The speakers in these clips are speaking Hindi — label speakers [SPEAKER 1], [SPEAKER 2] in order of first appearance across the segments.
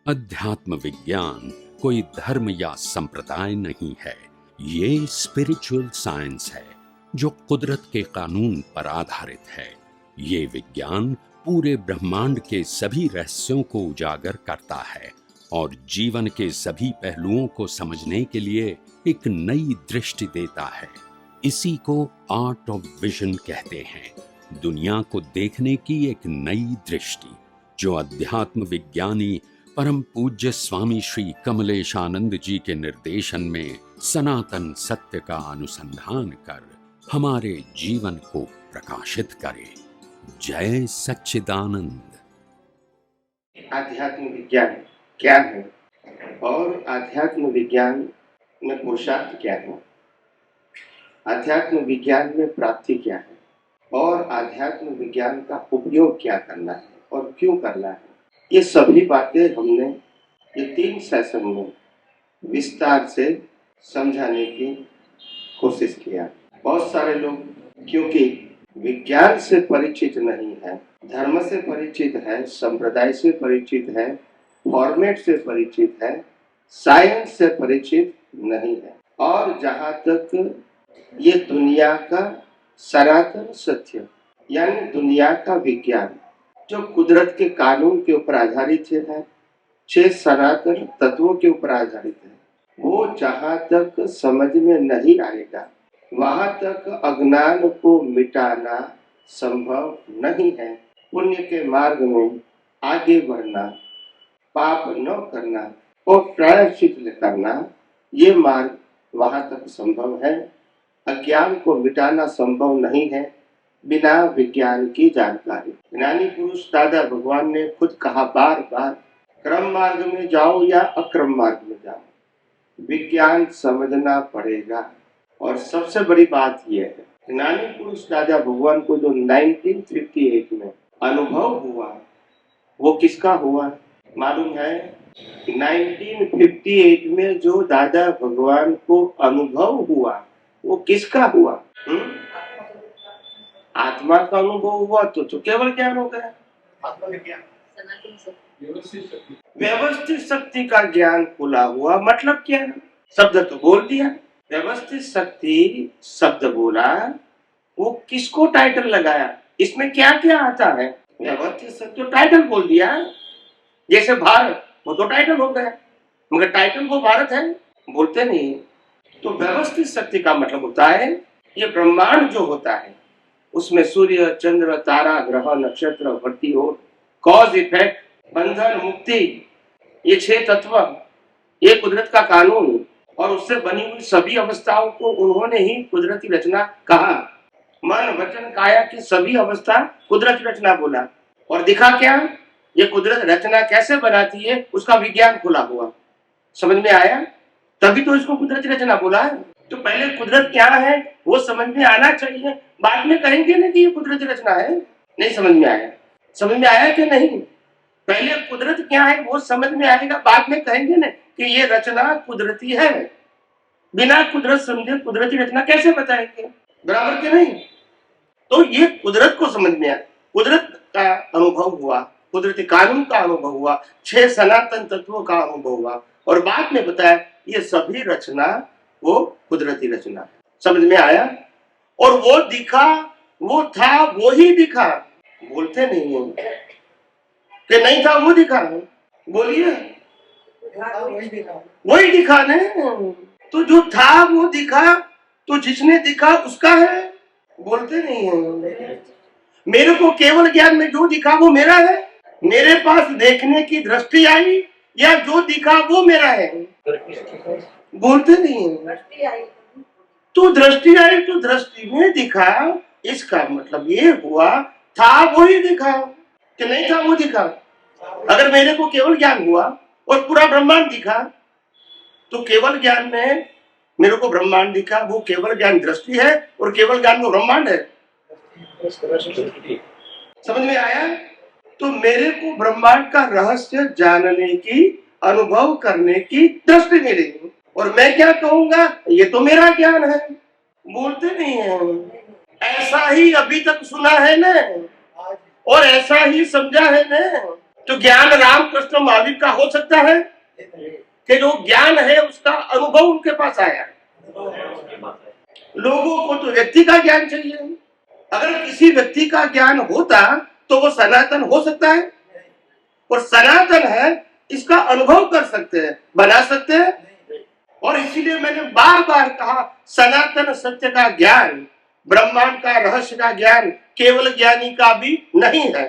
[SPEAKER 1] अध्यात्म विज्ञान कोई धर्म या संप्रदाय नहीं है। ये स्पिरिचुअल साइंस है जो कुदरत के कानून पर आधारित है। ये विज्ञान पूरे ब्रह्मांड के सभी रहस्यों को उजागर करता है और जीवन के सभी पहलुओं को समझने के लिए एक नई दृष्टि देता है। इसी को आर्ट ऑफ विजन कहते हैं, दुनिया को देखने की एक नई दृष्टि, जो अध्यात्म विज्ञानी परम पूज्य स्वामी श्री कमलेशानंद जी के निर्देशन में सनातन सत्य का अनुसंधान कर हमारे जीवन को प्रकाशित करे। जय सच्चिदानंद।
[SPEAKER 2] आध्यात्म विज्ञान क्या है और आध्यात्म विज्ञान में पुरुषार्थ क्या है, आध्यात्म विज्ञान में प्राप्ति क्या है और आध्यात्म विज्ञान का उपयोग क्या करना है और क्यों करना है, ये सभी बातें हमने ये 3 सेशन में विस्तार से समझाने की कोशिश किया। बहुत सारे लोग क्योंकि विज्ञान से परिचित नहीं है, धर्म से परिचित है, संप्रदाय से परिचित है, फॉर्मेट से परिचित है, साइंस से परिचित नहीं है, और जहाँ तक ये दुनिया का सनातन सत्य यानी दुनिया का विज्ञान जो कुदरत के कानून के ऊपर आधारित है, 6 सनातन तत्वों के ऊपर आधारित है, वो जहाँ तक समझ में नहीं आएगा वहां तक अज्ञान को मिटाना संभव नहीं है। पुण्य के मार्ग में आगे बढ़ना, पाप न करना और प्रायश्चित करना, ये मार्ग वहां तक संभव है। अज्ञान को मिटाना संभव नहीं है बिना विज्ञान की जानकारी। ज्ञानी पुरुष दादा भगवान ने खुद कहा बार बार, क्रम मार्ग में जाओ या अक्रम मार्ग में जाओ, विज्ञान समझना पड़ेगा। और सबसे बड़ी बात यह है, ज्ञानी पुरुष दादा भगवान को जो 1958 में अनुभव हुआ वो किसका हुआ मालूम है? 1958 में जो दादा भगवान को अनुभव हुआ वो किसका हुआ? आत्मा का अनुभव हुआ तो केवल ज्ञान हो गया। व्यवस्थित शक्ति का ज्ञान खुला हुआ, मतलब क्या है? शब्द तो बोल दिया, व्यवस्थित शक्ति शब्द बोला, वो किसको टाइटल लगाया? इसमें क्या क्या आता है? व्यवस्थित शक्ति तो टाइटल बोल दिया, जैसे भारत वो तो टाइटल हो गया, मगर टाइटल वो भारत है बोलते नहीं। तो व्यवस्थित शक्ति का मतलब होता है ये ब्रह्मांड जो होता है उसमें सूर्य, चंद्र, तारा, ग्रह, नक्षत्र, भट्टी और कॉज इफेक्ट, बंधन, मुक्ति, ये 6 तत्व, ये कुदरत का कानून और उससे बनी हुई सभी अवस्थाओं को उन्होंने ही कुदरती रचना कहा। मन, वचन, काया की सभी अवस्था कुदरती रचना बोला। और दिखा क्या? ये कुदरत रचना कैसे बनाती है उसका विज्ञान खुला हुआ। समझ में आया? तभी तो इसको कुदरती रचना बोला है। तो पहले कुदरत क्या है वो समझ में आना चाहिए, बाद में कहेंगे ना कि ये कुदरती रचना है। नहीं समझ में आया? समझ में आया कि नहीं? पहले कुदरत क्या है वो समझ में आएगा, बाद में कहेंगे ना कि ये रचना कुदरती है। बिना कुदरत समझे कुदरती रचना कैसे बताएंगे? बराबर के नहीं? तो ये कुदरत को समझ में आया, कुदरत का अनुभव हुआ, कुदरती कानून का अनुभव हुआ, 6 सनातन तत्वों का अनुभव हुआ, और बाद में बताया ये सभी रचना वो कुदरती रचना। समझ में आया? और वो दिखा, वो था, वो ही दिखा। बोलते नहीं है कि नहीं था वो दिखा, बोलिए वही दिखा ने। तो जो था वो दिखा, तो जिसने दिखा उसका है, बोलते नहीं है। मेरे को केवल ज्ञान में जो दिखा वो मेरा है, मेरे पास देखने की दृष्टि आई या जो दिखा वो मेरा है, बोलते नहीं है। तो दृष्टि आई तो दृष्टि में दिखा, इसका मतलब ये हुआ था वो ही दिखा कि नहीं था वो दिखा। अगर मेरे को केवल ज्ञान हुआ और पूरा ब्रह्मांड दिखा तो केवल ज्ञान में मेरे को ब्रह्मांड दिखा, वो केवल ज्ञान दृष्टि है और केवल ज्ञान में ब्रह्मांड है। समझ में आया? तो मेरे को ब्रह्मांड का रहस्य जानने की, अनुभव करने की दृष्टि मिलेगी, और मैं क्या कहूंगा ये तो मेरा ज्ञान है, बोलते नहीं है। ऐसा ही अभी तक सुना है ना और ऐसा ही समझा है ना, तो ज्ञान रामकृष्ण महावीर का हो सकता है कि जो ज्ञान है उसका अनुभव उनके पास आया। लोगों को तो व्यक्ति का ज्ञान चाहिए। अगर किसी व्यक्ति का ज्ञान होता तो वो सनातन हो सकता है, और सनातन है इसका अनुभव कर सकते हैं, बना सकते हैं। और इसीलिए मैंने बार बार कहा, सनातन सत्य का ज्ञान, ब्रह्मांड का रहस्य का ज्ञान केवल ज्ञानी का भी नहीं है।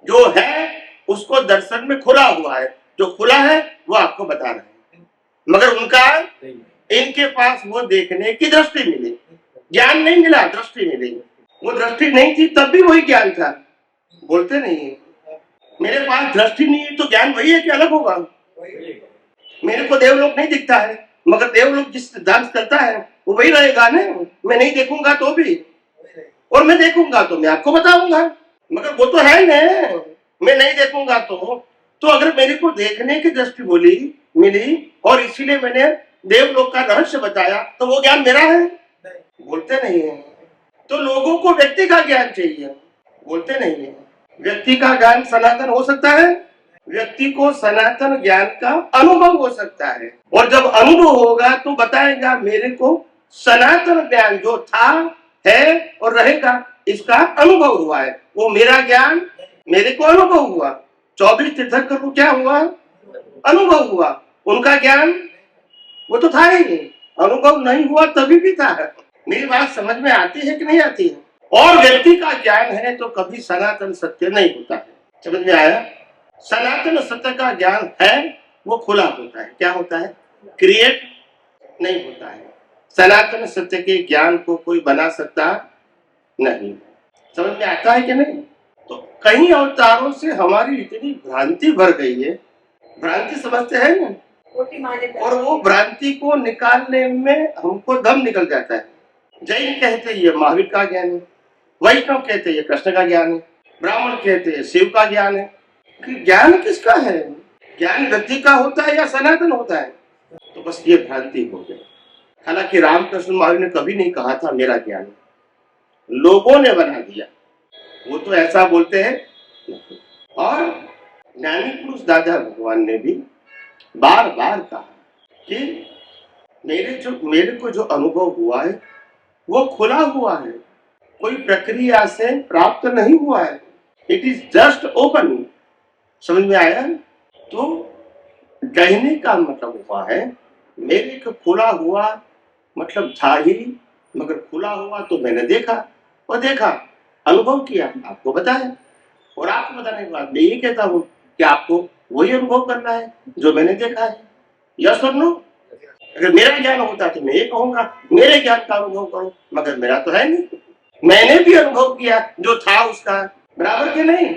[SPEAKER 2] जो है उसको दर्शन में खुला हुआ है, जो खुला है वो आपको बता रहे हैं, मगर उनका इनके पास वो देखने की दृष्टि मिली, ज्ञान नहीं मिला, दृष्टि मिली। वो दृष्टि नहीं थी तब भी वही ज्ञान था। बोलते नहीं है मेरे पास दृष्टि नहीं है तो ज्ञान वही है कि अलग होगा। मेरे को देवलोक नहीं दिखता है, मगर देवलोक जिस सिद्धांत करता है वो वही रहेगा ना। मैं नहीं देखूंगा तो भी, और मैं देखूंगा तो मैं आपको बताऊंगा, मगर वो तो है ना। मैं नहीं देखूंगा तो अगर मेरे को देखने की दृष्टि मिली और इसीलिए मैंने देवलोक का रहस्य बताया, तो वो ज्ञान मेरा है। बोलते नहीं है। तो लोगों को व्यक्ति का ज्ञान चाहिए, बोलते नहीं है। व्यक्ति का ज्ञान सनातन हो सकता है, व्यक्ति को सनातन ज्ञान का अनुभव हो सकता है, और जब अनुभव होगा तो बताएगा मेरे को सनातन ज्ञान जो था, है और रहेगा, इसका अनुभव हुआ है। वो मेरा ज्ञान, मेरे को अनुभव हुआ। 24 तीर्थंकर को क्या हुआ? अनुभव हुआ। उनका ज्ञान वो तो था ही नहीं, अनुभव नहीं हुआ तभी भी था। मेरी बात समझ में आती है कि नहीं आती है? और व्यक्ति का ज्ञान है तो कभी सनातन सत्य नहीं होता है। समझ में आया? सनातन सत्य का ज्ञान है वो खुला होता है। क्या होता है? क्रिएट नहीं होता है। सनातन सत्य के ज्ञान को कोई बना सकता नहीं। समझ में आता है कि नहीं? तो कई अवतारों से हमारी इतनी भ्रांति भर गई है, भ्रांति समझते हैं ना, और वो भ्रांति को निकालने में हमको दम निकल जाता है। जैन कहते ये महावीर का ज्ञान है, वैष्णव कहते ये कृष्ण का ज्ञान है, ब्राह्मण कहते हैं शिव का ज्ञान है। कि ज्ञान किसका है? ज्ञान व्यक्ति का होता है या सनातन होता है? तो बस ये भ्रांति हो गई। हालांकि रामकृष्ण महावीर ने कभी नहीं कहा था मेरा ज्ञान, लोगों ने बना दिया, वो तो ऐसा बोलते हैं। और ज्ञानी पुरुष दादा भगवान ने भी बार बार कहा कि मेरे को जो अनुभव हुआ है वो खुला हुआ है, कोई प्रक्रिया से प्राप्त नहीं हुआ है। It is just open. समझ में आया? तो कहने का मतलब हुआ है मेरे को खुला हुआ मतलब था ही, मगर खुला हुआ तो मैंने देखा, और देखा अनुभव किया, आपको बताया, और आपको बताने के बाद मैं ये कहता हूँ कि आपको वही अनुभव करना है जो मैंने देखा है। यस और नो? अगर मेरा ज्ञान होता तो मैं ये कहूंगा मेरे ज्ञान का अनुभव करो, मगर मेरा तो है नहीं। मैंने भी अनुभव किया जो था उसका, बराबर के नहीं?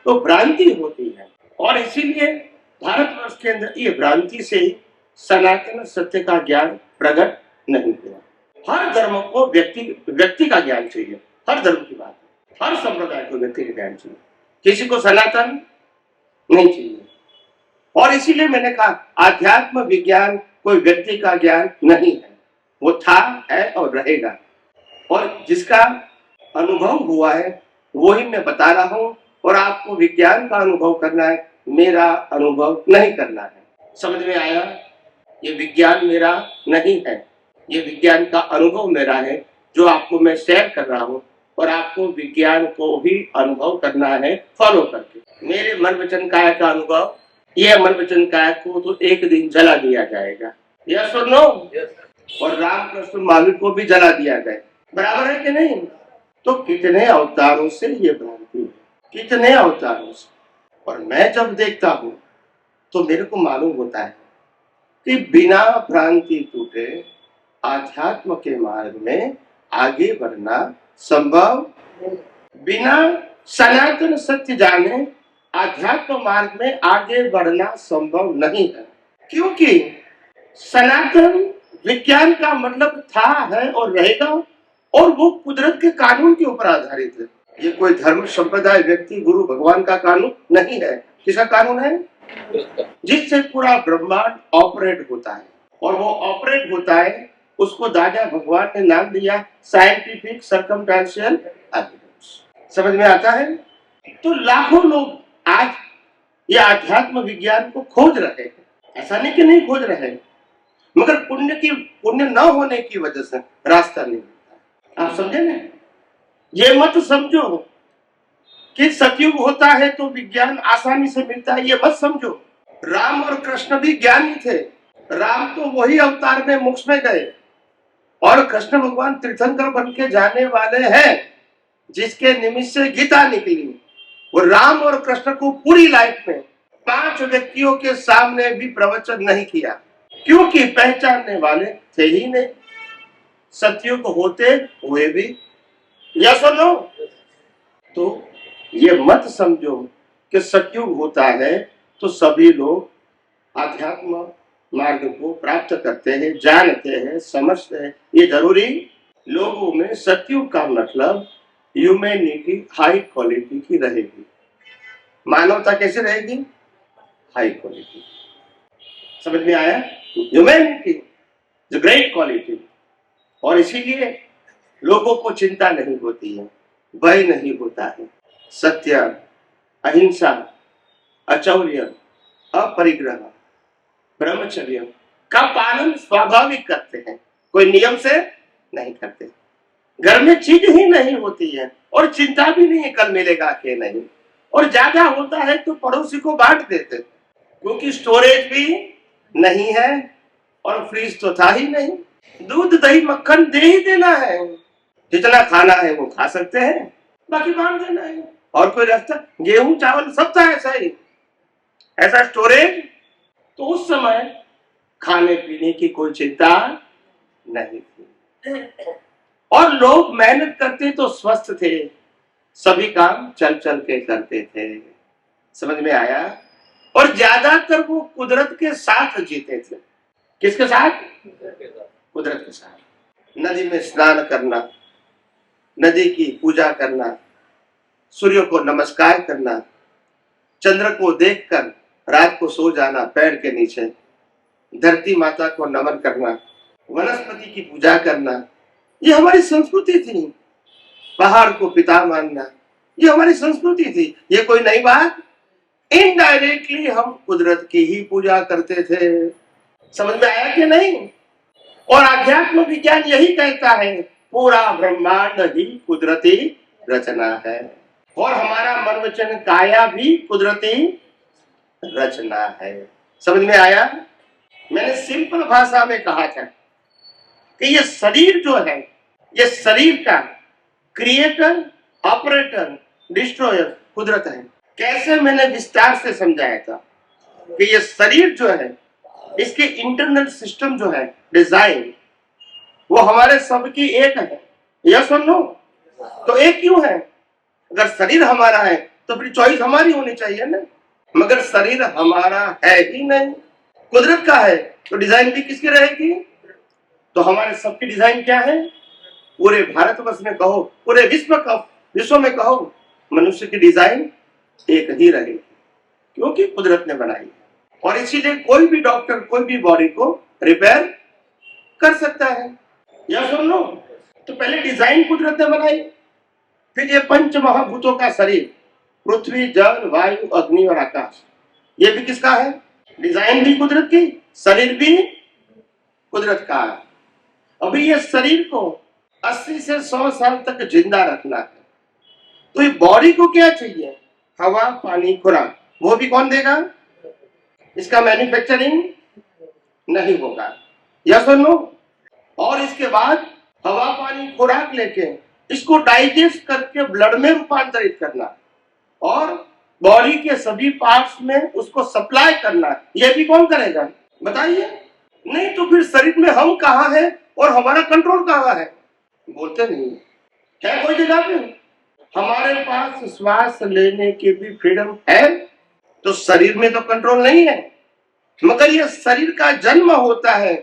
[SPEAKER 2] तो भ्रांति होती है, और इसीलिए भारतवर्ष के अंदर ये भ्रांति से ही सनातन सत्य का ज्ञान प्रकट नहीं हुआ। हर धर्म को व्यक्ति का ज्ञान चाहिए, हर धर्म की बात है, हर संप्रदाय को व्यक्ति का ज्ञान चाहिए, किसी को सनातन नहीं चाहिए। और इसीलिए मैंने कहा आध्यात्म विज्ञान कोई व्यक्ति का ज्ञान नहीं है, वो था, है और रहेगा। और जिसका अनुभव हुआ है वही मैं बता रहा हूं, और आपको विज्ञान का अनुभव करना है, मेरा अनुभव नहीं करना है। समझ में आया? ये विज्ञान मेरा नहीं है, ये विज्ञान का अनुभव मेरा है जो आपको मैं शेयर कर रहा हूँ, और आपको विज्ञान को भी अनुभव करना है फॉलो करके। मेरे मन वचन काया का अनुभव, ये मन वचन काया को तो एक दिन जला दिया जाएगा। यस और नो? और रामकृष्ण महावीर को भी जला दिया जाए, बराबर है कि नहीं? तो कितने अवतारों से ये भ्रांति, कितने अवतारों से। और मैं जब देखता हूँ तो मेरे को मालूम होता है कि बिना भ्रांति टूटे आध्यात्म के मार्ग में आगे बढ़ना संभव, बिना सनातन सत्य जाने आध्यात्म मार्ग में आगे बढ़ना संभव नहीं है। क्योंकि सनातन विज्ञान का मतलब था, है और रहेगा, और वो कुदरत के कानून के ऊपर आधारित है। ये कोई धर्म संप्रदाय व्यक्ति गुरु भगवान का कानून नहीं है। किसका कानून है? जिससे पूरा ब्रह्मांड ऑपरेट होता है, और वो ऑपरेट होता है उसको दादा भगवान ने नाम दिया साइंटिफिक सर्कमस्टेंशियल एविडेंस। समझ में आता है? तो लाखों लोग आज ये आध्यात्म विज्ञान को खोज रहे हैं, ऐसा नहीं कि नहीं खोज रहे हैं, मगर पुण्य न होने की वजह से रास्ता नहीं मिलता। आप समझे ना? ये मत समझो कि सतयुग होता है तो विज्ञान आसानी से मिलता है, ये मत समझो। राम और कृष्ण भी ज्ञानी थे। राम तो वही अवतार में मोक्ष में गए और कृष्ण भगवान तीर्थंकर बन के जाने वाले हैं, जिसके निमित्त से गीता निकली। वो राम और कृष्ण को पूरी लाइफ में 5 व्यक्तियों के सामने भी प्रवचन नहीं किया, क्योंकि पहचानने वाले थे ही नहीं। सतयुग होते हुए भी, या सुनो, तो ये मत समझो कि सतयुग होता है तो सभी लोग आध्यात्म मार्ग को प्राप्त करते हैं, जानते हैं, समझते हैं। ये जरूरी लोगों में सतयुग का मतलब ह्यूमैनिटी हाई क्वालिटी की रहेगी। मानवता कैसे रहेगी? High quality. समझ में आया? Humanity the great quality. और इसीलिए लोगों को चिंता नहीं होती है, भय नहीं होता है। सत्य, अहिंसा, अचौर्य, अपरिग्रह, ब्रह्मचर्य का पालन स्वाभाविक करते हैं, कोई नियम से नहीं करते। घर में चीज ही नहीं होती है और चिंता भी नहीं है कल मिलेगा कि नहीं, और ज्यादा होता है तो पड़ोसी को बांट देते, क्योंकि स्टोरेज भी नहीं है और फ्रीज तो था ही नहीं। दूध दही मक्खन दे ही देना है, जितना खाना है वो खा सकते हैं, बाकी बांट देना है। और कोई रास्ता? गेहूं चावल सब था ऐसा ही, ऐसा स्टोरेज। तो उस समय खाने पीने की कोई चिंता नहीं थी और लोग मेहनत करते तो स्वस्थ थे, सभी काम चल चल के करते थे। समझ में आया? और ज्यादातर वो कुदरत के साथ जीते थे। किसके साथ? कुदरत के साथ। नदी में स्नान करना, नदी की पूजा करना, सूर्य को नमस्कार करना, चंद्र को देखकर रात को सो जाना पेड़ के नीचे, धरती माता को नमन करना, वनस्पति की पूजा करना, ये हमारी संस्कृति थी। पहाड़ को पिता मानना, ये हमारी संस्कृति थी। ये कोई नई बात? इनडायरेक्टली हम कुदरत की ही पूजा करते थे। समझ में आया कि नहीं? और आध्यात्म विज्ञान यही कहता है, पूरा ब्रह्मांड ही कुदरती रचना है और हमारा मन वचन काया भी कुदरती रचना है। समझ में आया? मैंने सिंपल भाषा में कहा था कि ये शरीर जो है, ये शरीर का क्रिएटर, ऑपरेटर, डिस्ट्रॉयर कुदरत है। कैसे? मैंने विस्तार से समझाया था कि ये शरीर जो है, इसके इंटरनल सिस्टम जो है, डिजाइन, वो हमारे सबकी एक है। यस और नो? तो एक क्यों है? अगर शरीर हमारा है तो फिर चॉइस हमारी होनी चाहिए ना, मगर शरीर हमारा है ही नहीं, कुदरत का है, तो डिजाइन भी किसकी रहेगी? तो हमारे सबकी डिजाइन क्या है? पूरे भारतवर्ष में कहो, पूरे विश्व में कहो, मनुष्य की डिजाइन एक ही रहेगी, क्योंकि कुदरत ने बनाई है। और इसीलिए कोई भी डॉक्टर कोई भी बॉडी को रिपेयर कर सकता है। या सुन लो, तो पहले डिजाइन कुदरत ने बनाई, फिर ये 5 महाभूतों का शरीर, पृथ्वी, जल, वायु, अग्नि और आकाश, ये भी किसका है? डिजाइन भी कुदरत की, शरीर भी कुदरत का है। अभी ये शरीर को 80 से 100 साल तक जिंदा रखना है, तो ये बॉडी को क्या चाहिए? हवा, पानी, खुराक। वो भी कौन देगा? इसका मैन्युफैक्चरिंग नहीं होगा। यस और नो? और इसके बाद हवा, पानी, खुराक लेके इसको डाइजेस्ट करके ब्लड में रूपांतरित करना और बॉडी के सभी पार्ट्स में उसको सप्लाई करना, ये भी कौन करेगा? बताइए। नहीं तो फिर शरीर में हम कहाँ है और हमारा कंट्रोल कहाँ है? बोलते नहीं है कोई जगह पे। हमारे पास श्वास लेने की भी फ्रीडम है, तो शरीर में तो कंट्रोल नहीं है। मगर ये शरीर का जन्म होता है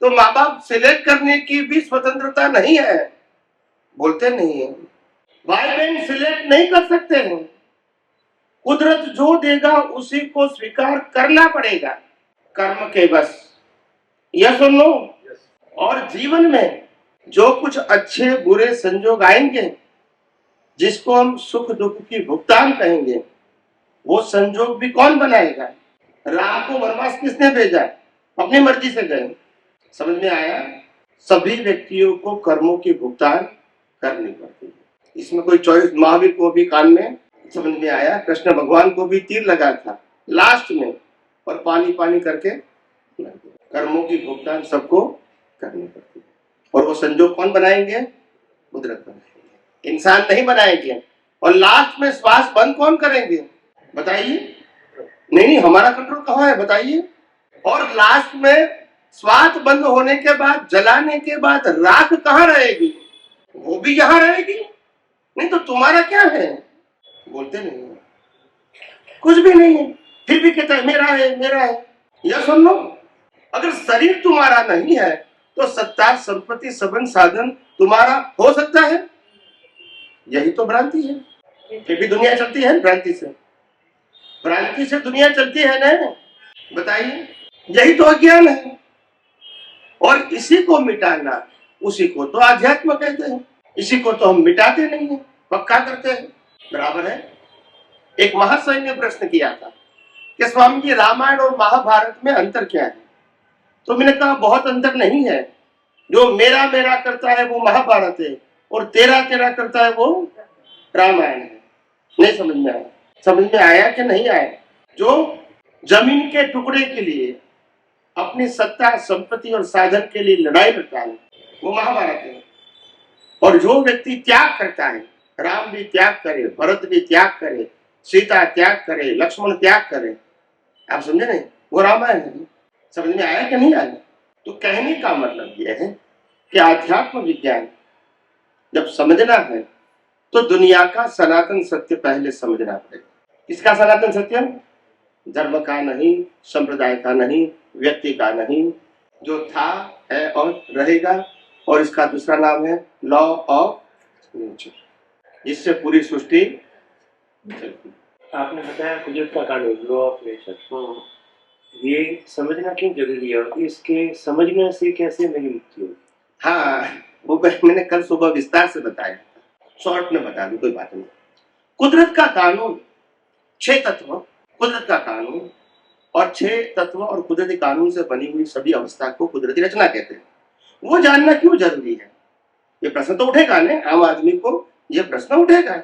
[SPEAKER 2] तो माँ बाप सिलेक्ट करने की भी स्वतंत्रता नहीं है। बोलते नहीं है। भाई बहन सिलेक्ट नहीं कर सकते हैं, कुदरत जो देगा उसी को स्वीकार करना पड़ेगा, कर्म के बस। यस और नो? और जीवन में जो कुछ अच्छे बुरे संजोग आएंगे, जिसको हम सुख दुख की भुगतान कहेंगे, वो संजोग भी कौन बनाएगा? राम को वनवास किसने भेजा? अपनी मर्जी से गए। समझ में आया? सभी व्यक्तियों को कर्मों की भुगतान करनी पड़ती है, इसमें कोई चॉइस। महावीर को भी कान में, समझ में आया? कृष्ण भगवान को भी तीर लगा था लास्ट में, और पानी पानी करके कर्मों की भुगतान सबको करनी पड़ती है। और वो संजोग कौन बनाएंगे? कुदरत बनाएंगे, इंसान नहीं बनाएंगे। और लास्ट में श्वास बंद कौन करेंगे? बताइए। नहीं, हमारा कंट्रोल कहाँ है? बताइए। और लास्ट में श्वास बंद होने के बाद, जलाने के बाद राख कहाँ रहेगी? वो भी यहाँ रहेगी। नहीं तो तुम्हारा क्या है? बोलते नहीं, कुछ भी नहीं है, फिर भी कहता है मेरा है मेरा है। यह सुन लो, अगर शरीर तुम्हारा नहीं है तो सत्ता संपत्ति संबंध साधन तुम्हारा हो सकता है? यही तो भ्रांति है। फिर भी दुनिया चलती है भ्रांति से। भ्रांति से दुनिया चलती है ना? बताइए, यही तो अज्ञान है। और इसी को मिटाना, उसी को तो आध्यात्म कहते हैं। इसी को तो हम मिटाते नहीं है, पक्का करते हैं। बराबर है। एक महाशय ने प्रश्न किया था कि स्वामी जी, रामायण और महाभारत में अंतर क्या है? तो मैंने कहा बहुत अंतर नहीं है। जो मेरा मेरा करता है वो महाभारत है, और तेरा तेरा करता है वो रामायण है। नहीं समझ में आया? समझ में आया कि नहीं आया? जो जमीन के टुकड़े के लिए, अपनी सत्ता संपत्ति और साधन के लिए लड़ाई लड़ता है वो महाभारत है। और जो व्यक्ति त्याग करता है, राम भी त्याग करे, भरत भी त्याग करे, सीता त्याग करे, लक्ष्मण त्याग करे, आप समझे नहीं, वो रामायण है। समझ में आया कि नहीं आया? तो कहने का मतलब यह है कि आध्यात्म विज्ञान जब समझना है तो दुनिया का सनातन सत्य पहले समझना पड़ेगा। किसका सनातन सत्य? धर्म का नहीं, संप्रदाय का नहीं, व्यक्ति का नहीं, जो था है और रहेगा। और इसका दूसरा नाम है लॉ ऑफ नेचर, जिससे पूरी सृष्टि चलती।
[SPEAKER 3] आपने बताया कुदरत का कानून, लॉ ऑफ नेचर, ये समझना क्यों जरूरी है और इसके समझने से कैसे मेरी मुक्ति होगी?
[SPEAKER 2] हाँ, वो मैंने कल सुबह विस्तार से बताया, शॉर्ट में बता दूं, कोई बात नहीं। कुदरत का कानून, 6 तत्व, कुदरत का कानून, और 6 तत्व और कुदरती कानून से बनी हुई सभी अवस्था को कुदरती रचना कहते हैं। वो जानना क्यों जरूरी है? ये प्रश्न तो उठेगा ना, आम आदमी को ये प्रश्न उठेगा।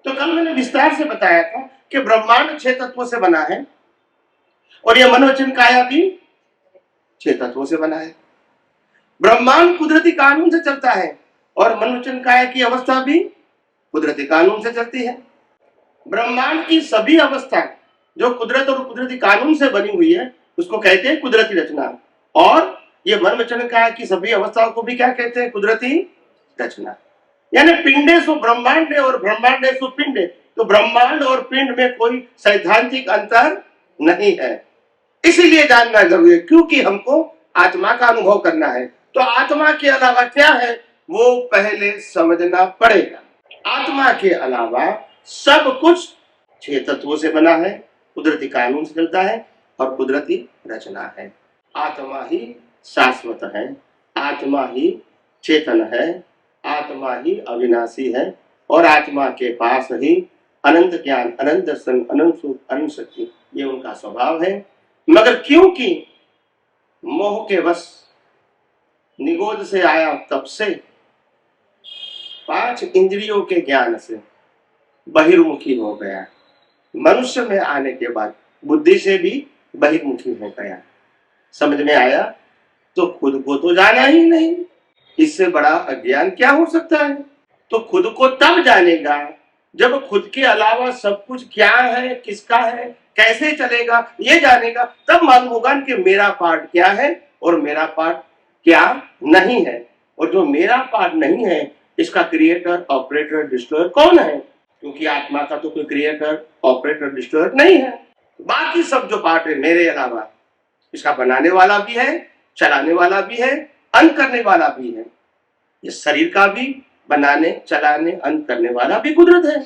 [SPEAKER 2] तो कल मैंने विस्तार से बताया था कि ब्रह्मांड 6 तत्वों से बना है, और यह मनोवचन काया भी 6 तत्वों से बना है। ब्रह्मांड कुदरती कानून से चलता है, और मनोवचन काया की अवस्था भी कुदरती कानून से चलती है। ब्रह्मांड की सभी अवस्था जो कुदरत और कुदरती कानून से बनी हुई है उसको कहते हैं कुदरती रचना। और ये मनोवचन काया की सभी अवस्थाओं को भी क्या कहते हैं? कुदरती रचना। यानी पिंडेषु ब्रह्मांडे और ब्रह्मांडेषु पिंडे, तो ब्रह्मांड और पिंड में कोई सैद्धांतिक अंतर नहीं है। इसीलिए जानना जरूरी है, क्योंकि हमको आत्मा का अनुभव करना है। तो आत्मा के अलावा क्या है वो पहले समझना पड़ेगा। आत्मा के अलावा सब कुछ 6 तत्वों से बना है, कुदरती कानून से चलता है और कुदरती रचना है। आत्मा ही शाश्वत है, आत्मा ही चेतन है, आत्मा ही अविनाशी है, और आत्मा के पास ही अनंत ज्ञान, अनंत दर्शन, अनंत सुख, अनंत शक्ति, ये उनका स्वभाव है। मगर क्योंकि मोह के वश निगोद से आया तब से 5 इंद्रियों के ज्ञान से बहिर्मुखी हो गया। मनुष्य में आने के बाद बुद्धि से भी बहिर्मुखी हो गया। समझ में आया? तो खुद को तो जाना ही नहीं, इससे बड़ा अज्ञान क्या हो सकता है? तो खुद को तब जानेगा जब खुद के अलावा सब कुछ क्या है, किसका है, कैसे चलेगा, ये जानेगा। तब मालूम होगा कि मेरा पार्ट क्या है और मेरा पार्ट क्या नहीं है। और जो मेरा पार्ट नहीं है इसका क्रिएटर, ऑपरेटर, डिस्ट्रॉयर कौन है? क्योंकि आत्मा का तो कोई क्रिएटर, ऑपरेटर, डिस्ट्रॉयर नहीं है। बाकी सब जो पार्ट है मेरे अलावा, इसका बनाने वाला भी है, चलाने वाला भी है, अंत करने वाला भी है। ये शरीर का भी बनाने, चलाने, अंत करने वाला भी कुदरत है।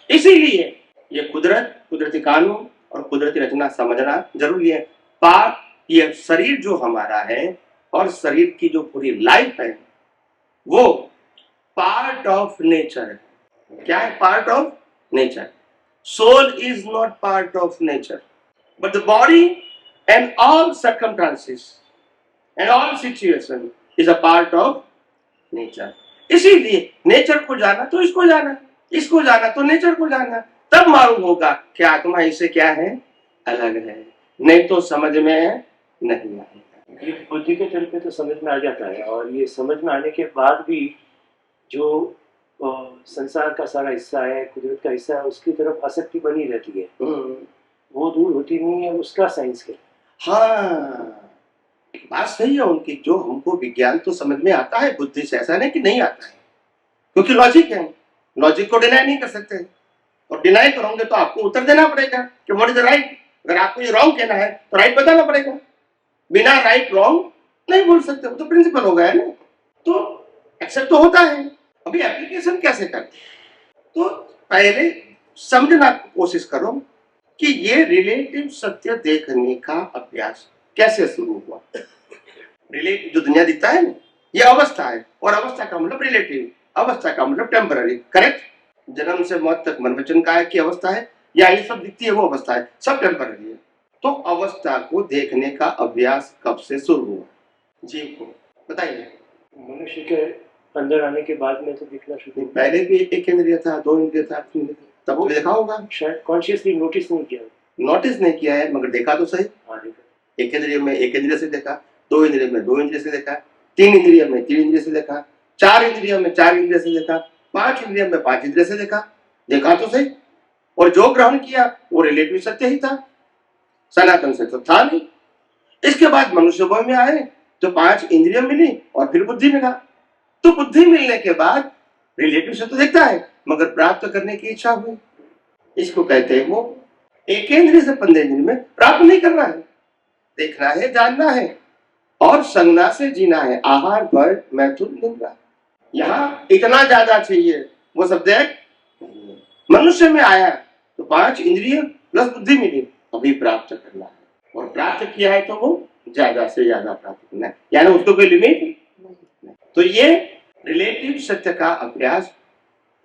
[SPEAKER 2] इसीलिए ये कुदरत, कुदरती कानून और कुदरती रचना समझना जरूरी है। ये शरीर जो हमारा है और शरीर की जो पूरी लाइफ है वो पार्ट ऑफ नेचर है। क्या है? Part of nature. Soul is not part of nature, but the body and all circumstances and all situation is a part of nature. इसीलिए नेचर को जाना तो इसको जाना तो नेचर को जाना, तब मालूम होगा कि आत्मा इससे क्या है, अलग है, नहीं तो समझ में नहीं आएगा।
[SPEAKER 3] ये बुद्धि के तल पे तो समझ में आ जाता है, और ये समझ में आने के बाद भी जो संसार का सारा हिस्सा है, कुदरत का हिस्सा है, उसकी तरफ आसक्ति बनी रहती है, वो दूर होती नहीं है। उसका साइंस क्या?
[SPEAKER 2] हाँ, बात सही है उनकी। जो हमको विज्ञान तो समझ में आता है बुद्धि से, ऐसा नहीं कि नहीं आता है, क्योंकि लॉजिक है, लॉजिक को डिनाई नहीं कर सकते, और डिनाई करोगे तो आपको उत्तर देना पड़ेगा कि व्हाट इज द राइट। अगर आपको ये रॉन्ग कहना है तो राइट बताना पड़ेगा, बिना राइट रॉन्ग नहीं बोल सकते, वो तो प्रिंसिपल हो गया है ना। तो एक्सेप्ट तो होता है, अभी एप्लीकेशन कैसे करते, तो पहले समझना कोशिश करो कि ये रिलेटिव सत्य देखने का अभ्यास कैसे शुरू हुआ। रिलेटिव जो दुनिया दिखता है ना, ये अवस्था है, और अवस्था का मतलब रिलेटिव, अवस्था का मतलब टेम्पररी, करेक्ट। जन्म से मौत तक मन वचन काया की अवस्था है, या ये सब दिखती है वो अवस्था है, सब टेम्पररी है। तो अवस्था को देखने का अभ्यास कब से शुरू हुआ, जीव को बताइए।
[SPEAKER 3] मनुष्य के अंदर आने के बाद में तो दिखना शुरू।
[SPEAKER 2] पहले भी एक इंद्रिय था, दो इंद्रिय था, तीन इंद्रिय था, तब वो देखा होगा,
[SPEAKER 3] शायद कॉन्शियसली नोटिस नहीं किया।
[SPEAKER 2] नोटिस नहीं किया है, मगर देखा तो सही।
[SPEAKER 3] हाँ, देखा।
[SPEAKER 2] एक इंद्रिय में एक इंद्रिय से देखा, दो इंद्रिय में दो इंद्रिय से देखा, तीन इंद्रिय में तीन इंद्रिय से देखा, चार इंद्रिय में चार इंद्रिय से देखा, पांच इंद्रिय में पांच इंद्रिय से देखा, देखा तो सही। और जो ग्रहण किया वो रिलेटिव सत्य ही था, सनातन से तो था नहीं। इसके बाद मनुष्य में आए तो पांच इंद्रिय मिली और फिर बुद्धि मिला। तो बुद्धि मिलने के बाद रिलेटिव से तो देखता है, मगर प्राप्त करने की इच्छा हुई, इसको कहते हैं वो एक इंद्रिय से 15 इंद्रिय में प्राप्त नहीं करना है, देखना है, जानना है, और संज्ञा से जीना है, आहार भय मैथुन निद्रा। यहाँ इतना ज्यादा चाहिए, वो सब देख। मनुष्य में आया तो पांच इंद्रिय प्लस बुद्धि मिली, अभी प्राप्त करना है, और प्राप्त किया है तो वो ज्यादा से ज्यादा प्राप्त करना है, यानी उसको कोई लिमिट नहीं। तो ये रिलेटिव सत्य का अभ्यास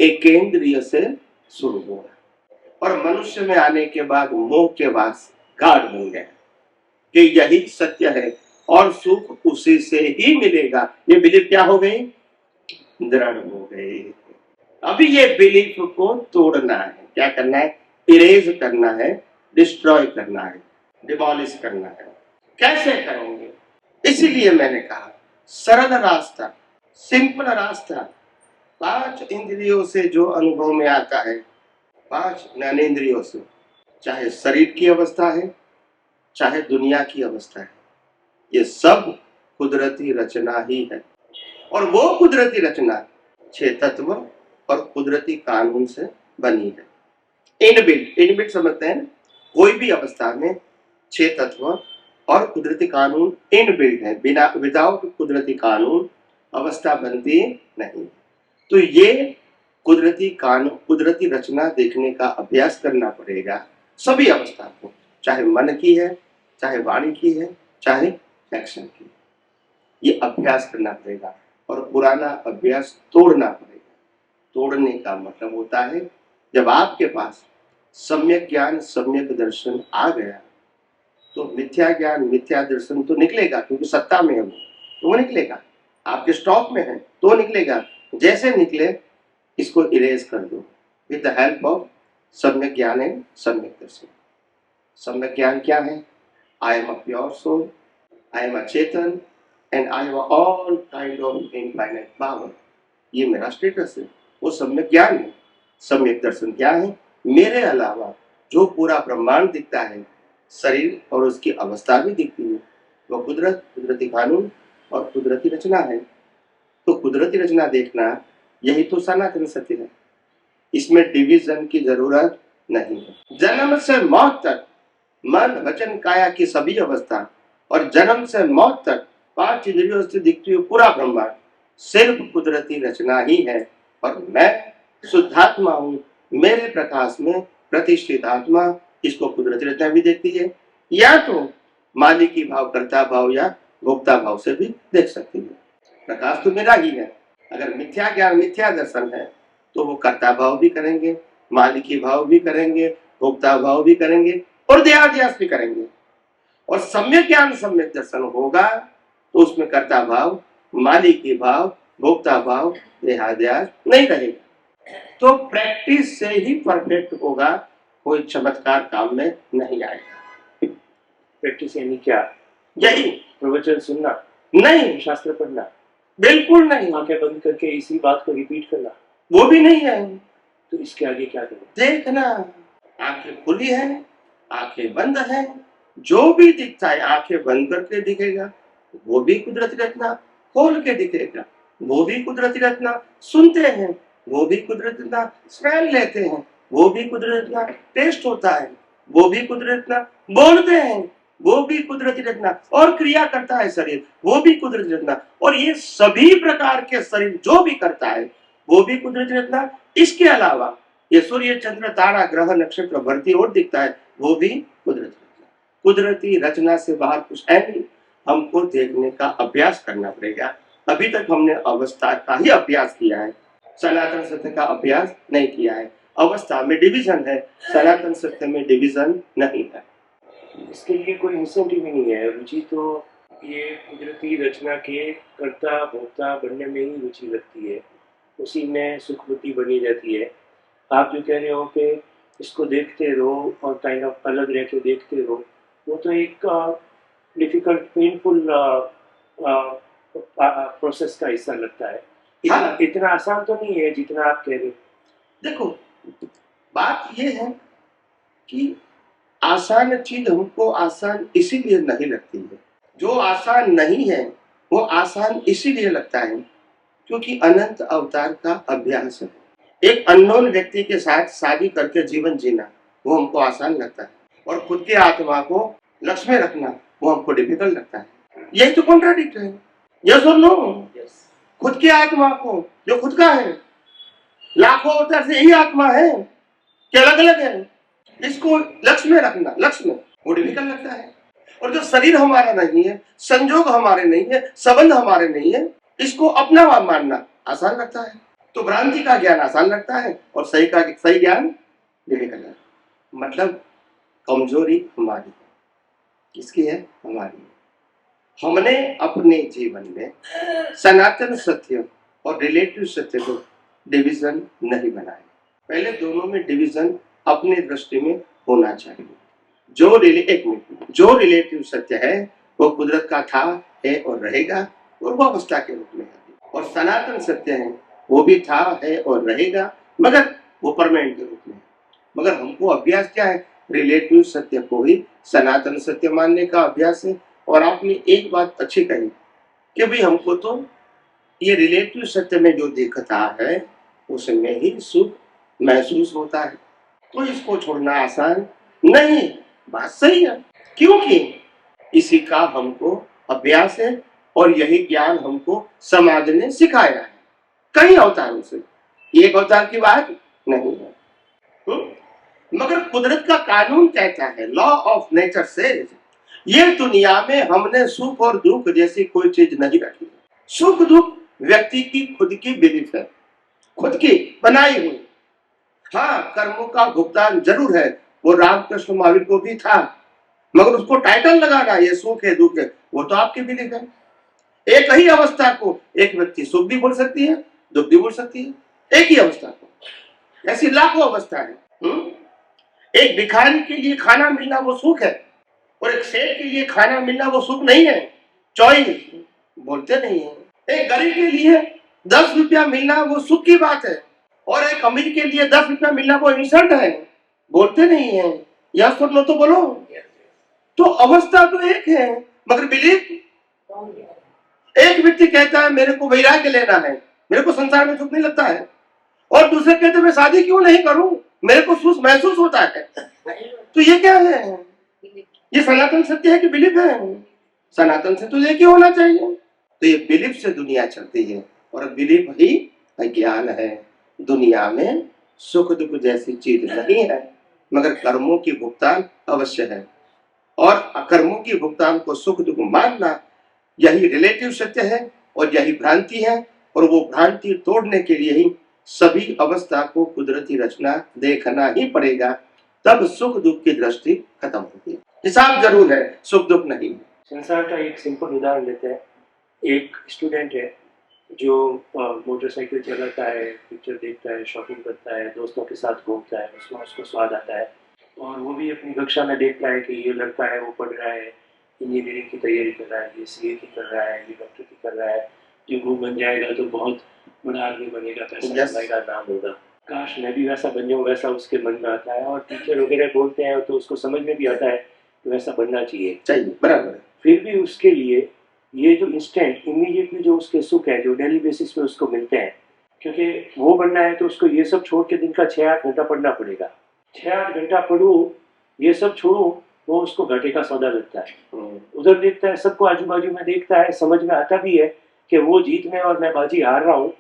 [SPEAKER 2] एक इंद्रिय से शुरू हुआ, और मनुष्य में आने के बाद मोह के वास गाढ़ बन गया कि यही सत्य है और सुख उसी से ही मिलेगा। ये बिलीफ क्या हो गई, दृढ़ हो गई। अभी ये बिलीफ को तोड़ना है, क्या करना है, इरेज करना है, डिस्ट्रॉय करना है, डिमोलिश करना है। कैसे करेंगे, इसीलिए मैंने कहा सरल रास्ता, सिंपल रास्ता, पांच इंद्रियों से जो अनुभव में आता है, पांच ज्ञानेंद्रियों से, चाहे शरीर की अवस्था है चाहे दुनिया की अवस्था है, ये सब कुदरती रचना ही है। और वो कुदरती रचना 6 तत्व और कुदरती कानून से बनी है। इनबिल्ट समझते हैं, कोई भी अवस्था में 6 तत्व और कुदरती कानून इनबिल्ट है, बिना विदाउट कुदरती कानून अवस्था बनती नहीं। तो ये कुदरती कानून, कुदरती रचना देखने का अभ्यास करना पड़ेगा सभी अवस्था को, चाहे मन की है, चाहे वाणी की है, चाहे एक्शन की, ये अभ्यास करना पड़ेगा, और पुराना अभ्यास तोड़ना पड़ेगा। तोड़ने का मतलब होता है जब आपके पास सम्यक ज्ञान, सम्यक दर्शन आ गया, तो मिथ्या ज्ञान, मिथ्या दर्शन तो निकलेगा, क्योंकि सत्ता में है वो, तो वो निकलेगा, आपके स्टॉक में है तो निकलेगा। जैसे निकले इसको इरेज कर दो विद द हेल्प ऑफ सम्यक ज्ञान एंड सम्यक दर्शन। सम्यक ज्ञान क्या है, I am a pure soul, I am a चेतन and I have all kind of infinite power, ये मेरा स्टेटस है, वो सम्यक ज्ञान है। सम्यक दर्शन क्या है, मेरे अलावा जो पूरा ब्रह्मांड दिखता है, शरीर और उसकी अवस्था भी दिखती है, वो कुदरत, कुदरती कानून और कुदरती रचना है। तो कुदरती रचना देखना, यही तो सनातन सत्य है, इसमें डिवीजन की जरूरत नहीं है। जन्म से मौत तक मन वचन काया की सभी अवस्था, और जन्म से मौत तक 5 इंद्रियों से दिखती हुई पूरा ब्रह्मांड सिर्फ कुदरती रचना ही है। और मैं शुद्धात्मा हूँ, मेरे प्रकाश में प्रतिष्ठित आत्मा इसको कुदरती रचना भी देखती है, या तो मालिकी भाव, कर्ता भाव या भोक्ता भाव से भी देख सकती है। प्रकाश तो मेरा ही है। अगर मिथ्या ज्ञान, मिथ्या दर्शन है तो वो कर्ता भाव भी करेंगे, मालिकी भाव भी करेंगे, भोक्ता भाव भी करेंगे और देहाध्यास भी करेंगे। और सम्यक ज्ञान सम्यक दर्शन होगा तो उसमें कर्ता भाव, मालिकी भाव, भोक्ता भाव, देहाध्यास नहीं रहेगा। तो प्रैक्टिस से ही परफेक्ट होगा, कोई चमत्कार काम में नहीं आएगा।
[SPEAKER 3] प्रैक्टिस यानी क्या?
[SPEAKER 2] यही
[SPEAKER 3] प्रवचन सुनना
[SPEAKER 2] नहीं,
[SPEAKER 3] शास्त्र पढ़ना
[SPEAKER 2] बिल्कुल नहीं,
[SPEAKER 3] आंखें बंद करके इसी बात को रिपीट करना
[SPEAKER 2] वो भी नहीं है।
[SPEAKER 3] तो इसके आगे क्या करें?
[SPEAKER 2] देखना, आंखें खुली है, आंखें बंद है, जो भी दिखता है आंखें बंद करके दिखेगा वो भी कुदरती रचना, खोल के दिखेगा वो भी कुदरती रचना, सुनते हैं वो भी कुदरती रचना, स्मेल लेते हैं वो भी कुदरती रचना, टेस्ट होता है वो भी कुदरती रचना, बोलते हैं वो भी कुदरती रचना, और क्रिया करता है शरीर वो भी कुदरती रचना, और ये सभी प्रकार के शरीर जो भी करता है वो भी कुदरती रचना। इसके अलावा ये सूर्य चंद्र तारा ग्रह नक्षत्र भरती और दिखता है वो भी कुदरती रचना। कुदरती रचना से बाहर कुछ है नहीं, हमको देखने का अभ्यास करना पड़ेगा। अभी तक हमने अवस्था का ही अभ्यास किया है, सनातन सत्य का अभ्यास नहीं किया है। अवस्था में डिवीजन है, सनातन सत्य में डिवीजन नहीं है।
[SPEAKER 3] इसके लिए कोई इंसेंटिव ही नहीं है। रुचि तो ये कुदरती रचना के कर्ता भोक्ता बनने में ही रुचि लगती है, उसी में सुख बुद्धि बनी रहती है। आप जो कह रहे हो कि इसको देखते रहो और काइंड ऑफ अलग रह के देखते रहो, वो तो एक डिफिकल्ट पेनफुल प्रोसेस का हिस्सा लगता है। इतना आसान तो नहीं है जितना आप कह रहे हो।
[SPEAKER 2] देखो, बात ये है कि आसान चीज हमको आसान इसीलिए नहीं लगती है। जो आसान नहीं है वो आसान इसीलिए लगता है क्योंकि अनंत अवतार का अभ्यास है। एक अननोन व्यक्ति के साथ शादी करके जीवन जीना वो हमको आसान लगता है, और खुद के आत्मा को लक्ष्य में रखना वो हमको डिफिकल्ट लगता है। यही तो कॉन्ट्राडिक्ट है। यस और नो? खुद के आत्मा को, जो खुद का है, लाखों अवतार से यही आत्मा है कि अलग अलग है, इसको लक्ष्य में रखना, लक्ष्य में, वो डिफिकल्ट लगता है। और जो शरीर हमारा नहीं है, संजोग हमारे नहीं है, संबंध हमारे नहीं है, इसको अपना मानना आसान लगता है। तो भ्रांति का ज्ञान आसान लगता है और सही ज्ञान डिफिकल्ट है। मतलब कमजोरी हमारी है। किसकी है? हमारी। हमने अपने जीवन में सनातन सत्य और रिलेटिव सत्य को डिवीजन नहीं बनाया। पहले दोनों में डिवीजन अपनी दृष्टि में होना चाहिए। जो रिलेटिव सत्य है वो कुदरत का था, है और रहेगा, और वो अवस्था के रूप में है। और सनातन सत्य है वो भी था, है और रहेगा, मगर वो परमानेंट के रूप में है। मगर हमको अभ्यास क्या है? रिलेटिव सत्य को ही सनातन सत्य मानने का अभ्यास है। और आपने एक बात अच्छी कही कि भाई हमको तो ये रिलेटिव सत्य में जो दिखता है उसमें ही सुख महसूस होता है, तो इसको छोड़ना आसान नहीं। बात सही है, क्योंकि इसी का हमको अभ्यास है और यही ज्ञान हमको समाज ने सिखाया है कई अवतारों से। एक अवतार की बात नहीं है। मगर कुदरत का कानून कहता है, लॉ ऑफ नेचर से, ये दुनिया में हमने सुख और दुख जैसी कोई चीज नहीं रखी। सुख दुख व्यक्ति की खुद की बिलीफ है, खुद की बनाई हुई। हाँ, कर्मों का भुगतान जरूर है, वो रामकृष्ण महावीर को भी था, मगर उसको टाइटल लगाना ये सुख है दुख है वो तो आपकी बिलीफ है। एक ही अवस्था को एक व्यक्ति सुख भी बोल सकती है, दुख भी बोल सकती है, एक ही अवस्था को। ऐसी लाखों अवस्था है। एक भिखारी के लिए खाना मिलना वो सुख है, और एक सेठ के लिए खाना मिलना वो सुख नहीं है। चॉइस बोलते नहीं है। एक गरीब के लिए 10 रुपया मिलना वो सुख की बात है, और एक अमीर के लिए 10 रुपया मिलना वो इंसल्ट है, बोलते नहीं है। यह सुन लो तो बोलो। तो अवस्था तो एक है, मगर बिलीफ। एक व्यक्ति कहता है मेरे को वैराग्य लेना है, मेरे को संसार में सुख नहीं लगता है, और दूसरे कहते हैं मैं शादी क्यों नहीं करूं, मेरे को सुख महसूस होता है। तो ये क्या है? ये सनातन सत्य है कि बिलीफ है? सनातन से तो ये क्यों होना चाहिए? तो ये बिलीफ से दुनिया चलती है, और बिलीफ ही ज्ञान है। दुनिया में सुख दुख जैसी चीज नहीं है, मगर कर्मों की भुगतान अवश्य है, और अकर्मों की भुगतान को सुख दुख मानना यही रिलेटिव सत्य है और यही भ्रांति है। और वो भ्रांति तोड़ने के लिए ही सभी अवस्था को कुदरती रचना देखना ही पड़ेगा, तब सुख दुख की दृष्टि खत्म होती है। हिसाब जरूर है, सुख दुख नहीं।
[SPEAKER 3] संसार का एक सिंपल उदाहरण लेते हैं। एक स्टूडेंट है जो मोटरसाइकिल चलाता है, पिक्चर देखता है, शॉपिंग करता है, दोस्तों के साथ घूमता है, उसमें उसको स्वाद आता है, और वो भी अपनी कक्षा में देखता है कि ये लड़का है वो पढ़ रहा है, इंजीनियरिंग की तैयारी कर रहा है, ये सीए की कर रहा है, ये डॉक्टर की कर रहा है, ये वो बन जाएगा तो बहुत बड़ा आदमी बनेगा, पैसा कमाएगा, नाम होगा, काश मैं भी वैसा बन जाऊँ, वैसा उसके मन में आता है। और टीचर वगैरह बोलते हैं तो उसको समझ में भी आता है कि वैसा बनना चाहिए,
[SPEAKER 2] बराबर।
[SPEAKER 3] फिर भी उसके लिए ये जो इंस्टेंट इमीडिएटली जो उसके सुख है जो डेली बेसिस पे उसको मिलते हैं, क्योंकि वो बनना है तो उसको ये सब छोड़ के दिन का 6-8 घंटा पढ़ना पड़ेगा। 6-8 घंटा पढ़ो, ये सब छोड़ो, वो उसको घंटे का सौदा लगता है। उधर देखता है, सबको आजू बाजू में देखता है, समझ में आता भी है कि वो जीत में और मैं बाजी हार रहा हूँ,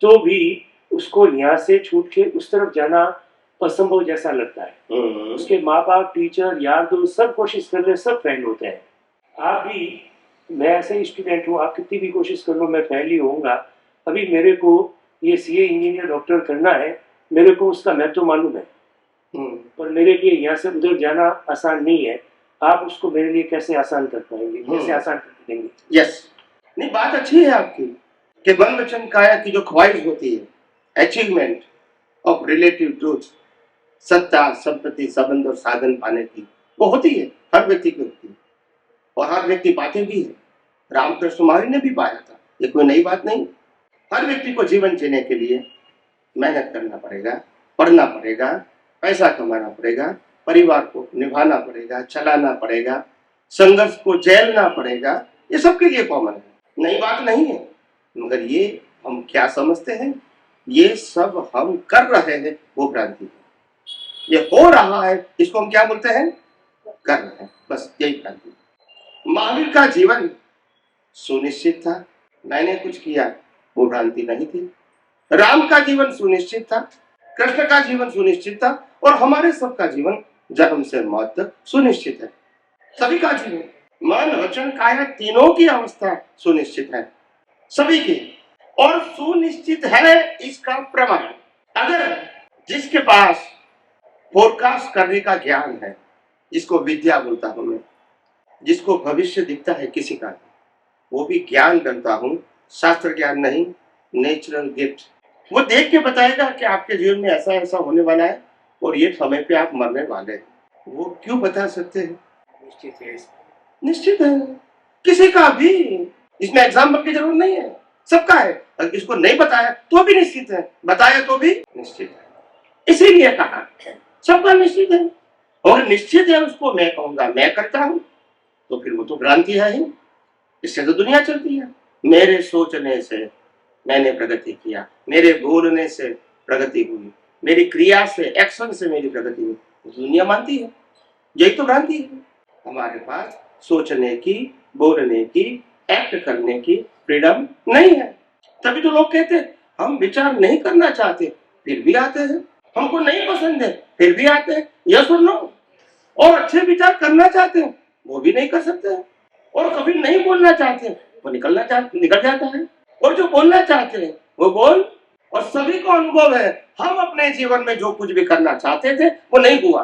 [SPEAKER 3] तो भी उसको यहाँ से छूट के उस तरफ जाना असंभव जैसा लगता है। उसके माँ बाप, टीचर, यार दोस्त सब कोशिश कर ले, सब फेल होते हैं। आप भी, मैं ऐसे ही स्टूडेंट हूँ, आप कितनी भी कोशिश कर लो मैं फेल ही होऊंगा। अभी मेरे को ये सीए, इंजीनियर, डॉक्टर करना है, मेरे को उसका महत्व मालूम है, पर मेरे लिए यहाँ से उधर जाना आसान नहीं है। आप उसको मेरे लिए कैसे आसान कर पाएंगे, कैसे आसान कर देंगे?
[SPEAKER 2] यस, नहीं बात अच्छी है आपकी कि मन वचन काया की जो ख्वाहिश होती है, अचीवमेंट ऑफ रिलेटिव ट्रूथ, सत्ता, संपत्ति, संबंध और साधन पाने की, वो होती है, हर व्यक्ति की होती है, और हर व्यक्ति पाते भी है। रामकृष्ण महावीर ने भी पाया था, ये कोई नई बात नहीं। हर व्यक्ति को जीवन जीने के लिए मेहनत करना पड़ेगा, पढ़ना पड़ेगा, पैसा कमाना पड़ेगा, परिवार को निभाना पड़ेगा, चलाना पड़ेगा, संघर्ष को झेलना पड़ेगा, ये सबके लिए कॉमन है, नई बात नहीं है। मगर ये हम क्या समझते हैं, ये सब हम कर रहे हैं, वो भ्रांति है। ये हो रहा है, इसको हम क्या बोलते हैं, कर रहे हैं, बस यही भ्रांति। महावीर का जीवन सुनिश्चित था, मैंने कुछ किया, वो भ्रांति नहीं थी। राम का जीवन सुनिश्चित था, कृष्ण का जीवन सुनिश्चित था, और हमारे सबका जीवन जन्म से मौत तक सुनिश्चित है। सभी का जीवन, मन वचन काया तीनों की अवस्था सुनिश्चित है, सभी की, और सुनिश्चित है इसका प्रमाण। अगर जिसके पास फोरकास्ट करने का ज्ञान है, जिसको विद्या बोलता हूं मैं, जिसको भविष्य दिखता है किसी का, वो भी ज्ञान करता हूं, शास्त्र ज्ञान नहीं, नेचुरल गिफ्ट, वो देख के बताएगा कि आपके जीवन में ऐसा ऐसा होने वाला है और ये समय पे आप मरने वाले हैं। वो क्यों बता सकते हैं?
[SPEAKER 3] निश्चित है,
[SPEAKER 2] निश्चित है, किसी का भी इसमें एग्जाम्पल की जरूरत नहीं है, सबका है। अगर किसको नहीं बताया तो भी निश्चित है, बताया तो भी निश्चित है। इसीलिए कहा सबका निश्चित है, और निश्चित है उसको मैं कहूंगा मैं करता हूं, तो फिर वो तो भ्रांति है ही। इससे तो दुनिया चलती है, मेरे सोचने से मैंने प्रगति किया, मेरे बोलने से प्रगति हुई, मेरी क्रिया से, एक्शन से मेरी प्रगति हुई, दुनिया मानती है। यही तो भ्रांति है। हमारे पास सोचने की, बोलने की, एक्ट करने की फ्रीडम नहीं है। तभी तो लोग कहते हैं हम विचार नहीं करना चाहते, फिर भी आते हैं, हमको नहीं पसंद है फिर भी आते हैं, यह सुन लो। और अच्छे विचार करना चाहते हैं वो भी नहीं कर सकते हैं, और कभी नहीं बोलना चाहते वो निकल जाता है, और जो बोलना चाहते हैं वो बोल। और सभी को अनुभव है, हम अपने जीवन में जो कुछ भी करना चाहते थे वो नहीं हुआ,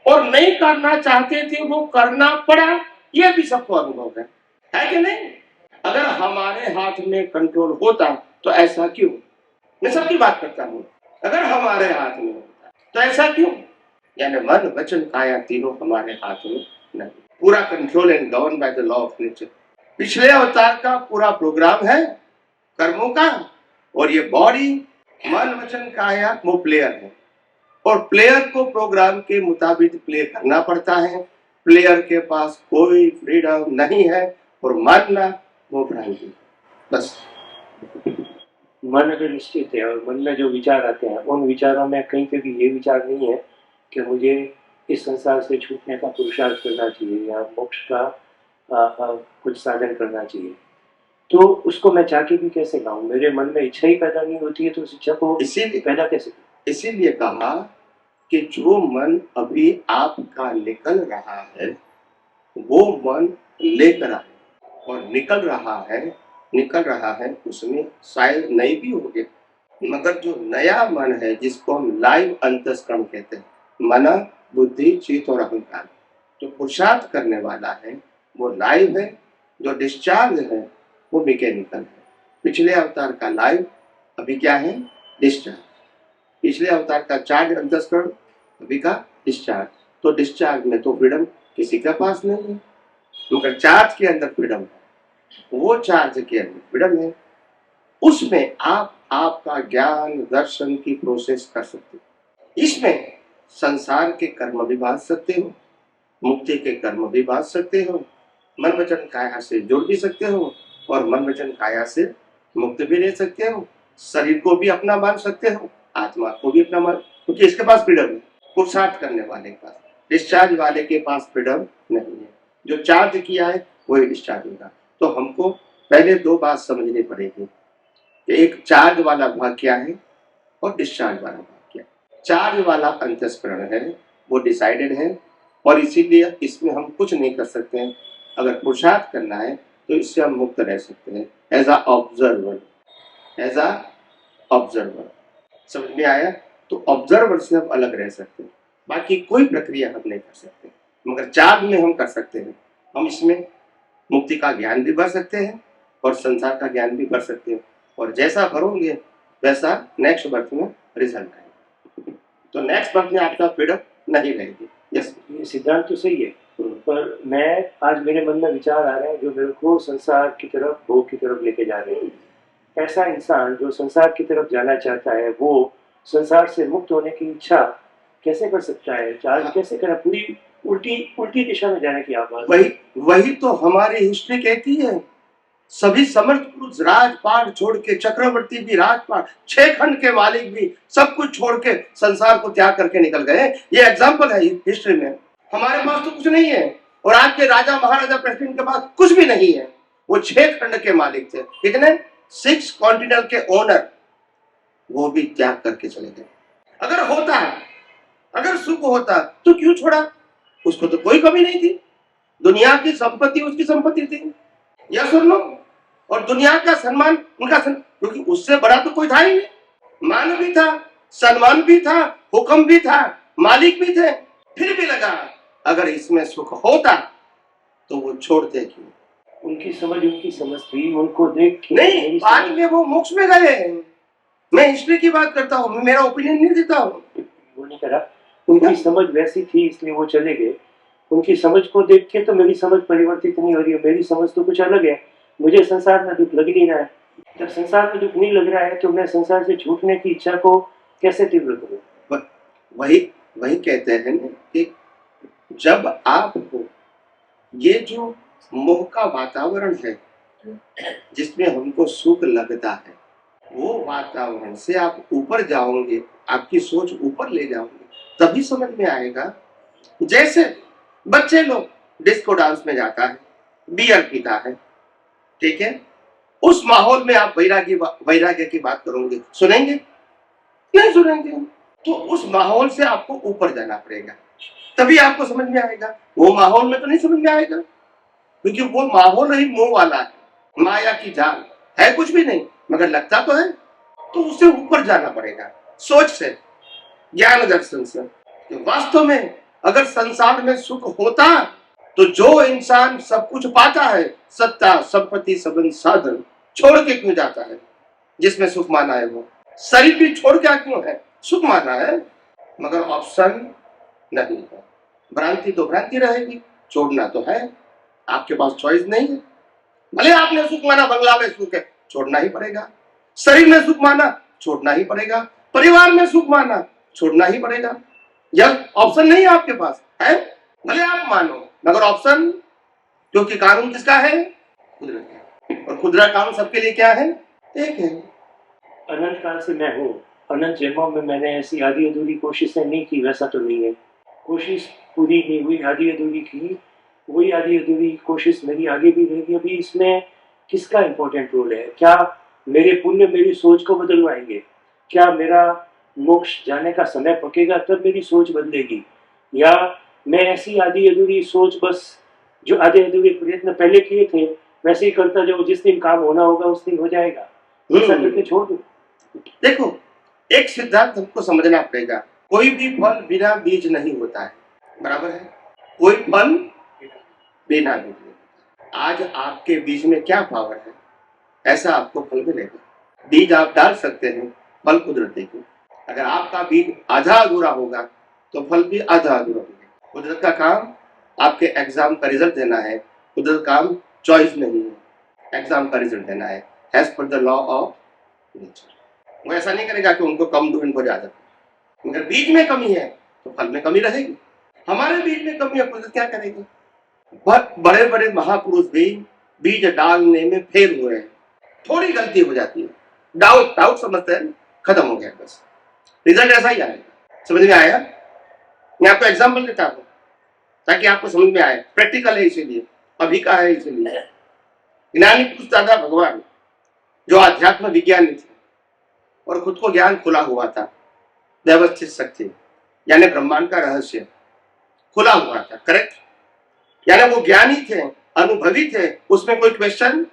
[SPEAKER 2] और नहीं करना चाहते थे वो करना पड़ा, ये भी सबको अनुभव है कि नहीं? अगर हमारे हाथ में कंट्रोल होता तो ऐसा क्यों? मैं सबकी बात करता हूँ, अगर हमारे हाथ में होता तो ऐसा क्यों? यानी मन वचन काया तीनों हमारे हाथ में नहीं। पूरा control and govern by the law of nature. पिछले अवतार का पूरा प्रोग्राम है कर्मों का, और ये बॉडी मन वचन काया वो प्लेयर है, और प्लेयर को प्रोग्राम के मुताबिक प्ले करना पड़ता है। प्लेयर के पास कोई फ्रीडम नहीं है, और मानना वो भ्रांति। बस
[SPEAKER 3] मन अगर निश्चित है और मन में जो विचार आते हैं उन विचारों में कहीं पे भी ये विचार नहीं है कि मुझे इस संसार से छूटने का पुरुषार्थ करना चाहिए या मोक्ष का कुछ साधन करना चाहिए, तो उसको मैं चाह के भी कैसे लाऊं? मेरे मन में इच्छा ही पैदा नहीं होती है, तो उस इच्छा को
[SPEAKER 2] इसीलिए
[SPEAKER 3] पैदा कैसे करूं?
[SPEAKER 2] इसीलिए कहा कि जो मन अभी आपका निकल रहा है वो मन लेकर आए, और निकल रहा है उसमें शायद नहीं भी होगे, मगर जो नया मन है, जिसको हम लाइव अंतस्करण कहते हैं, मन, बुद्धि, चित्त और अहंकार, जो पुरुषार्थ करने वाला है वो लाइव है, जो डिस्चार्ज है वो मैकेनिकल है। पिछले अवतार का लाइव, अभी क्या है? डिस्चार्ज। पिछले अवतार का चार्ज अंतस्करण, अभी का डिस्चार्ज। तो डिस्चार्ज में तो फ्रीडम किसी के पास नहीं है, मगर चार्ज के अंदर फ्रीडम है, वो चार्ज के अंदर फ्रीडम है। उसमें आप आपका ज्ञान दर्शन की प्रोसेस कर सकते हो। इसमें संसार के कर्म भी बांध सकते हो, मुक्ति के कर्म भी बांध सकते हो, मन वचन काया से जोड़ भी सकते हो, और मन वचन काया से मुक्त भी रह सकते हो। शरीर को भी अपना मान सकते हो, आत्मा को भी अपना मान, क्योंकि इसके पास फ्रीडम है। पुरुषार्थ करने वाले के पास, डिस्चार्ज वाले के पास फ्रीडम नहीं है। जो चार्ज किया है वही डिस्चार्ज होगा। तो हमको पहले दो बात समझनी पड़ेगी कि एक चार्ज वाला भाग क्या है और डिस्चार्ज वाला भाग क्या है। चार्ज वाला अंतस्करण है, वो डिसाइडेड है, और इसीलिए इसमें हम कुछ नहीं कर सकते हैं। अगर पुरुषार्थ करना है तो इससे हम मुक्त रह सकते हैं, as a observer. As a observer, समझ में आया? तो ऑब्जर्वर से हम अलग रह सकते हैं, बाकी कोई प्रक्रिया हम नहीं कर सकते, मगर चार्ज में हम कर सकते हैं। हम इसमें मुक्ति का ज्ञान भी भर सकते हैं और संसार का ज्ञान भी भर सकते हैं, और जैसा भरोगे वैसा नेक्स्ट बर्थ में रिजल्ट आएगा। तो नेक्स्ट बर्थ में आपका फ्रीडम नहीं रहेगी। यस,
[SPEAKER 3] ये सिद्धांत तो सही है, पर मैं आज मेरे मन में विचार आ रहे हैं जो मेरे को संसार की तरफ, भोग की तरफ लेके जा रहे हैं। ऐसा इंसान जो संसार की तरफ जाना चाहता है, वो संसार से मुक्त होने की इच्छा कैसे कर सकता है? चार्ज कैसे करें? पूरी उल्टी उल्टी दिशा में जाने की आवाज।
[SPEAKER 2] वही तो हमारी हिस्ट्री कहती है। सभी समर्थ पुरुष राजपाट छोड़ के, चक्रवर्ती भी राजपाट, 6 खंड के मालिक भी सब कुछ छोड़ के संसार को त्याग करके निकल गए। ये एग्जाम्पल है हिस्ट्री में। हमारे पास तो कुछ नहीं है, और आज के राजा महाराजा प्रेसिडेंट के पास कुछ भी नहीं है। वो 6 खंड के मालिक थे, कितने? 6 कॉन्टिनेंट के ओनर, वो भी त्याग करके चले गए। अगर होता, अगर सुख होता तो क्यों छोड़ा? उसको तो कोई कमी नहीं थी, दुनिया की संपत्ति उसकी संपत्ति थी, या सुन लो, और दुनिया का सम्मान उनका क्योंकि उससे बड़ा तो कोई था ही नहीं। मान भी था, सम्मान भी था, हुक्म भी था, मालिक भी थे, फिर भी लगा अगर इसमें सुख होता तो वो छोड़ते क्यों?
[SPEAKER 3] उनकी समझ थी, उनको देख के
[SPEAKER 2] नहीं, आज में वो मोक्ष में गए। मैं हिस्ट्री की बात करता हूँ, मैं मेरा ओपिनियन नहीं देता हूँ।
[SPEAKER 3] वो नहीं करा, उनकी समझ वैसी थी इसलिए वो चले गए। उनकी समझ को देख के तो मेरी समझ परिवर्तित नहीं हो रही है। मेरी समझ तो कुछ अलग है, मुझे संसार में दुख लग नहीं रहा है। जब संसार में दुख नहीं लग रहा है तो मैं संसार से छूटने की इच्छा को कैसे तीव्र करूं?
[SPEAKER 2] वही कहते हैं कि जब आपको ये जो मोह का वातावरण है जिसमें हमको सुख लगता है, वो वातावरण से आप ऊपर जाओगे, आपकी सोच ऊपर ले जाओगे, तभी समझ में आएगा। जैसे बच्चे लोग डिस्को डांस में जाता है, बियर पीता है, ठीक है, उस माहौल में आप वैराग्य की बात करोगे, सुनेंगे? नहीं सुनेंगे। तो उस माहौल से आपको ऊपर जाना पड़ेगा, तभी आपको समझ में आएगा। वो माहौल में तो नहीं समझ में आएगा, क्योंकि वो माहौल ही मोह वाला है, माया की जाल है, कुछ भी नहीं मगर लगता तो है। तो उससे ऊपर जाना पड़ेगा, सोच से, ज्ञान दर्शन से। तो वास्तव में अगर संसार में सुख होता तो जो इंसान सब कुछ पाता है, सत्ता संपत्ति संबंध साधन, छोड़ के क्यों जाता है? जिसमें सुख माना है वो शरीर भी छोड़ क्या क्यों है? सुख माना है, मगर ऑप्शन नहीं है। भ्रांति तो भ्रांति रहेगी, छोड़ना तो है, आपके पास चॉइस नहीं है। भले आपने सुख माना बंगला में सुख है, छोड़ना ही पड़ेगा। शरीर में सुख माना, छोड़ना ही पड़ेगा। परिवार में सुख माना, छोड़ना ही पड़ेगा। यह ऑप्शन नहीं है आपके पास, है भले आप मानो, मगर ऑप्शन, क्योंकि कानून किसका है? कुदरत का। और कुदरत कानून सबके लिए क्या है? एक है।
[SPEAKER 3] अनंत काल से मैं हूँ, अनंत जन्मों में मैंने ऐसी आधी अधूरी कोशिशें नहीं की, वैसा तो नहीं है। कोशिश पूरी नहीं हुई, आधी अधूरी की, वही आधी अधूरी कोशिश मेरी आगे भी रहेगी। अभी इसमें किसका इंपॉर्टेंट रोल है? क्या मेरे पुण्य मेरी सोच को बदलवाएंगे? क्या मेरा मोक्ष जाने का समय पकेगा तब मेरी सोच बदलेगी? या मैं ऐसी आधी अधूरी सोच, बस जो आधे अधूरे प्रयत्न पहले किए थे वैसे ही करता जाऊं, जिस दिन काम होना होगा उस दिन हो जाएगा, ऐसा करके छोड़ दूं?
[SPEAKER 2] देखो, एक सिद्धांत हमको समझना पड़ेगा, कोई भी फल बिना बीज नहीं होता है, बराबर है? कोई फल बिना बीज नहीं होता। आज आपके बीज में क्या पावर है, ऐसा आपको फल मिलेगा। बीज आप डाल सकते हैं, फल कुदरत देगी। अगर आपका बीज आधा अधूरा होगा तो फल भी आधा अधूरा होगा। कुदरत का काम आपके एग्जाम का रिजल्ट देना है, कुदरत का काम चॉइस नहीं है, एग्जाम का रिजल्ट देना है as per the law of nature. वो ऐसा नहीं करेगा कि उनको कम दो इनको ज्यादा। अगर बीज में कमी है तो फल में कमी रहेगी। हमारे बीज में कमी है, कुदरत क्या करेगी? बड़े बड़े महापुरुष भी बीज डालने में फेल हुए हैं, थोड़ी गलती हो जाती है, डाउट डाउट समझते हैं, खत्म हो गया, बस रिजल्ट ऐसा ही आएगा। समझ में आया? मैं आपको एग्जाम्पल देता हूँ ताकि आपको समझ में आए। प्रैक्टिकल है, इसीलिए अभी का है, इसीलिए ज्ञानी पुरुष दादा भगवान जो आध्यात्म विज्ञानी थे और खुद को ज्ञान खुला हुआ था, व्यवस्थित शक्ति यानी ब्रह्मांड का रहस्य खुला हुआ था, करेक्ट? यानी वो ज्ञानी थे, अनुभवी थे, उसमें कोई क्वेश्चन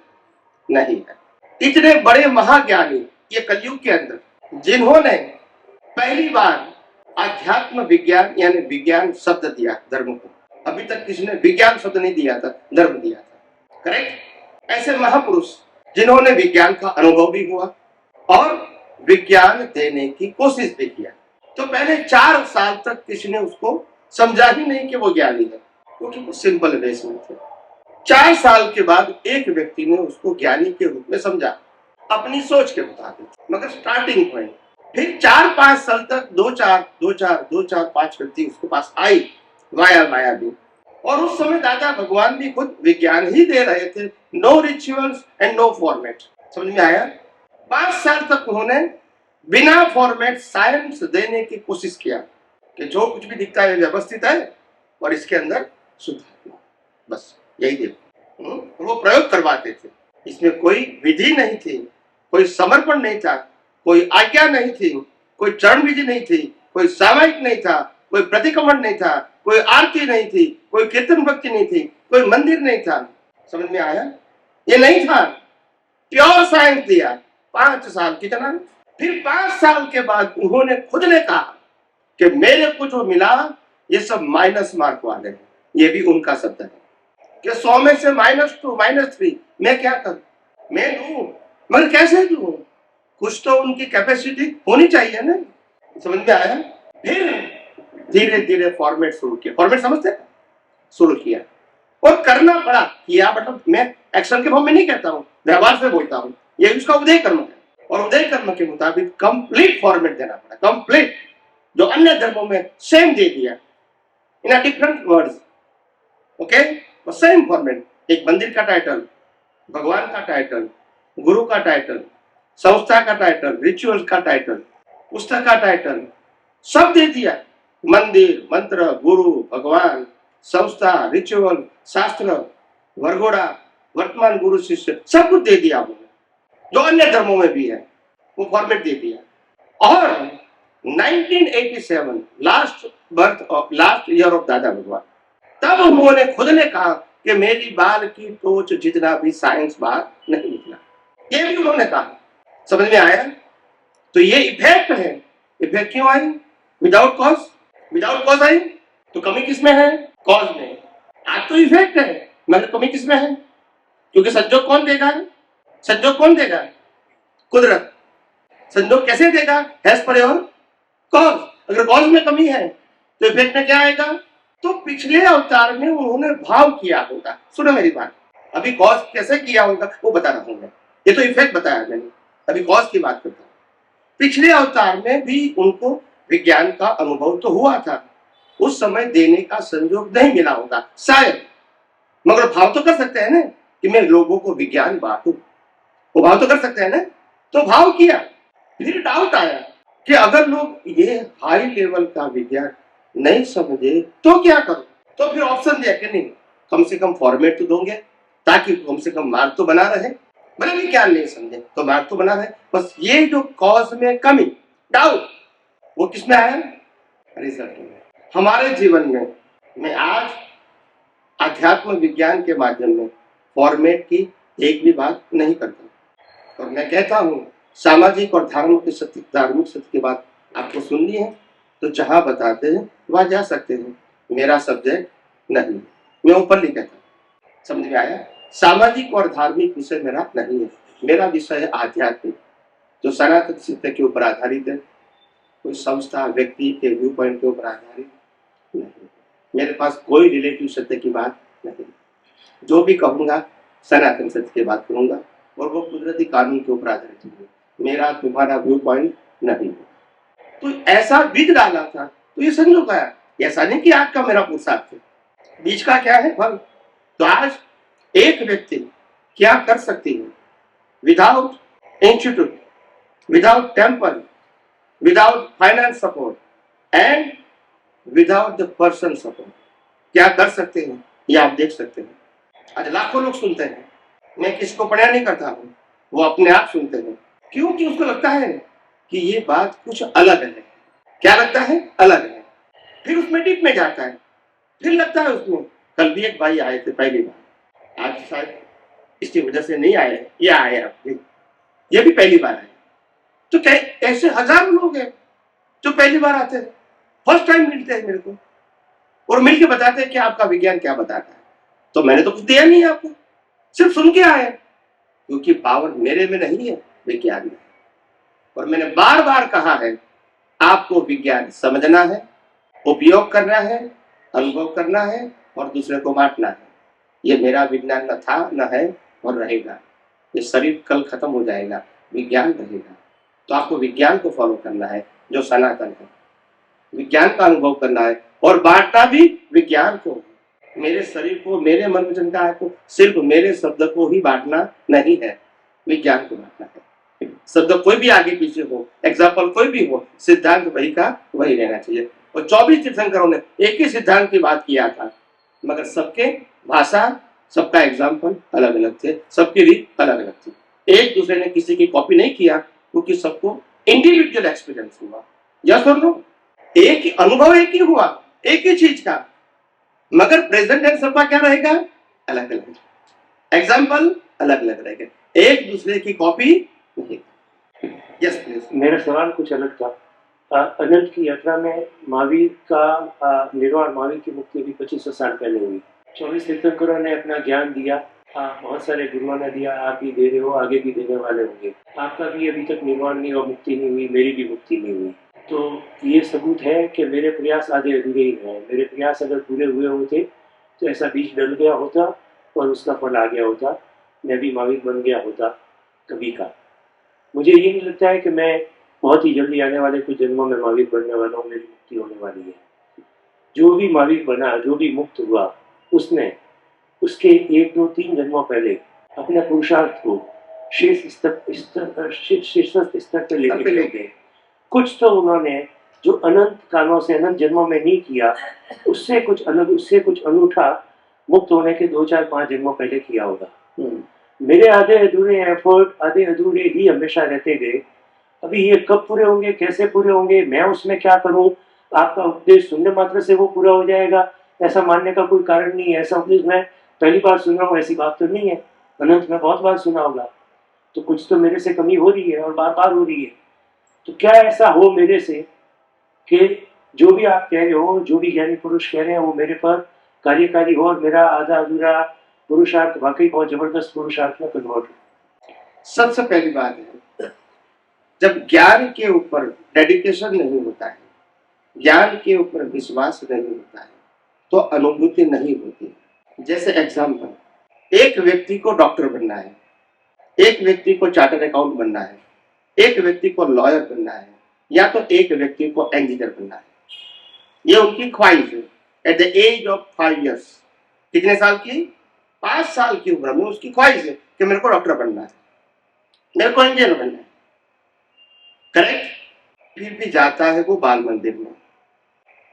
[SPEAKER 2] नहीं है। इतने बड़े महाज्ञानी ये कलयुग के अंदर जिन्होंने पहली बार आध्यात्म विज्ञान यानी विज्ञान शब्द दिया धर्म को, अभी तक किसी ने विज्ञान शब्द नहीं दिया था, धर्म दिया था, करेक्ट? ऐसे महापुरुष जिन्होंने विज्ञान का अनुभव भी हुआ और विज्ञान देने की कोशिश भी किया। तो पहले 4 साल तक किसी ने उसको समझा ही नहीं कि वो ज्ञानी है, क्योंकि वो सिंपल वेस में थे। 4 साल के बाद एक व्यक्ति ने उसको ज्ञानी के रूप में समझा, अपनी सोच के मुताबिक, मगर स्टार्टिंग पॉइंट। फिर 4-5 साल तक 2-4-5 व्यक्ति उसके पास आई माया भी, और उस समय दादा भगवान भी खुद विज्ञान ही दे रहे थे, no rituals and no format. समझ में आया? 5 साल तक उन्होंने बिना फॉर्मेट साइंस देने की कोशिश किया कि जो कुछ भी दिखता है व्यवस्थित है और इसके अंदर शुद्ध, बस यही देखो। वो प्रयोग करवाते थे, इसमें कोई विधि नहीं थी, कोई समर्पण नहीं था, कोई आज्ञा नहीं थी, कोई चरण विधि नहीं थी, कोई सामायिक नहीं था, कोई प्रतिक्रमण नहीं था, कोई आरती नहीं थी, कोई कीर्तन भक्ति नहीं थी, कोई मंदिर नहीं था। समझ में आया? ये नहीं था, प्योर साइंस दिया 5 साल। कितना? फिर 5 साल के बाद उन्होंने खुद ने कहा कि मेरे को जो मिला ये सब माइनस मार्क वाले हैं। ये भी उनका शब्द है कि 100 में से -2 -3 मैं क्या करूं? मैं दूं, मगर कैसे दूं? कुछ तो उनकी कैपेसिटी होनी चाहिए ना। समझ में आया? फिर धीरे धीरे फॉर्मेट शुरू किया। फॉर्मेट समझते हैं? शुरू किया और करना पड़ा। किया मतलब मैं एक्शन के फॉर्म में नहीं कहता हूँ, व्यवहार से बोलता हूँ। ये उसका उदय कर्म है और उदय कर्म के मुताबिक कंप्लीट फॉर्मेट देना पड़ा, कंप्लीट, जो अन्य धर्मों में सेम दे दिया इन अ डिफरेंट वर्ड्स। ओके, तो सेम फॉर्मेट, एक मंदिर का टाइटल, भगवान का टाइटल, गुरु का टाइटल, संस्था का टाइटल, रिचुअल्स का टाइटल, पुस्तक का टाइटल, सब दे दिया। मंदिर, मंत्र, गुरु, भगवान, संस्था, रिचुअल, शास्त्र, वरघोड़ा, वर्तमान गुरु शिष्य, सब कुछ दे दिया उन्होंने, जो अन्य धर्मों में भी है, वो फॉर्मेट दे दिया। और 1987 लास्ट ईयर ऑफ दादा भगवान, तब उन्होंने खुद ने कहा कि मेरी बाल की टोच जितना भी साइंस बाहर नहीं निकला। ये भी उन्होंने कहा। समझ में आया? तो ये इफेक्ट है। इफेक्ट क्यों आई? विदाउट कॉज, विदाउट कॉज आई तो कमी किसमें है? कॉज में। आज तो इफेक्ट है, मगर कमी किसमें है? क्योंकि संजोग कौन देगा? संजोग कौन देगा? कुदरत। संजोग कैसे देगा? As per your cause. अगर कॉज में कमी है तो इफेक्ट में क्या आएगा? तो पिछले अवतार में उन्होंने भाव किया होगा। सुनो मेरी बात, अभी कॉज कैसे किया होगा वो बता रहा हूं मैं, ये तो इफेक्ट बताया मैंने, अभी कॉज की बात करता हूं। पिछले अवतार में भी उनको विज्ञान का अनुभव तो हुआ था, उस समय देने का संयोग नहीं मिला होगा शायद, मगर भाव तो कर सकते हैं ना कि मैं लोगों को विज्ञान बांटूं, वो भाव तो कर सकते हैं ना। तो भाव किया, फिर डाउट आया कि अगर लोग ये हाई लेवल का विज्ञान नहीं समझे तो क्या करो? तो फिर ऑप्शन दिया कि नहीं, कम से कम फॉर्मेट तो दोगे ताकि कम से कम मार्क तो बना रहे, भले विज्ञान नहीं समझे तो मार्क तो बना रहे। बस ये जो कॉज में कमी, डाउट, वो किसमें आया? रिजल्ट में। हमारे जीवन में मैं आज अध्यात्म विज्ञान के माध्यम में फॉर्मेट की एक भी बात नहीं करता, और मैं कहता हूं सामाजिक और धार्मिक सत्य की बात आपको सुननी है तो जहां बताते हैं वहां जा सकते हैं। मेरा सब्जेक्ट नहीं, मैं ऊपर नहीं कहता, समझ में आया? सामाजिक और धार्मिक विषय मेरा नहीं है, मेरा विषय है आध्यात्मिक, जो सनातन सत्य के ऊपर आधारित है, कोई संस्था व्यक्ति के व्यू पॉइंट के ऊपर आधारित नहीं। मेरे पास कोई रिलेटिव सत्य की बात नहीं, जो भी कहूंगा सनातन सत्य की बात करूंगा और वो कुदरती कानून के ऊपर आधारित है, मेरा तुम्हारा व्यू पॉइंट नहीं। तो ऐसा बीज डाला था तो ये संयोग आया, ऐसा नहीं कि आज का मेरा पुरुषार्थ है, बीज का क्या है फल। तो आज एक व्यक्ति क्या कर सकती है without institute, without temple, without finance support and without the person support, क्या कर सकते हैं ये आप देख सकते हैं। आज लाखों लोग सुनते हैं, मैं किसको पढ़ा नहीं करता हूँ, वो अपने आप सुनते हैं, क्योंकि उसको लगता है कि ये बात कुछ अलग है। क्या लगता है? अलग है। फिर उसमें डीप में जाता है, फिर लगता है उसमें। कल भी एक भाई आए थे पहली बार, आज शायद इसकी वजह से नहीं आए, ये आए अब, ये भी पहली बार आए। तो ऐसे हजारों लोग हैं जो पहली बार आते हैं, फर्स्ट टाइम मिलते हैं मेरे को और मिलके बताते हैं कि आपका विज्ञान क्या बताता है। तो मैंने तो कुछ दिया नहीं आपको, सिर्फ सुन के आए, क्योंकि पावर मेरे में नहीं है, विज्ञान में। और मैंने बार बार कहा है आपको विज्ञान समझना है, उपयोग करना है, अनुभव करना है और दूसरे को बांटना है। ये मेरा विज्ञान न था, न है और रहेगा। ये शरीर कल खत्म हो जाएगा, विज्ञान रहेगा। तो आपको विज्ञान को फॉलो करना है जो सनातन है, विज्ञान का अनुभव करना है और बांटना भी विज्ञान को। मेरे शरीर को, मेरे मन वचन काया को, सिर्फ मेरे शब्द को ही बांटना नहीं है, विज्ञान को बांटना है। शब्द कोई भी आगे पीछे हो, एग्जाम्पल कोई भी हो, सिद्धांत वही का वही रहना चाहिए। और 24 तीर्थंकरों ने एक ही सिद्धांत की बात किया था, मगर सबके भाषा, सबका एग्जाम्पल अलग अलग थे, सबकी रीत अलग अलग थी। एक दूसरे ने किसी की कॉपी नहीं किया, क्योंकि सबको इंडिविजुअल एक्सपीरियंस हुआ। यस और नो? एक ही अनुभव, एक ही हुआ, एक ही चीज का, मगर प्रेजेंट टेंस सबका क्या रहेगा? अलग अलग, एग्जाम्पल अलग अलग रहेगा, एक दूसरे की कॉपी नहीं। Yes please.
[SPEAKER 3] मेरा सवाल कुछ अलग था। अनंत की यात्रा में महावीर का निर्वाण, महावीर की मुक्ति भी 2500 साल पहले हुई। 24 तीर्थंकरों ने अपना ज्ञान दिया, बहुत सारे गुरुओं ने दिया, आप भी दे रहे हो, आगे भी देने वाले होंगे। आपका भी अभी तक निर्वाण नहीं हुआ, मुक्ति नहीं हुई, मेरी भी मुक्ति नहीं हुई। तो ये सबूत है कि मेरे प्रयास आधे अधूरे ही हैं। मेरे प्रयास अगर पूरे हुए होते तो ऐसा बीज डल गया होता और उसका फल आ गया होता, मैं भी महावीर बन गया होता कभी का। मुझे ये नहीं लगता है कि मैं बहुत ही जल्दी आने वाले कुछ जन्मों में महावीर बनने वाला हूँ, मेरी मुक्ति होने वाली है। जो भी महावीर बना, जो भी मुक्त हुआ, उसने उसके 1, 2, 3 जन्मों पहले अपने पुरुषार्थ को शीर्ष स्तर पर लेके गए। कुछ तो उन्होंने जो अनंत कालों से, अनंत जन्मों में नहीं किया, उससे कुछ अलग, उससे कुछ अनूठा मुक्त होने के 2, 4, 5 जन्मों पहले किया होगा। मेरे आधे अधूरे एफर्ट, आधे अधूरे ही हमेशा रहते गए। अभी ये कब पूरे होंगे, कैसे पूरे होंगे, मैं उसमें क्या करूं, आपका उपदेश सुनने मात्र से वो पूरा हो जाएगा, ऐसा मानने का कोई कारण नहीं है। ऐसा उपदेश मैं पहली बार सुन रहा हूँ, ऐसी बात तो नहीं है। अनंत में बहुत बार सुना होगा, तो कुछ तो मेरे से कमी हो रही है और बार बार हो रही है। तो क्या ऐसा हो मेरे से कि जो भी आप कह रहे हो, जो भी ज्ञानी पुरुष कह रहे हैं, वो मेरे पर कार्यकारी हो और मेरा आधा अधूरा पुरुषार्थ वाकई बहुत जबरदस्त पुरुषार्थ में कन्वर्ट हो।
[SPEAKER 2] सबसे पहली बात है, जब ज्ञान के ऊपर डेडिकेशन नहीं होता है, ज्ञान के ऊपर विश्वास नहीं होता है, तो अनुभूति नहीं होती। जैसे एग्जाम्पल, एक व्यक्ति को डॉक्टर बनना है, एक व्यक्ति को चार्टर्ड अकाउंट बनना है, एक व्यक्ति को लॉयर बनना है, या तो एक व्यक्ति को इंजीनियर बनना है। ये उनकी ख्वाहिश है। At the age of 5 years, कितने साल की? 5 साल की उम्र में उसकी ख्वाहिश है कि मेरे को डॉक्टर बनना है, मेरे को इंजीनियर बनना है, करेक्ट? फिर भी जाता है वो बाल मंदिर में।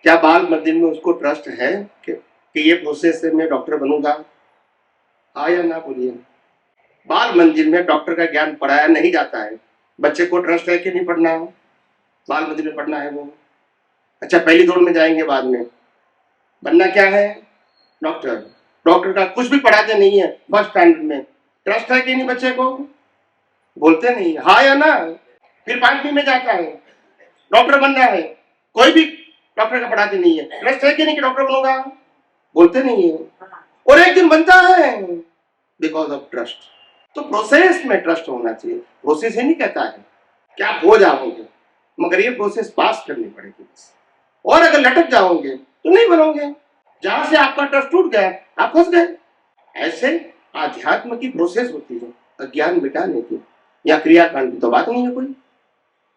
[SPEAKER 2] क्या बाल मंदिर में उसको ट्रस्ट है कि ये प्रोसेस से मैं डॉक्टर बनूंगा? हाँ या ना बोलिए। बाल मंदिर में डॉक्टर का ज्ञान पढ़ाया नहीं जाता है। बच्चे को ट्रस्ट है कि नहीं पढ़ना है, बाल मंदिर में पढ़ना है वो। अच्छा, पहली दौड़ में जाएंगे, बाद में बनना क्या है? डॉक्टर। डॉक्टर का कुछ भी पढ़ाते नहीं है फर्स्ट स्टैंडर्ड में, ट्रस्ट है कि नहीं बच्चे को? बोलते नहीं, हाँ या ना। फिर 5वीं में जाता है, डॉक्टर बनना है, कोई भी डॉक्टर का पढ़ाते नहीं है, ट्रस्ट है कि नहीं कि डॉक्टर बनूंगा, बोलते नहीं है, और एक दिन बनता है बिकॉज ऑफ ट्रस्ट। तो प्रोसेस में ट्रस्ट होना चाहिए। प्रोसेस ही नहीं कहता है कि आप हो जाओगे, मगर ये प्रोसेस पास करनी पड़ेगी। और अगर लटक जाओगे तो नहीं बनोगे। जहां से आपका ट्रस्ट टूट गया आप फंस गए। ऐसे आध्यात्म की प्रोसेस होती है अज्ञान मिटाने की। या क्रियाकांड की तो बात नहीं है कोई।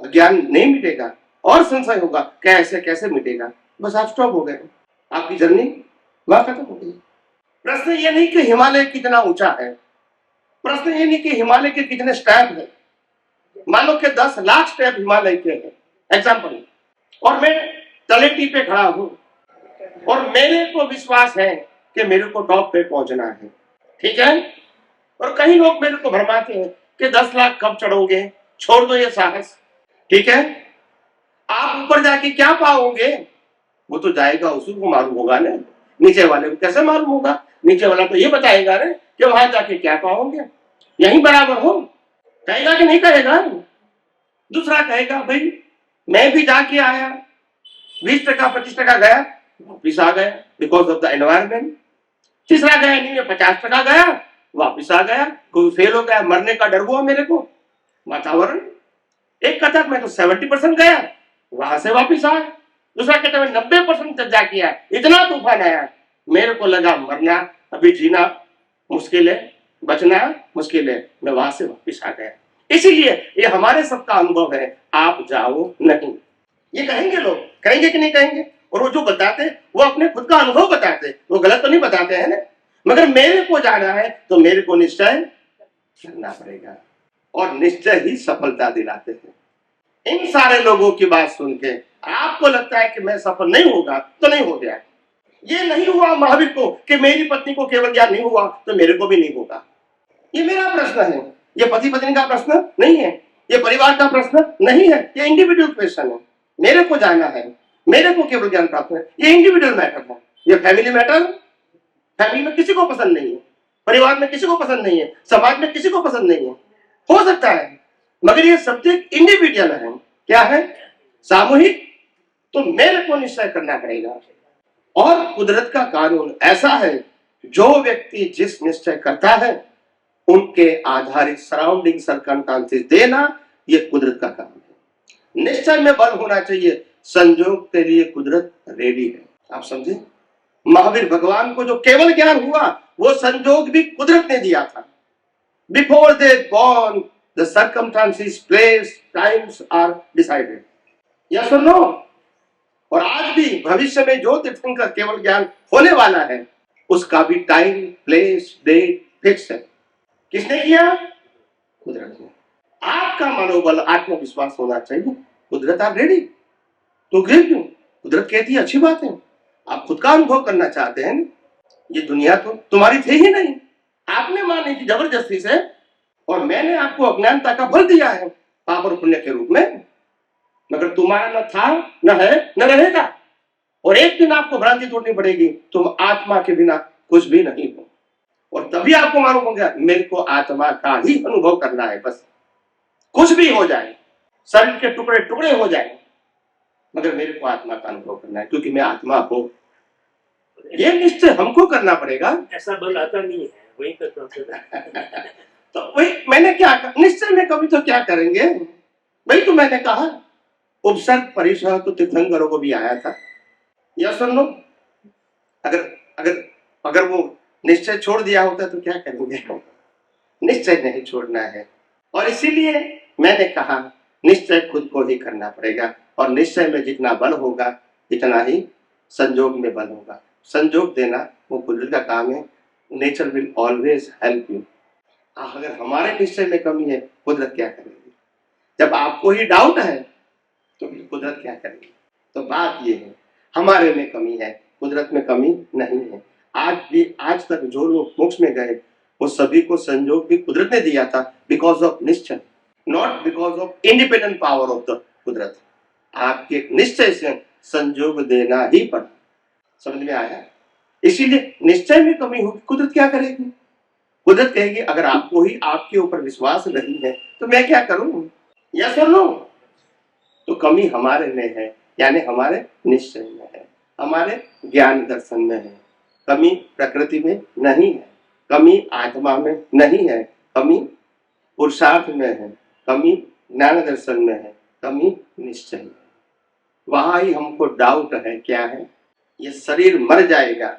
[SPEAKER 2] अज्ञान नहीं मिटेगा और संशय होगा, कैसे कैसे मिटेगा, बस आप स्टॉप हो गए, आपकी जर्नी वहां खत्म हो गई। प्रश्न ये नहीं कि हिमालय कितना ऊंचा है, प्रश्न ये नहीं कि हिमालय के कितने स्टेप है। मान लो कि 10 लाख स्टेप हिमालय के हैं एग्जाम्पल, और मैं तलेटी पे खड़ा हूं और मेरे को विश्वास है कि मेरे को टॉप पे पहुंचना है, ठीक है। और कई लोग मेरे को भरमाते हैं कि 10 लाख कब चढ़ोगे, छोड़ दो ये साहस, ठीक है। आप ऊपर जाके क्या पाओगे वो तो जाएगा उसी को मालूम होगा ना, नीचे वाले को कैसे मालूम होगा। नीचे वाला तो ये बताएगा ना कि वहां जाके क्या पाओगे, यहीं बराबर हो, कहेगा कि नहीं कहेगा। दूसरा कहेगा भाई मैं भी जाके आया, 20% 25% गया, वापिस आ गया बिकॉज ऑफ द एनवायरमेंट। तीसरा गया नहीं, मैं 50% गया, वापिस आ गया, कोई फेल हो गया, मरने का डर हुआ मेरे को, वातावरण। एक कहता मैं तो 70% गया, वहां से वापिस आया। दूसरा कहता मैं 90% तक जा किया, इतना तूफान आया, मेरे को लगा मरना, अभी जीना मुश्किल है, बचना मुश्किल है, मैं वहां से वापिस आ गया। इसीलिए ये हमारे सबका अनुभव है, आप जाओ नहीं। ये कहेंगे लोग, कहेंगे कि नहीं कहेंगे। और वो जो बताते वो अपने खुद का अनुभव बताते, वो गलत तो नहीं बताते हैं ना। मगर मेरे को जाना है तो मेरे को निश्चय करना पड़ेगा, और निश्चय ही सफलता दिलाते हैं। इन सारे लोगों की बात सुन के आपको लगता है कि मैं सफल नहीं होगा तो नहीं हो गया। ये नहीं हुआ महावीर को कि मेरी पत्नी को केवल ज्ञान नहीं हुआ तो मेरे को भी नहीं होगा। ये मेरा प्रश्न है, ये पति पत्नी का प्रश्न नहीं है, ये परिवार का प्रश्न नहीं है, ये इंडिविजुअल क्वेश्चन है। मेरे को जाना है, मेरे को केवल ज्ञान प्राप्त है, ये इंडिविजुअल मैटर है। ये फैमिली मैटर, फैमिली में किसी को पसंद नहीं है, परिवार में किसी को पसंद नहीं है, समाज में किसी को पसंद नहीं है, हो सकता है, मगर ये सब्जेक्ट इंडिविजुअल है। क्या है? सामूहिक। तो मेरे को निश्चय करना पड़ेगा। और कुदरत का कानून ऐसा है, जो व्यक्ति जिस निश्चय करता है उनके आधारित सराउंडिंग सर्कमस्टेंसेस देना, ये कुदरत का काम है। निश्चय में बल होना चाहिए, संजोग के लिए कुदरत रेडी है। आप समझे? महावीर भगवान को जो केवल ज्ञान हुआ वो संजोग भी कुदरत ने दिया था। Before they born the circumstances, places, times are decided. Yes और नो? और आज भी भविष्य में जो तीर्थंकर केवल ज्ञान होने वाला है उसका भी टाइम, प्लेस, डेट फिक्स है। किसने किया? कुदरत ने। आपका मनोबल, आत्मविश्वास होना चाहिए, कुदरत आप रेडी। तो गिर क्यों? कुदरत कहती है अच्छी बात है, आप खुद का अनुभव करना चाहते हैं। ये दुनिया तो तुम्हारी थी ही नहीं, आपने मानी थी जबरदस्ती से, और मैंने आपको अज्ञानता का फल दिया है पाप और पुण्य के रूप में। मगर तुम्हारा न था, न है, न रहेगा। और एक दिन आपको भ्रांति तोड़नी पड़ेगी, तुम आत्मा के बिना कुछ भी नहीं हो। और तभी आपको मालूम हो गया मेरे को आत्मा का ही अनुभव करना है। बस कुछ भी हो जाए, शरीर के टुकड़े टुकड़े हो जाए, मगर मेरे को आत्मा का अनुभव करना है, क्योंकि मैं आत्मा हूं। ये निश्चय हमको करना पड़ेगा।
[SPEAKER 3] ऐसा बल आता नहीं है, वही करता
[SPEAKER 2] तो वही मैंने क्या निश्चय में कभी तो क्या करेंगे, वही तो मैंने कहा। उपसर्ग परिसर तो तीर्थंकरों को भी आया था। या सुन लो, अगर अगर अगर वो निश्चय छोड़ दिया होता तो क्या करेंगे? निश्चय नहीं छोड़ना है। और इसीलिए मैंने कहा निश्चय खुद को ही करना पड़ेगा, और निश्चय में जितना बल होगा इतना ही संजोग में बल होगा। संजोग देना वो कुदरत का काम है। Nature will always help you. अगर हमारे निश्चय में कमी है, कुदरत क्या करेगी? जब आपको ही डाउट है तो फिर कुदरत क्या करेगी? तो बात ये है, हमारे में कमी है, कुदरत में कमी नहीं है। आज तक जो लोग मोक्ष में गए वो सभी को संजोग भी कुदरत ने दिया था, बिकॉज ऑफ निश्चय, not because of independent power of the कुदरत। आपके निश्चय से संजोग देना ही पड़ा। समझ में आया? इसीलिए निश्चय में कमी होगी, कुदरत क्या करेगी? कुदरत कहेगी अगर आपको ही आपके ऊपर विश्वास नहीं है तो मैं क्या करूं? यस और नो? तो कमी हमारे में है, यानी हमारे निश्चय में है, हमारे ज्ञान दर्शन में है। कमी प्रकृति में नहीं है, कमी आत्मा में नहीं है, कमी पुरुषार्थ में है, कमी ज्ञान दर्शन में है, कमी निश्चय में। वहां ही हमको डाउट है। क्या है? ये शरीर मर जाएगा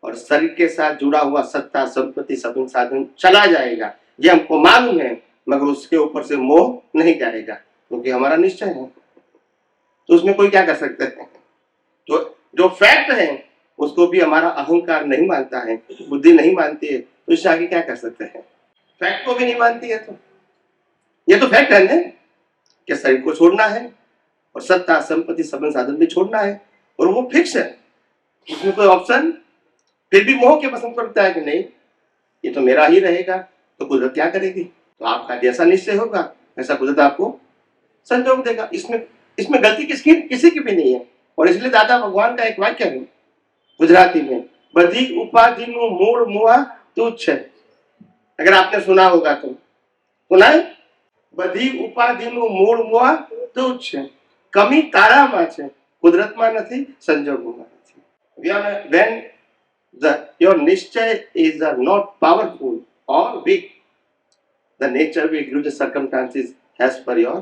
[SPEAKER 2] और शरीर के साथ जुड़ा हुआ सत्ता संपत्ति सबन साधन चला जाएगा, ये हमको मालूम है, मगर उसके ऊपर से मोह नहीं जाएगा क्योंकि हमारा निश्चय है। तो उसमें कोई क्या कर सकते हैं? तो जो फैक्ट है उसको भी हमारा अहंकार नहीं मानता है, बुद्धि नहीं मानती है, तो इससे आगे क्या कर सकते हैं? फैक्ट को भी नहीं मानती है तो ये तो फैक्ट है ना कि शरीर को छोड़ना है और सत्ता संपत्ति सबन साधन भी छोड़ना है और वो फिक्स है, उसमें कोई ऑप्शन। फिर भी मोह के पसंद करता है कि नहीं ये तो मेरा ही रहेगा, तो कुदरत क्या करेगी? तो आपका जैसा निश्चय होगा ऐसा कुदरत आपको संजोग देगा। इसमें गलती किसी की भी नहीं है। और इसलिए दादा भगवान का एक वाक्य है गुजराती में, बधी उपाधि नु मूल मुआ तुच्छ है। अगर आपने सुना होगा तो सुना है? बधी उपाधि नु मूल मुआ तुच्छ है। कमी ताराમાં છે, કુદરતમાં નથી, સંજોગોમાં નથી। When your nischay is not powerful or weak, the nature will give the circumstances as per your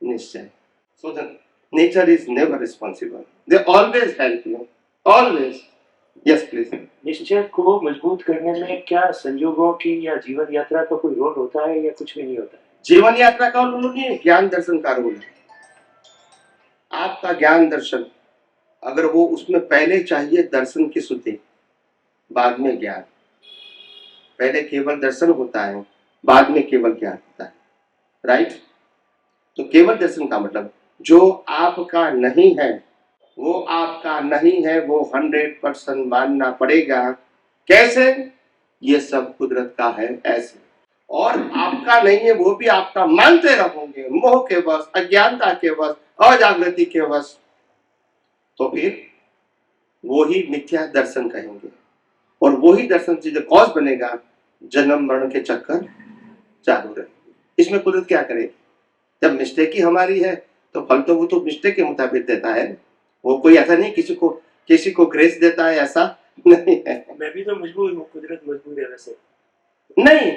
[SPEAKER 2] nischay. So the nature is never responsible. They always help you. Always. Yes, please.
[SPEAKER 3] निश्चय को मजबूत करने में क्या संजोगों की या जीवन यात्रा का कोई रोल होता है या कुछ भी नहीं होता है?
[SPEAKER 2] जीवन यात्रा का रोल नहीं है, ज्ञान दर्शन का रोल है। आपका ज्ञान दर्शन अगर वो उसमें पहले चाहिए दर्शन की शुद्धि, बाद में ज्ञान। पहले केवल दर्शन होता है, बाद में केवल ज्ञान होता है, राइट? तो केवल दर्शन का मतलब जो आपका नहीं है वो आपका नहीं है, वो 100% मानना पड़ेगा। कैसे? ये सब कुदरत का है ऐसे। और आपका नहीं है वो भी आपका मानते रहोगे, मोह के वश, अज्ञानता के वश, अजागृति के वश, तो फिर वो ही मिथ्या दर्शन कहेंगे। और वो ही दर्शन से जो कॉज बनेगा, जन्म मरण के चक्कर चालू रहेंगे। इसमें कुदरत क्या करे? जब मिस्टेक ही हमारी है तो फल तो वो तो मिस्टेक के मुताबिक देता है। वो कोई ऐसा नहीं किसी को ग्रेस देता है, ऐसा नहीं है।
[SPEAKER 3] मैं भी तो मजबूर हूँ, कुदरत मजबूर है वैसे
[SPEAKER 2] नहीं,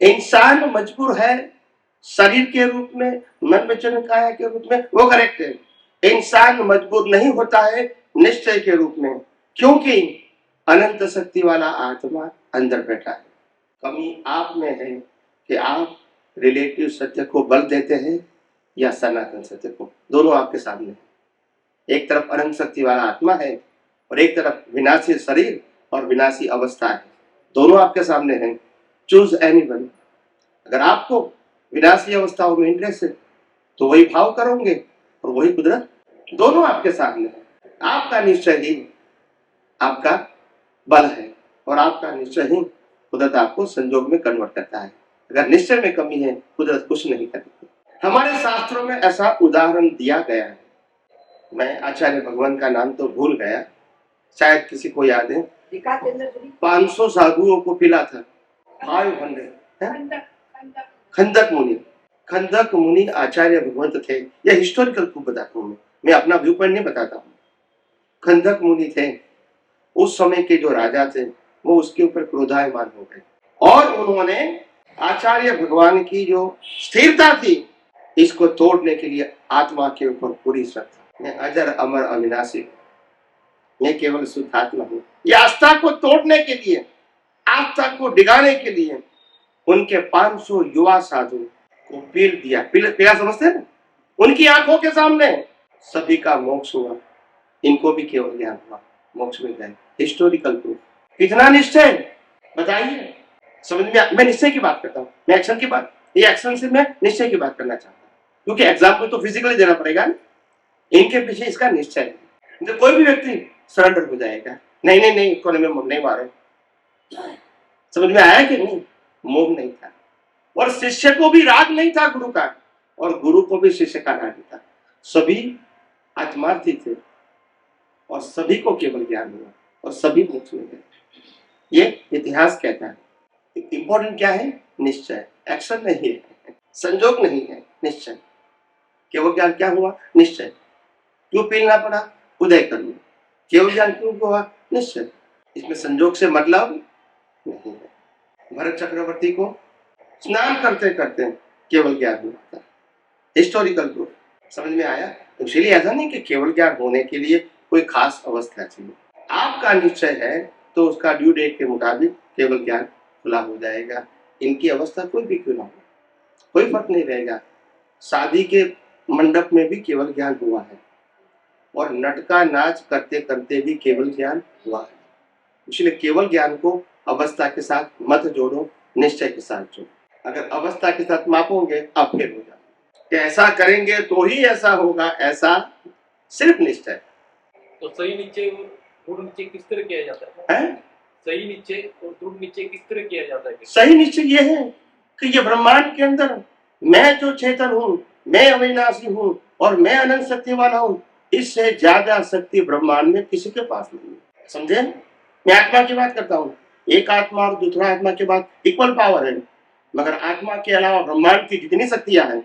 [SPEAKER 2] इंसान मजबूर है शरीर के रूप में, मन वचन काया के रूप में, वो करेक्ट है। इंसान मजबूर नहीं होता है निश्चय के रूप में, क्योंकि अनंत शक्ति वाला आत्मा अंदर बैठा है। कमी आप में है कि आप रिलेटिव सत्य को बल देते हैं या सनातन सत्य को। दोनों आपके सामने है। एक तरफ अनंत शक्ति वाला आत्मा है और एक तरफ विनाशी शरीर और विनाशी अवस्था है। दोनों आपके सामने हैं। Choose anyone. अगर आपको विनाशी अवस्थाओं में इंटरेस्ट है तो वही भाव करोगे और वही कुदरत। दोनों आपके सामने है। आपका निश्चय ही आपका बल है और आपका निश्चय ही कुदरत आपको संजोग में कन्वर्ट करता है। अगर निश्चय में कमी है कुदरत कुछ नहीं करती। हमारे शास्त्रों में ऐसा उदाहरण दिया गया है। मैं आचार्य भगवान का नाम तो भूल गया, शायद किसी को याद है। 500 साधुओं को पिला था, 500। खंदक मुनि आचार्य भगवंत थे। यह हिस्टोरिकल प्रूफ बताता हूँ मैं अपना व्यू पॉइंट नहीं बताता हूँ। खंदक मुनि थे, उस समय के जो राजा थे वो उसके ऊपर क्रोधायमान हो गए और उन्होंने आचार्य भगवान की जो स्थिरता थी इसको तोड़ने के लिए आत्मा के ऊपर पूरी श्रद्धा, मैं अजर अमर अविनाशी, मैं केवल शुद्ध आत्मा हूँ, ये आस्था को तोड़ने के लिए, आस्था को डिगाने के लिए उनके 500 युवा साधु को पील दिया। पीला समझते हैं? उनकी आंखों के सामने सभी का मोक्ष हुआ, इनको भी केवल ज्ञान हुआ, मोक्ष में गए। Historical proof. कितना निश्चय बताइए। समझ में? मैं निश्चय की बात करता हूँ, मैं एक्शन की बात, ये एक्शन से मैं निश्चय की बात करना चाहता हूँ, क्योंकि एग्जाम्पल तो फिजिकली देना पड़ेगा ना। इनके पीछे इसका निश्चय है। तो कोई भी व्यक्ति सरेंडर हो जाएगा, नहीं नहीं नहीं कोने में नहीं मारो। समझ में आया कि नहीं? मोह नहीं था और शिष्य को भी राग नहीं था गुरु का, और गुरु को भी शिष्य का राग नहीं था। सभी आत्मार्थी थे और सभी को केवल ज्ञान हुआ और सभी मोक्ष में गए। ये इतिहास कहता है। इंपॉर्टेंट क्या है? निश्चय, एक्शन नहीं है, संजोग नहीं है, निश्चय। केवल ज्ञान क्या हुआ? निश्चय। क्यों पीना पड़ा? उदय कर्म। केवल ज्ञान क्यों हुआ? निश्चय। इसमें संजोग से मतलब नहीं है। भरत चक्रवर्ती को स्नान करते करते केवल ज्ञान हुआ था, हिस्टोरिकल प्रूफ। समझ में आया? तो इसलिए ऐसा नहीं कि केवल ज्ञान होने के लिए कोई खास अवस्था चाहिए। आपका निश्चय है तो उसका ड्यू डेट के मुताबिक केवल ज्ञान खुला हो जाएगा। इनकी अवस्था कोई भी क्यों ना हो, कोई फर्क नहीं रहेगा। शादी के मंडप में भी केवल ज्ञान हुआ है और नटका नाच करते करते भी केवल ज्ञान हुआ है। इसलिए केवल ज्ञान को अवस्था के साथ मत जोड़ो, निश्चय के साथ जोड़ो। अगर अवस्था के साथ मापोगे आप फेल हो जाओगे। ऐसा करेंगे तो ही ऐसा होगा, ऐसा सिर्फ निश्चय।
[SPEAKER 4] तो सही निश्चय और दृढ़ निश्चय किस तरह किया जाता है? सही निश्चय और दृढ़ निश्चय किस तरह किया जाता है?
[SPEAKER 2] सही निश्चय ये है कि ये ब्रह्मांड के अंदर मैं जो चेतन हूँ, मैं अविनाशी हूँ और मैं अनंत शक्ति वाला हूँ। इससे ज्यादा शक्ति ब्रह्मांड में किसी के पास नहीं है। समझे? मैं आत्मा की बात करता हूँ। एक आत्मा और दूसरा आत्मा के पास इक्वल पावर है, मगर आत्मा के अलावा ब्रह्मांड की जितनी शक्तियां हैं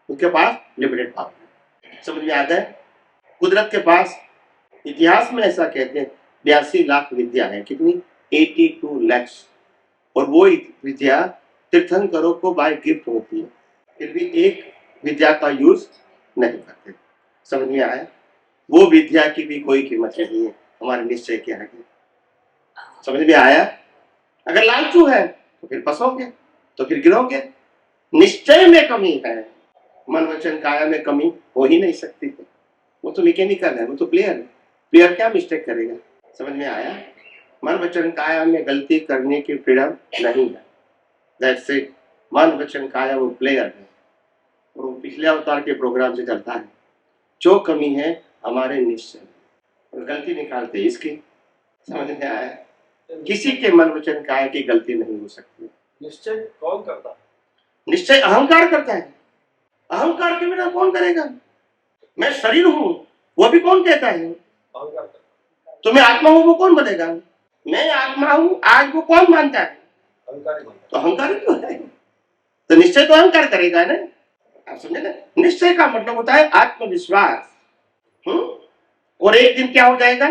[SPEAKER 2] उसके पास लिमिटेड पावर है। समझ में आता है? कुदरत के पास इतिहास में ऐसा कहते हैं 82 लाख विद्या है। कितनी? 82 lakhs। और वो विद्या तीर्थंकरों को बाय गिफ्ट होती है, फिर भी एक विद्या का यूज नहीं करते। समझ में आया? वो विद्या की भी कोई कीमत नहीं है हमारे निश्चय के आगे। समझ में आया? अगर लालचू है तो फिर फंसोगे, तो फिर गिरोगे। निश्चय में कमी है, मन वचन काया में कमी हो ही नहीं सकती। वो तो मैकेनिकल है, वो तो प्लेयर है। प्लेयर क्या मिस्टेक करेगा? समझ में आया? मन वचन काया में गलती करने की फ्रीडम नहीं है। That's it. मन वचन काया वो प्लेयर है, वो पिछले अवतार के प्रोग्राम से चलता है। जो कमी है हमारे निश्चय और गलती निकालते इसकी। समझ में आया? किसी के मन वचन काया की गलती नहीं हो सकती।
[SPEAKER 4] निश्चय कौन करता है?
[SPEAKER 2] निश्चय अहंकार करता है। अहंकार के बिना कौन करेगा? मैं शरीर हूँ, वो भी कौन कहता है?
[SPEAKER 4] अहंकार करता है।
[SPEAKER 2] तो मैं आत्मा हूँ, वो कौन बनेगा? मैं आत्मा हूँ आज वो कौन मानता है?
[SPEAKER 4] अहंकार ही बनता है।
[SPEAKER 2] तो अहंकार ही तो है। तो निश्चय तो अहंकार करेगा ना। आप समझे ना? निश्चय का मतलब होता है आत्मविश्वास। और एक दिन क्या हो जाएगा?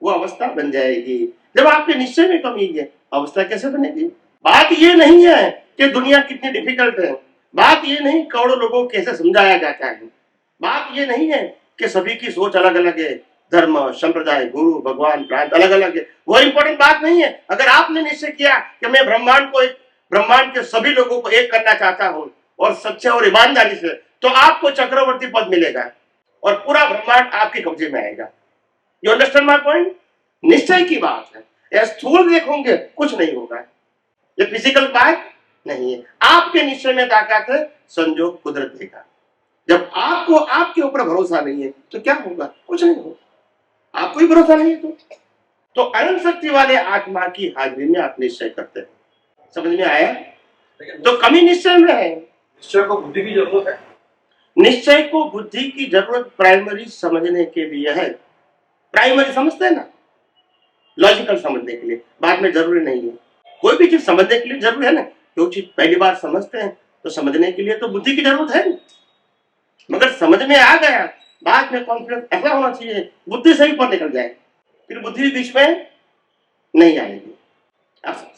[SPEAKER 2] वो अवस्था बन जाएगी। जब आपके निश्चय में कमी है, अवस्था कैसे बनेगी? बात ये नहीं है कि दुनिया कितनी डिफिकल्ट है, बात ये नहीं करोड़ों लोगों को कैसे समझाया जाता है, बात ये नहीं है कि सभी की सोच अलग अलग है, धर्म, संप्रदाय, गुरु, भगवान, प्रांत अलग अलग है। वो इंपॉर्टेंट बात नहीं है। अगर आपने निश्चय किया कि मैं ब्रह्मांड के सभी लोगों को एक करना चाहता हूँ और सच्चे और ईमानदारी से, तो आपको चक्रवर्ती पद मिलेगा और पूरा ब्रह्मांड आपके कब्जे में आएगा। You understand my point? निश्चय की बात है। यह स्थूल देखोगे कुछ नहीं होगा, ये फिजिकल बात नहीं है। आपके निश्चय में ताकत है, संजोग कुदरत देगा। जब आपको आपके ऊपर भरोसा नहीं है तो क्या होगा? कुछ नहीं होगा। आपको ही भरोसा नहीं है तो अनंत शक्ति वाले आत्मा की हाजिरी में आप निश्चय करते हैं। समझ में आया? तो कमी निश्चय में है।
[SPEAKER 4] निश्चय को बुद्धि की जरूरत है।
[SPEAKER 2] निश्चय को बुद्धि की जरूरत प्राइमरी समझने के लिए है। प्राइमरी समझते हैं ना, लॉजिकल समझने के लिए, बाद में जरूरी नहीं है। कोई भी चीज समझने के लिए जरूरी है ना। जो चीज पहली बार समझते हैं तो समझने के लिए तो बुद्धि की जरूरत है, मगर समझ में आ गया, बाद में कॉन्फिडेंस ऐसा होना चाहिए बुद्धि से ही पर निकल जाए, फिर बुद्धि बीच में नहीं आएगी।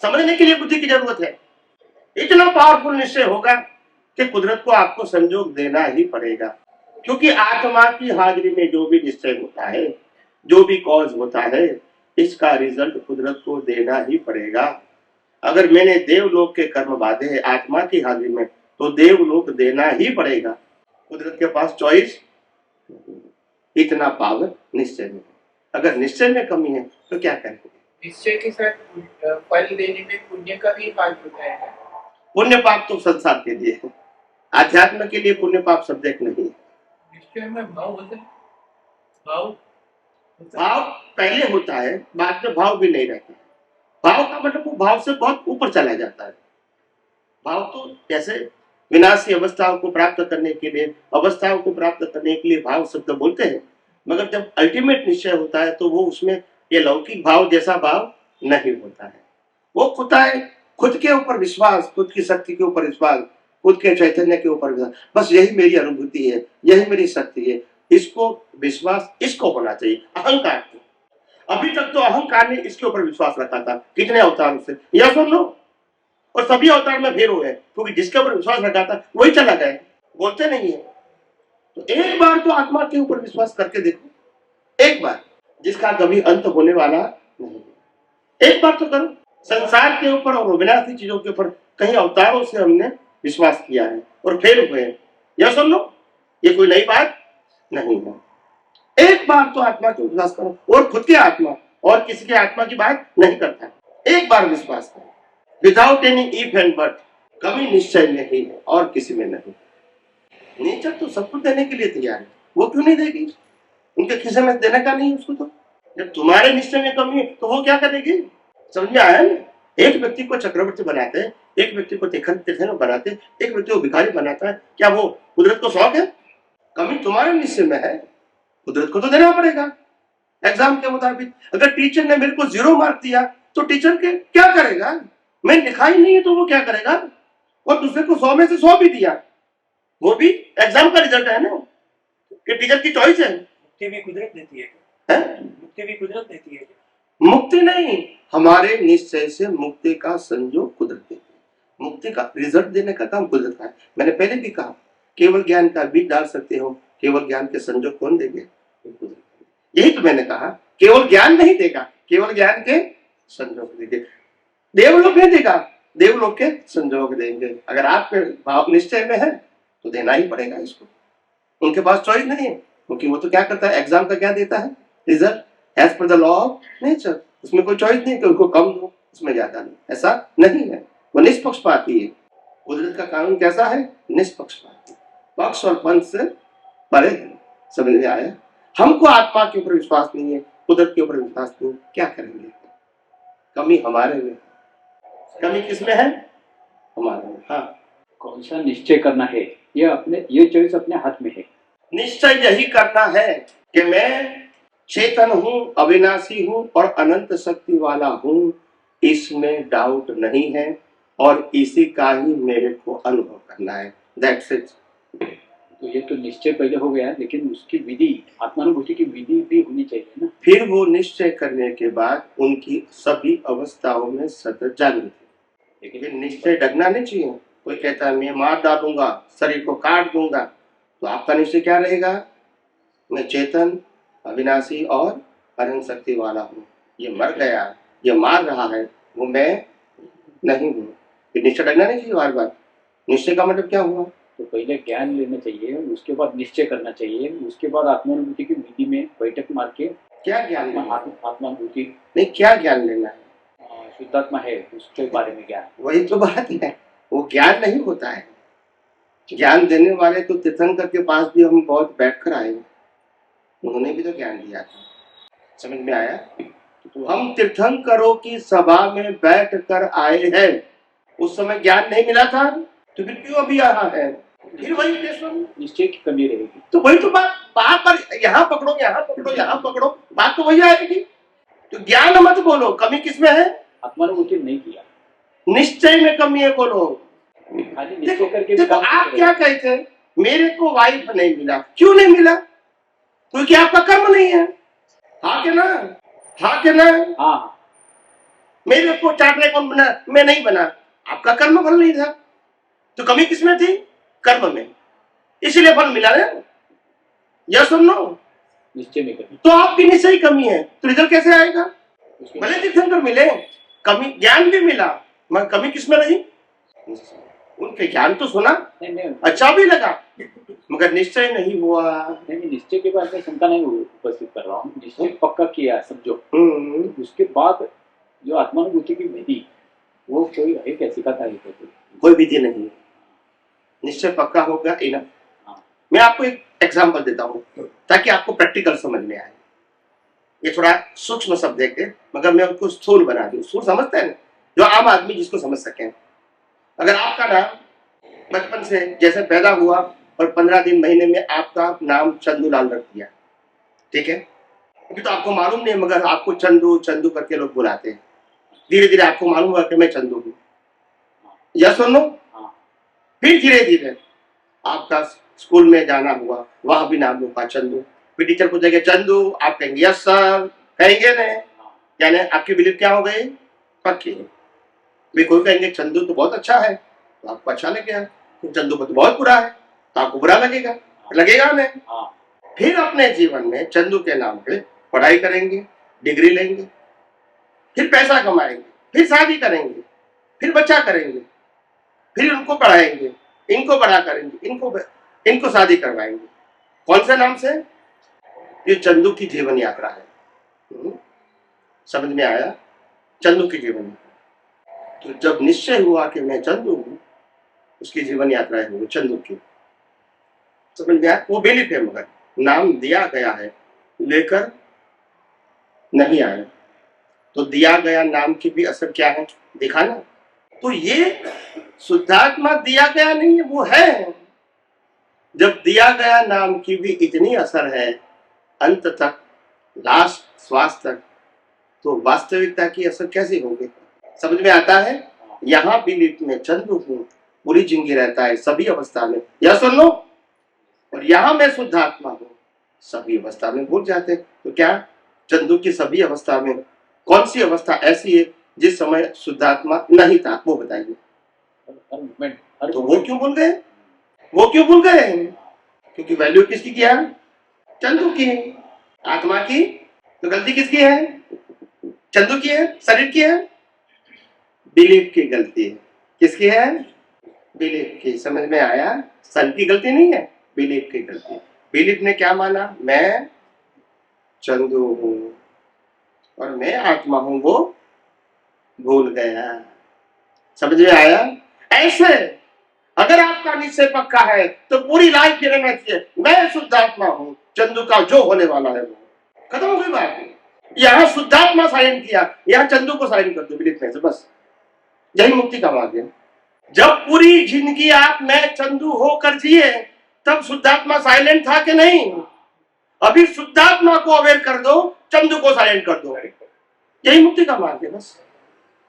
[SPEAKER 2] समझने के लिए बुद्धि की जरूरत है। इतना पावरफुल निश्चय होगा कि कुदरत को आपको संजोग देना ही पड़ेगा, क्योंकि आत्मा की हाजिरी में जो भी निश्चय होता है, जो भी कॉज होता है, इसका रिजल्ट कुदरत को देना ही पड़ेगा। अगर मैंने देवलोक के कर्म बांधे हैं आत्मा की हाजिरी में, तो देवलोक देना ही पड़ेगा। कुदरत के पास चॉइस, इतना पावर निश्चय में। अगर निश्चय में कमी है तो क्या करेंगे?
[SPEAKER 5] निश्चय के साथ फल देने में पुण्य का भी हाथ होता है।
[SPEAKER 2] पुण्य पाप तो संसार के लिए है, आध्यात्म के लिए पुण्य पाप सब्जेक्ट नहीं है।
[SPEAKER 5] निश्चय में भाव होता है।
[SPEAKER 2] भाव पहले होता है, बाद में भाव भी नहीं रहता है। भाव का मतलब वो भाव से बहुत ऊपर चला जाता है। भाव तो जैसे विनाशी अवस्थाओं को प्राप्त करने के लिए, अवस्थाओं को प्राप्त करने के लिए भाव शब्द बोलते हैं, मगर जब अल्टीमेट निश्चय होता है तो वो उसमें ये लौकिक भाव जैसा भाव नहीं होता है। वो होता है खुद के ऊपर विश्वास, खुद की शक्ति के ऊपर विश्वास, खुद के चैतन्य के ऊपर विश्वास, बस यही मेरी अनुभूति है, यही मेरी शक्ति है, इसको विश्वास इसको होना चाहिए, अहंकार को। अभी तक तो अहंकार ने इसके ऊपर विश्वास रखा था कितने अवतारों से, या सुन लो, और सभी अवतार में फेल हुए क्योंकि जिसके ऊपर विश्वास रखा था वही चला गया, बोलते नहीं है। तो एक बार तो आत्मा के ऊपर विश्वास करके देखो, एक बार, जिसका कभी अंत होने वाला नहीं, एक बार तो करो। संसार के ऊपर और विनाशी चीजों के ऊपर कहीं अवतारों से हमने विश्वास किया है और फेल हुए हैं, या सुन लो, ये कोई नई बात नहीं है। एक बार तो आत्मा के विश्वास करो, और खुद की आत्मा और किसी के आत्मा की बात नहीं करता, एक बार विश्वास करो without any if and but. कमी निश्चय में ही है और किसी में नहीं। नेचर तो सब कुछ देने के लिए तैयार है, वो क्यों नहीं देगी? उनके खिसे में देने का नहीं उसको। तो जब तुम्हारे निश्चय में कमी है तो वो क्या करेगी? समझ में आया ना? एक व्यक्ति को चक्रवर्ती बनाते हैं, एक व्यक्ति को तीर्थन बनाते हैं, एक व्यक्ति को भिखारी बनाता है, क्या वो कुदरत को शौक है? कमी तुम्हारे निश्चय में है, कुदरत को तो देना पड़ेगा एग्जाम के मुताबिक। अगर टीचर ने मेरे को 0 मार्क दिया तो टीचर के क्या करेगा? मैं लिखा ही नहीं है तो वो क्या करेगा? और दूसरे को 100 में से 100 भी दिया, वो भी एग्जाम का रिजल्ट है ना, कि टीचर की चॉइस है।
[SPEAKER 3] मुक्ति भी कुदरत देती है, मुक्ति भी कुदरत देती है।
[SPEAKER 2] मुक्ति नहीं, हमारे निश्चय से मुक्ति का संयोग कुदरत देती है। मुक्ति का रिजल्ट देने का काम कुदरत का है। मैंने पहले भी कहा, केवल ज्ञान का बीज डाल सकते हो, केवल ज्ञान के संयोग कौन देंगे? कुदरत। यही तो मैंने कहा, केवल ज्ञान नहीं देगा, केवल ज्ञान के संयोग देंगे। देवलोक नहीं देगा, देवलोक के संयोग देंगे। अगर आपके भाव निश्चय में है तो देना ही पड़ेगा इसको। उनके पास चॉइस नहीं है, क्योंकि वो तो क्या करता है, एग्जाम का क्या देता है? Result as per the law of nature. उसमें कोई चॉइस नहीं कि उनको कम दो, उसमें ज्यादा नहीं, ऐसा नहीं है। वो निष्पक्षपाती है। कुदरत का कानून कैसा है? निष्पक्षपाती, पक्ष और पंथ से परे है। समझ में आया? हमको आत्मा के ऊपर विश्वास नहीं है, कुदरत के ऊपर विश्वास नहीं, क्या करेंगे? कमी हमारे में, कमी किसमें है? हमारे में। हाँ,
[SPEAKER 6] कौन सा निश्चय करना है, ये चॉइस अपने हाथ में है।
[SPEAKER 2] निश्चय यही करना है कि मैं चेतन हूँ, अविनाशी हूँ और अनंत शक्ति वाला हूँ, इसमें डाउट नहीं है, और इसी का ही मेरे को अनुभव करना है। That's it.
[SPEAKER 6] तो ये तो निश्चय पहले हो गया, लेकिन उसकी विधि, आत्मानुभूति की विधि भी होनी चाहिए ना।
[SPEAKER 2] फिर वो निश्चय करने के बाद उनकी सभी अवस्थाओं में सतत जागृति। लेकिन निश्चय डगना नहीं चाहिए। कोई कहता है मैं मार डालूंगा, शरीर को काट दूंगा, तो आपका निश्चय क्या रहेगा? मैं चेतन, अविनाशी और अनंत शक्ति वाला हूँ। ये मर गया, ये मार रहा है, वो मैं नहीं हूँ। फिर निश्चय डगना नहीं चाहिए बार बार। निश्चय का मतलब क्या हुआ?
[SPEAKER 6] तो पहले ज्ञान लेना चाहिए, उसके बाद निश्चय करना चाहिए, उसके बाद आत्मानुभूति की विधि में बैठक मार के
[SPEAKER 2] क्या ज्ञान लेना?
[SPEAKER 6] आत्मानुभूति
[SPEAKER 2] नहीं, क्या ज्ञान लेना है?
[SPEAKER 6] शुद्धात्मा है, उसके बारे में ज्ञान।
[SPEAKER 2] वही तो बात है, वो ज्ञान नहीं होता है। ज्ञान देने वाले तो तीर्थंकर के पास भी हम बहुत बैठ कर आए, उन्होंने भी तो ज्ञान दिया था। समझ में आया? तो हम तीर्थंकरों की सभा में बैठ कर आए हैं, उस समय ज्ञान नहीं मिला था, तो फिर क्यों अभी यहाँ है? फिर वही
[SPEAKER 6] निश्चय की कमी रहेगी।
[SPEAKER 2] तो वही तो बात, बार बार यहाँ पकड़ो, यहाँ पकड़ो, यहाँ पकड़ो, बात तो वही आएगी। तो ज्ञान मत बोलो, कमी किसमें है?
[SPEAKER 6] आत्मानुभूति नहीं किया,
[SPEAKER 2] निश्चय में कमी है बोलो।
[SPEAKER 6] खाली निश्चय करके।
[SPEAKER 2] देखो आप क्या कहते हैं, मेरे को वाइफ नहीं मिला, क्यों नहीं मिला? क्योंकि आपका कर्म नहीं है। हाँ के ना? हाँ के ना?
[SPEAKER 6] हाँ।
[SPEAKER 2] मेरे को चार्टर्ड अकाउंट बना, मैं नहीं बना, आपका कर्म फल नहीं था। तो कमी किसमें थी? कर्म में, इसलिए फल मिला है। या सुन लो,
[SPEAKER 6] निश्चय में कमी,
[SPEAKER 2] तो आपकी निश्चय ही कमी है, तो रिजल्ट कैसे आएगा? भले तीर्थंकर मिले, कमी ज्ञान भी मिला, मगर कमी किसमें रही? उनके ज्ञान तो सुना,
[SPEAKER 6] नहीं,
[SPEAKER 2] अच्छा भी लगा, मगर निश्चय नहीं हुआ।
[SPEAKER 6] नहीं, निश्चय के बाद में शंका नहीं उपस्थित कर रहा हूँ। निश्चय पक्का किया समझो, उसके बाद जो आत्मानुभूति की विधि, वो कोई है क्या सिखाता है?
[SPEAKER 2] कोई विधि नहीं, निश्चय पक्का होगा इनफ। मैं आपको एक एग्जांपल देता हूँ ताकि आपको प्रैक्टिकल समझ में आए। ये थोड़ा सूक्ष्म शब्द है मगर मैं उसको स्थूल बना दूं। स्थूल समझते हैं, जो आम आदमी जिसको समझ सके। अगर आपका नाम बचपन से जैसे पैदा हुआ और 15 दिन महीने में आपका नाम चंदूलाल रख दिया, ठीक है? अभी तो आपको मालूम नहीं, मगर आपको चंदू चंदू करके लोग बुलाते हैं। धीरे धीरे आपको मालूम हुआ कि मैं चंदू हूँ, यस और नो?
[SPEAKER 6] हाँ।
[SPEAKER 2] फिर धीरे धीरे आपका स्कूल में जाना हुआ, वहां भी नाम होगा चंदू, फिर टीचर पूछेंगे चंदू, आप कहेंगे यस सर, कहेंगे नहीं, यानी आपकी बिलीफ क्या हो गई? पक्की। भी कोई कहेंगे चंदू तो बहुत अच्छा है तो आपको अच्छा लगेगा, चंदू तो बहुत बुरा है तो आपको बुरा लगेगा, लगेगा नहीं?
[SPEAKER 6] हाँ।
[SPEAKER 2] फिर अपने जीवन में चंदू के नाम पे पढ़ाई करेंगे, डिग्री लेंगे, फिर पैसा कमाएंगे, फिर शादी करेंगे, फिर बच्चा करेंगे, फिर उनको पढ़ाएंगे, इनको बड़ा करेंगे, इनको शादी करवाएंगे। कौन से नाम से? ये चंदू की जीवन यात्रा है। समझ में आया? चंदू की जीवन यात्रा। तो जब निश्चय हुआ कि मैं चंदू हूं, उसकी जीवन यात्रा है वो चंदू की। समझ में आया? वो बिलीफ है, मगर नाम दिया गया है, लेकर नहीं आया। तो दिया गया नाम की भी असर क्या है दिखाना। तो ये शुद्धात्मा दिया गया नहीं है, वो है। जब दिया गया नाम की भी इतनी असर है अंत तक, लास्ट श्वास तक, तो वास्तविकता की असर कैसी होगी? समझ में आता है? यहाँ बिलीफ में चंदू हूँ, पूरी जिंदगी रहता है सभी अवस्था में, यह सुन लो। और यहाँ मैं शुद्धात्मा हूँ, सभी अवस्था में भूल जाते। तो क्या चंदू की सभी अवस्था में कौन सी अवस्था ऐसी है जिस समय शुद्धात्मा नहीं था, वो बताइए। तो वो क्यों भूल गए? वो क्यों भूल गए? क्योंकि वैल्यू किसकी किया? चंदू की। आत्मा की तो गलती किसकी है? चंदू की है। शरीर की है? बिलीफ की गलती है। किसकी है? बिलीफ की। समझ में आया? सन की गलती नहीं है, बिलीफ की गलती। बिलीफ ने क्या माना? मैं चंदू हूं और मैं आत्मा हूं, वो भूल गया। समझ में आया? ऐसे अगर आपका निश्चय पक्का है तो पूरी लाइफ ये रहना चाहिए, मैं शुद्धात्मा हूं, चंदू का जो होने वाला है वो। खत्म हो गई बात। यहाँ शुद्धात्मा साइन किया, यहाँ चंदू को साइन कर दो बिलीफ में से, बस यही मुक्ति का मार्ग है। जब पूरी जिंदगी आप मैं चंदू होकर जिए, तब शुद्धात्मा साइलेंट था कि नहीं? अभी शुद्धात्मा को अवेयर कर दो, चंदू को साइलेंट कर दो, यही मुक्ति का मार्ग है, बस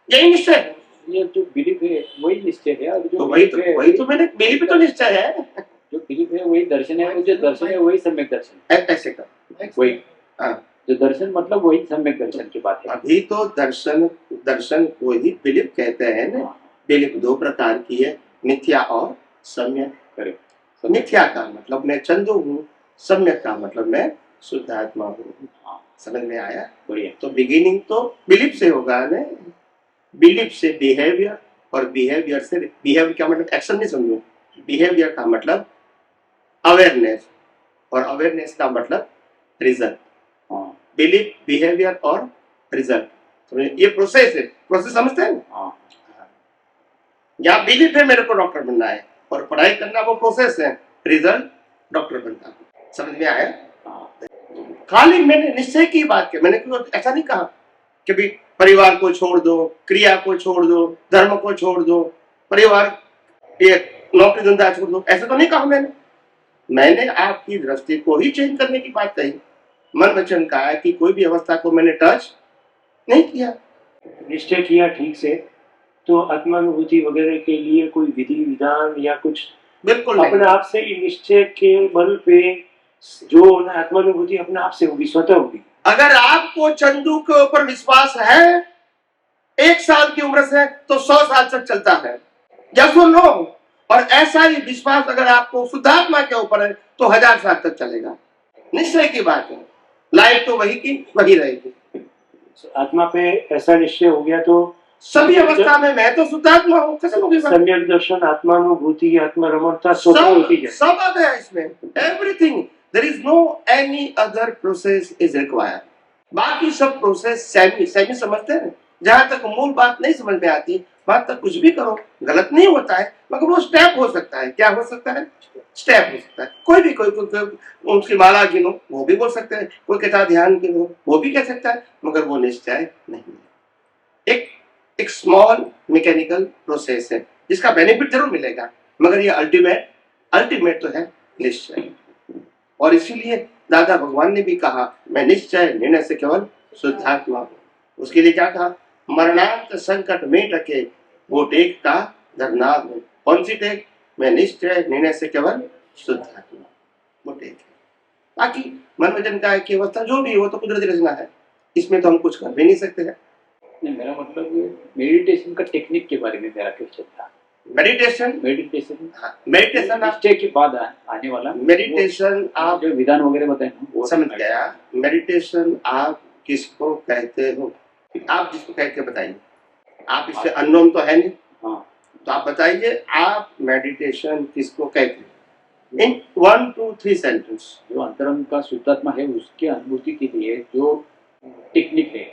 [SPEAKER 2] यही निश्चय है।
[SPEAKER 6] ये जो बिलीफ है वही निश्चय है, और जो
[SPEAKER 2] तो वही तो मैंने बिलीफ तो निश्चय है,
[SPEAKER 6] जो बिलीफ है वही दर्शन है, जो दर्शन है वही सम्यक दर्शन है।
[SPEAKER 2] ऐसे कर
[SPEAKER 6] वही
[SPEAKER 2] हाँ।
[SPEAKER 6] जो दर्शन मतलब वही सम्यक दर्शन की बात है।
[SPEAKER 2] अभी तो दर्शन को ही बिलीफ कहते हैं ना। बिलीफ दो प्रकार की है, मिथ्या और सम्यक। मिथ्या का मतलब मैं चंदू हूँ, सम्यक का मतलब मैं शुद्धात्मा हूँ। समझ में आया?
[SPEAKER 6] बढ़िया।
[SPEAKER 2] तो बिगिनिंग तो बिलीफ से होगा ना। बिलीफ से बिहेवियर, और बिहेवियर से बिहेवियर का मतलब एक्शन नहीं समझो। बिहेवियर का मतलब अवेयरनेस, और अवेयरनेस का मतलब रिजल्ट। बिलीफ, बिहेवियर और रिजल्ट, ये प्रोसेस है। प्रोसेस समझते हैं ना? यहाँ बिलीफ है मेरे को डॉक्टर बनना है, और पढ़ाई करना वो प्रोसेस है, रिजल्ट डॉक्टर बनता है। समझ में आया? खाली मैंने निश्चय की बात की, मैंने क्यों ऐसा नहीं कहा कि भी परिवार को छोड़ दो, क्रिया को छोड़ दो, धर्म को छोड़ दो, परिवार ये नौकरी धंधा छोड़ दो, ऐसा तो नहीं कहा मैंने आपकी दृष्टि को ही चेंज करने की बात कही। मन वचन कहा कि कोई भी अवस्था को मैंने टच नहीं किया।
[SPEAKER 3] निश्चय किया ठीक से, तो आत्मानुभूति वगैरह के लिए कोई विधि विधान या कुछ
[SPEAKER 2] बिल्कुल
[SPEAKER 3] अपने आप से ही निश्चय के बल पे जो आत्मानुभूति अपने आप से होगी, स्वतः होगी।
[SPEAKER 2] अगर आपको चंदू के ऊपर विश्वास है 1 साल की उम्र से, तो 100 साल तक चलता है, या सुन लो। और ऐसा ही विश्वास अगर आपको शुद्धात्मा के ऊपर है तो 1000 साल तक चलेगा। निश्चय की बात है, लाइफ तो वही की वही रहेगी।
[SPEAKER 3] आत्मा पे ऐसा निश्चय हो गया तो
[SPEAKER 2] सभी अवस्था में मैं तो शुद्धात्मा हूँ। कैसे होगी?
[SPEAKER 3] सम्यक दर्शन, आत्मानुभूति, आत्मरमणता सब होती है,
[SPEAKER 2] सब आ गया इसमें। Everything, there is no any other process is required. बाकी सब प्रोसेस सेमी समझते हैं। जहां तक मूल बात नहीं समझ में आती, वहां तक कुछ भी करो गलत नहीं होता है, मगर वो स्टेप हो सकता है। क्या हो सकता है? स्टेप हो सकता है। कोई भी कोई उसकी माला गिनो, वो भी बोल सकते हैं। कोई कहता ध्यान गिनो, वो भी कह सकता है, मगर वो निश्चय नहीं है। एक स्मॉल मैकेनिकल प्रोसेस है जिसका बेनिफिट जरूर मिलेगा, मगर ये अल्टीमेट तो है निश्चय। और इसीलिए दादा भगवान ने भी कहा, मैं निश्चय निर्णय से केवल शुद्धात्मा हूं। उसके लिए क्या कहा? मरणांत संकट में टके वो टेक का धरना में कौन सी टेक? मैं निश्चय निर्णय से केवल शुद्ध आत्मा, वो टेक है। बाकी मनोरंजन का की अवस्था जो भी वो तो कुदरती रचना है, इसमें तो हम कुछ कर भी नहीं सकते हैं।
[SPEAKER 6] नहीं, मेरा मतलब मेडिटेशन का टेक्निक के बारे में मेरा क्वेश्चन था।
[SPEAKER 2] मेडिटेशन
[SPEAKER 6] हाँ,
[SPEAKER 2] मेडिटेशन
[SPEAKER 6] निश्चय के बाद आने वाला
[SPEAKER 2] मेडिटेशन आप
[SPEAKER 6] जो विधान वगैरह बताए ना, वो
[SPEAKER 2] समझ गया। मेडिटेशन आप किसको कहते हो? आप जिसको कहते बताइए। आप इससे अननोन तो है नहीं।
[SPEAKER 6] हाँ,
[SPEAKER 2] तो आप बताइए आप मेडिटेशन किसको कहते हैं इन 1 2 3 सेंटेंस।
[SPEAKER 6] जो अंतरंग का शुद्धात्मा है उसके अनुभूति के लिए जो टेक्निक है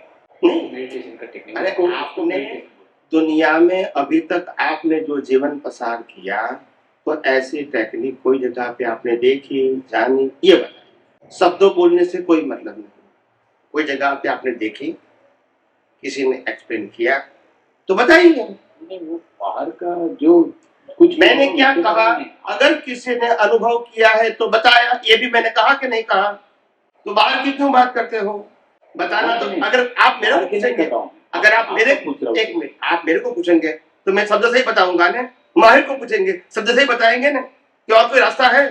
[SPEAKER 6] मेडिटेशन का टेक्निक,
[SPEAKER 2] अरे
[SPEAKER 6] उसको
[SPEAKER 2] आपने
[SPEAKER 6] meditation
[SPEAKER 2] दुनिया में अभी तक आपने जो जीवन पसार किया तो ऐसी टेक्निक कोई जगह पे आपने देखी, जानी? ये बताइए। शब्दों बोलने से कोई मतलब नहीं। कोई जगह पे आपने देखी, किसी ने एक्सप्लेन किया तो बताइए।
[SPEAKER 6] नहीं, वो बाहर का जो कुछ
[SPEAKER 2] मैंने क्या कहा? अगर किसी ने अनुभव किया है तो बताया। ये भी मैंने कहा कि नहीं कहा? तो बाहर की क्यों बात करते हो? बताना तो अगर आप मेरे को पूछेंगे, अगर आप मेरे एक मिनट आप मेरे को पूछेंगे तो मैं शब्द से ही बताऊंगा ना। माहिर को पूछेंगे शब्द से ही बताएंगे ना कि और कोई रास्ता है?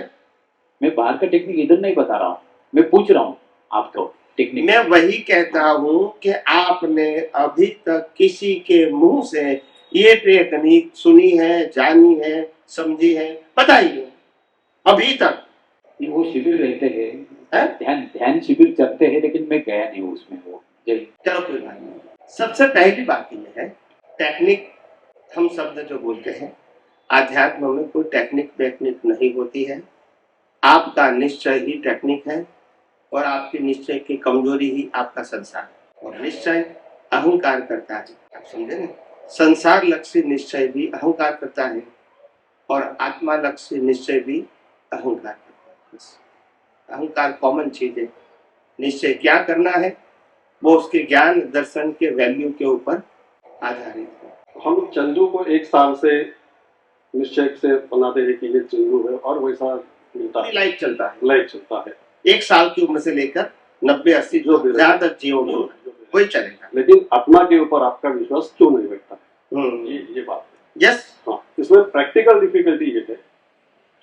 [SPEAKER 6] मैं बाहर का टेक्निक इधर नहीं बता रहा हूँ, मैं पूछ रहा हूँ आपको टेक्निक।
[SPEAKER 2] मैं वही कहता हूँ कि आपने अभी तक किसी के मुंह से ये टेक्निक सुनी है, जानी है, समझी है? बताइए अभी तक।
[SPEAKER 6] वो शिविर रहते हैं, ध्यान शिविर चलते हैं, लेकिन मैं गया नहीं उसमें। वो
[SPEAKER 2] चलो कोई बात नहीं। सबसे पहली बात यह है, टेक्निक हम शब्द जो बोलते हैं, आध्यात्म में कोई टेक्निक वेक्निक नहीं होती है। आपका निश्चय ही टेक्निक है और आपकी निश्चय की कमजोरी ही आपका संसार। और निश्चय अहंकार करता है, आप समझे ना? संसार लक्ष्य निश्चय भी अहंकार करता है और आत्मा लक्ष्य निश्चय भी अहंकार करता है। अहंकार कॉमन चीज है। निश्चय क्या करना है वो उसके ज्ञान दर्शन के वैल्यू के ऊपर आधारित है।
[SPEAKER 7] हम चंदू को 1 साल से निश्चय से बनाते हैं कि ये चंदू है और वैसा मिलता है,
[SPEAKER 2] लाइफ चलता है।
[SPEAKER 7] लाइफ चलता है
[SPEAKER 2] 1 साल की उम्र से लेकर 90-80 जो जहाँ तक जियोगे वही चलेगा।
[SPEAKER 7] लेकिन आत्मा के ऊपर आपका विश्वास क्यों नहीं बैठता है? ये बात है।
[SPEAKER 2] यस।
[SPEAKER 7] हाँ, इसमें प्रैक्टिकल डिफिकल्टी ये है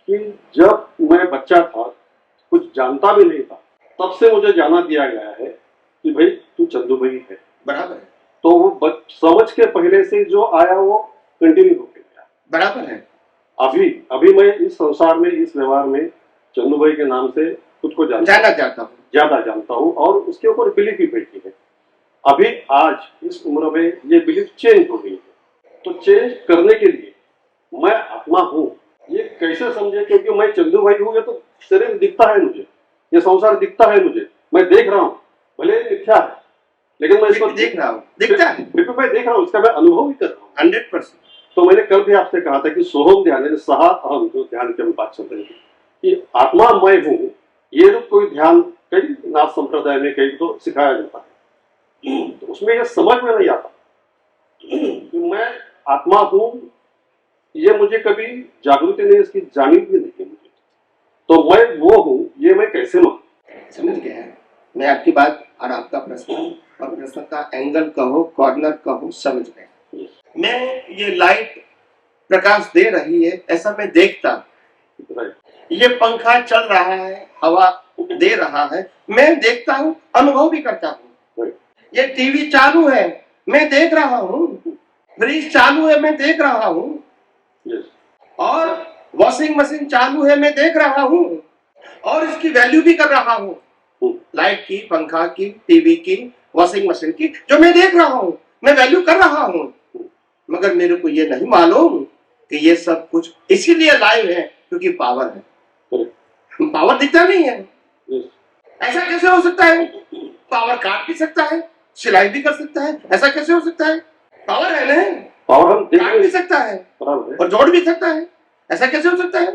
[SPEAKER 7] कि जब मैं बच्चा था, कुछ जानता भी नहीं था, तब से मुझे जाना दिया गया है कि भाई तू चंदू भाई है।
[SPEAKER 2] बराबर है।
[SPEAKER 7] तो वो समझ के पहले से जो आया वो कंटिन्यू होके गया।
[SPEAKER 2] बराबर है।
[SPEAKER 7] अभी मैं इस संसार में, इस व्यवहार में चंदू भाई के नाम से खुद को ज्यादा जानता हूँ और उसके ऊपर बिलीफ भी बैठी है। अभी आज इस उम्र में ये बिलीफ चेंज हो गई है, तो चेंज करने के लिए मैं आत्मा हूँ ये कैसे समझे? क्योंकि मैं चंदू भाई हूँ, ये तो शरीर दिखता है मुझे, ये संसार दिखता है मुझे, मैं देख रहा हूँ, भले मिथ्या है लेकिन मैं इसको
[SPEAKER 2] देख रहा हूँ, दिखता है,
[SPEAKER 7] मैं देख रहा हूँ, इसका मैं अनुभव भी कर रहा हूँ
[SPEAKER 2] 100%।
[SPEAKER 7] तो मैंने कल भी आपसे कहा था कि सोहम ध्यान, सहा अहम जो ध्यान की हम बात चल रही है कि आत्मा मैं हूँ, ये तो कोई ध्यान कई नाथ संप्रदाय में कई तो सिखाया जाता है, तो उसमें ये समझ में नहीं आता कि मैं आत्मा हूँ, ये मुझे कभी जागृति नहीं, इसकी जानी भी नहीं है मुझे, तो मैं वो हूँ ये मैं कैसे मानूं?
[SPEAKER 2] समझ गया मैं आपकी बात और आपका प्रश्न और प्रश्न का एंगल कहो, कॉर्नर कहो, समझ गया। मैं ये लाइट प्रकाश दे रही है ऐसा मैं देखता, ये पंखा चल रहा है, हवा दे रहा है, मैं देखता हूँ, अनुभव भी करता हूँ। ये टीवी चालू है, मैं देख रहा हूँ, फ्रिज चालू है, मैं देख रहा हूँ, और वॉशिंग मशीन चालू है, मैं देख रहा हूँ और इसकी वैल्यू भी कर रहा हूँ। लाइट की, पंखा की, टीवी की, वॉशिंग मशीन की, जो मैं देख रहा हूँ, मैं वैल्यू कर रहा हूँ, मगर मेरे को ये नहीं मालूम कि ये सब कुछ इसीलिए लाइव है क्योंकि पावर है। पावर दिखता नहीं है, ऐसा कैसे हो सकता है? पावर काट भी सकता है, सिलाई भी कर सकता है, ऐसा कैसे हो सकता है? पावर है ना,
[SPEAKER 7] पावर हम
[SPEAKER 2] काट भी सकता है और जोड़ भी सकता है, ऐसा कैसे हो सकता है?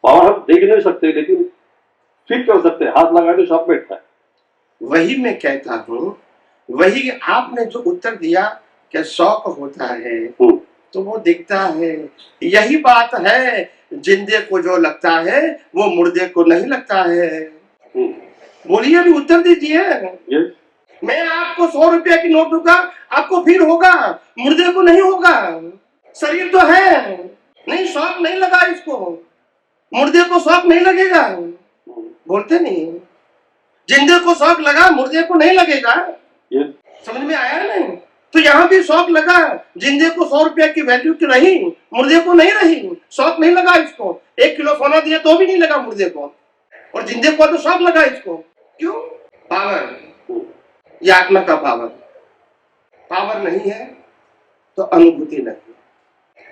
[SPEAKER 7] पावर हम देख नहीं सकते लेकिन फिट कर सकते हैं, हाथ लगा तो सब बैठता है।
[SPEAKER 2] वही मैं कहता हूँ, वही आपने जो उत्तर दिया कि शौक होता है तो वो दिखता है, यही बात है, जिंदे को जो लगता है वो मुर्दे को नहीं लगता है। बोलिए अभी उत्तर दीजिए। मैं आपको 100 रुपया की नोट दूंगा, आपको फील होगा, मुर्दे को नहीं होगा। शरीर तो है, नहीं शौक नहीं लगा इसको, मुर्दे को शौक नहीं लगेगा, बोलते नहीं। जिंदे को शौक लगा, मुर्दे को नहीं लगेगा। समझ में आया नहीं? तो यहाँ भी शौक लगा, जिंदे को 100 रुपया की वैल्यू की रही, मुर्दे को नहीं रही, शौक नहीं लगा इसको। 1 किलो सोना दिया तो भी नहीं लगा मुर्दे को, और जिंदे को तो शौक लगा इसको। क्यों? पावर, ये आत्मा का पावर। पावर नहीं है तो अनुभूति नहीं है।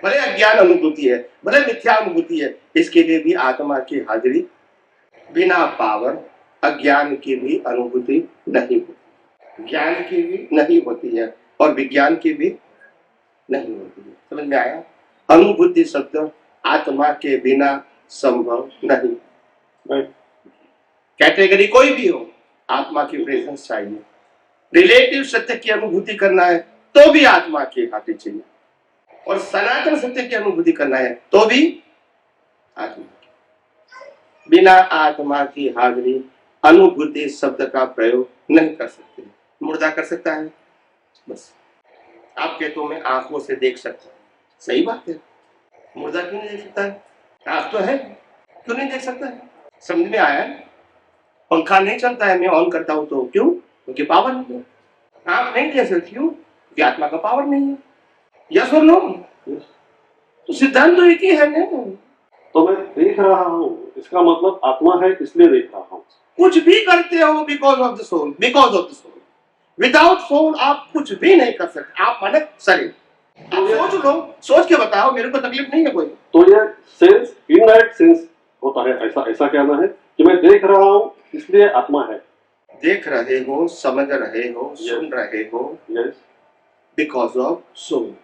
[SPEAKER 2] भले अज्ञान अनुभूति है, भले मिथ्या अनुभूति है, इसके लिए भी आत्मा की हाजिरी। बिना पावर अज्ञान की भी अनुभूति नहीं होती, ज्ञान की भी नहीं होती है, और विज्ञान की भी नहीं होती है। समझ में आया? अनुभूति शब्द आत्मा के बिना संभव नहीं। कैटेगरी कोई भी हो, आत्मा की प्रेजेंस चाहिए। रिलेटिव सत्य की अनुभूति करना है तो भी आत्मा की हाजिरी चाहिए, और सनातन सत्य की अनुभूति करना है तो भी आत्मा की। बिना आत्मा की हाजिरी अनुभूति शब्द का प्रयोग नहीं कर सकते। मुर्दा कर सकता है, बस आप कहते मैं आंखों से देख सकता हूं, सही बात है। मुर्दा क्यों नहीं देख सकता है? आप तो है, क्यों नहीं देख सकता है? समझ में आया? पंखा नहीं चलता है, मैं ऑन करता हूं तो क्यों? क्योंकि पावर नहीं है। आप नहीं देख सकते, क्यों? क्योंकि आत्मा का पावर नहीं है। यस और नो? तो सिद्धांत तो एक ही है ना।
[SPEAKER 7] तो मैं देख रहा हूँ, इसका मतलब आत्मा है इसलिए देख रहा हूँ।
[SPEAKER 2] कुछ भी करते हो because of the soul, because of the soul. Without soul आप कुछ भी नहीं कर सकते। आप माने शरीर, आप सोच लो, सोच के बताओ, मेरे को तकलीफ नहीं है कोई।
[SPEAKER 7] तो ये सेंस इनडायरेक्ट सेंस होता है, ऐसा कहना है कि मैं देख रहा हूँ इसलिए आत्मा है।
[SPEAKER 2] देख रहे हो, समझ रहे हो, सुन रहे हो, बिकॉज ऑफ सोल।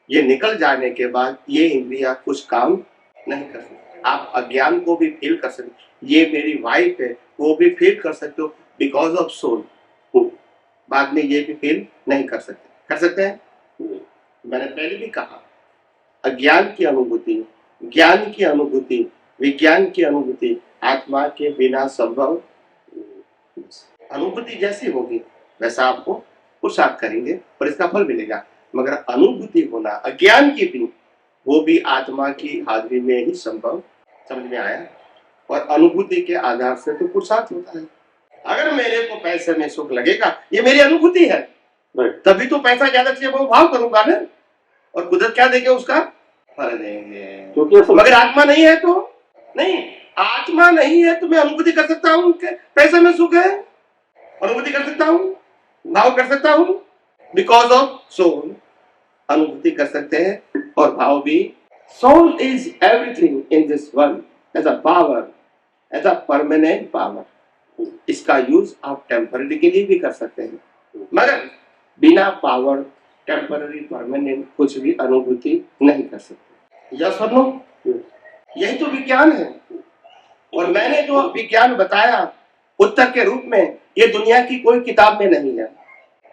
[SPEAKER 2] ये निकल जाने के बाद ये इंद्रिया कुछ काम नहीं कर सकती। आप अज्ञान को भी फील कर सकते, ये मेरी वाइफ है वो भी फील कर सकते हो, बिकॉज ऑफ सोल। बाद में ये भी फील नहीं कर सकते। कर सकते हैं? मैंने पहले भी कहा, अज्ञान की अनुभूति, ज्ञान की अनुभूति, विज्ञान की अनुभूति आत्मा के बिना संभव। अनुभूति जैसी होगी वैसा आपको पुरुषार्थ करेंगे और इसका फल मिलेगा, मगर अनुभूति होना अज्ञान की भी, वो भी आत्मा की हाजिरी में ही संभव। समझ में आया? और अनुभूति के आधार से तो पुरुषार्थ होता है। अगर मेरे को पैसे में सुख लगेगा, ये मेरी अनुभूति है, तभी तो पैसा ज्यादा चाहिए वो भाव करूंगा ना, और कुदरत क्या देंगे? उसका फल देंगे। मगर आत्मा नहीं है तो नहीं, आत्मा नहीं है तो मैं अनुभूति कर सकता हूँ पैसे में सुख है, अनुभूति कर सकता हूँ, भाव कर सकता हूँ, बिकॉज ऑफ सोल। अनुभूति कर सकते हैं और भाव भी। Soul is everything in this world as a power, as a permanent power. इसका यूज आप टेम्पररी के लिए भी कर सकते हैं, मगर बिना पावर टेम्पररी परमानेंट कुछ भी अनुभूति नहीं कर सकते। यस और नो? यही तो विज्ञान है। और मैंने जो विज्ञान बताया उत्तर के रूप में, ये दुनिया की कोई किताब में नहीं है।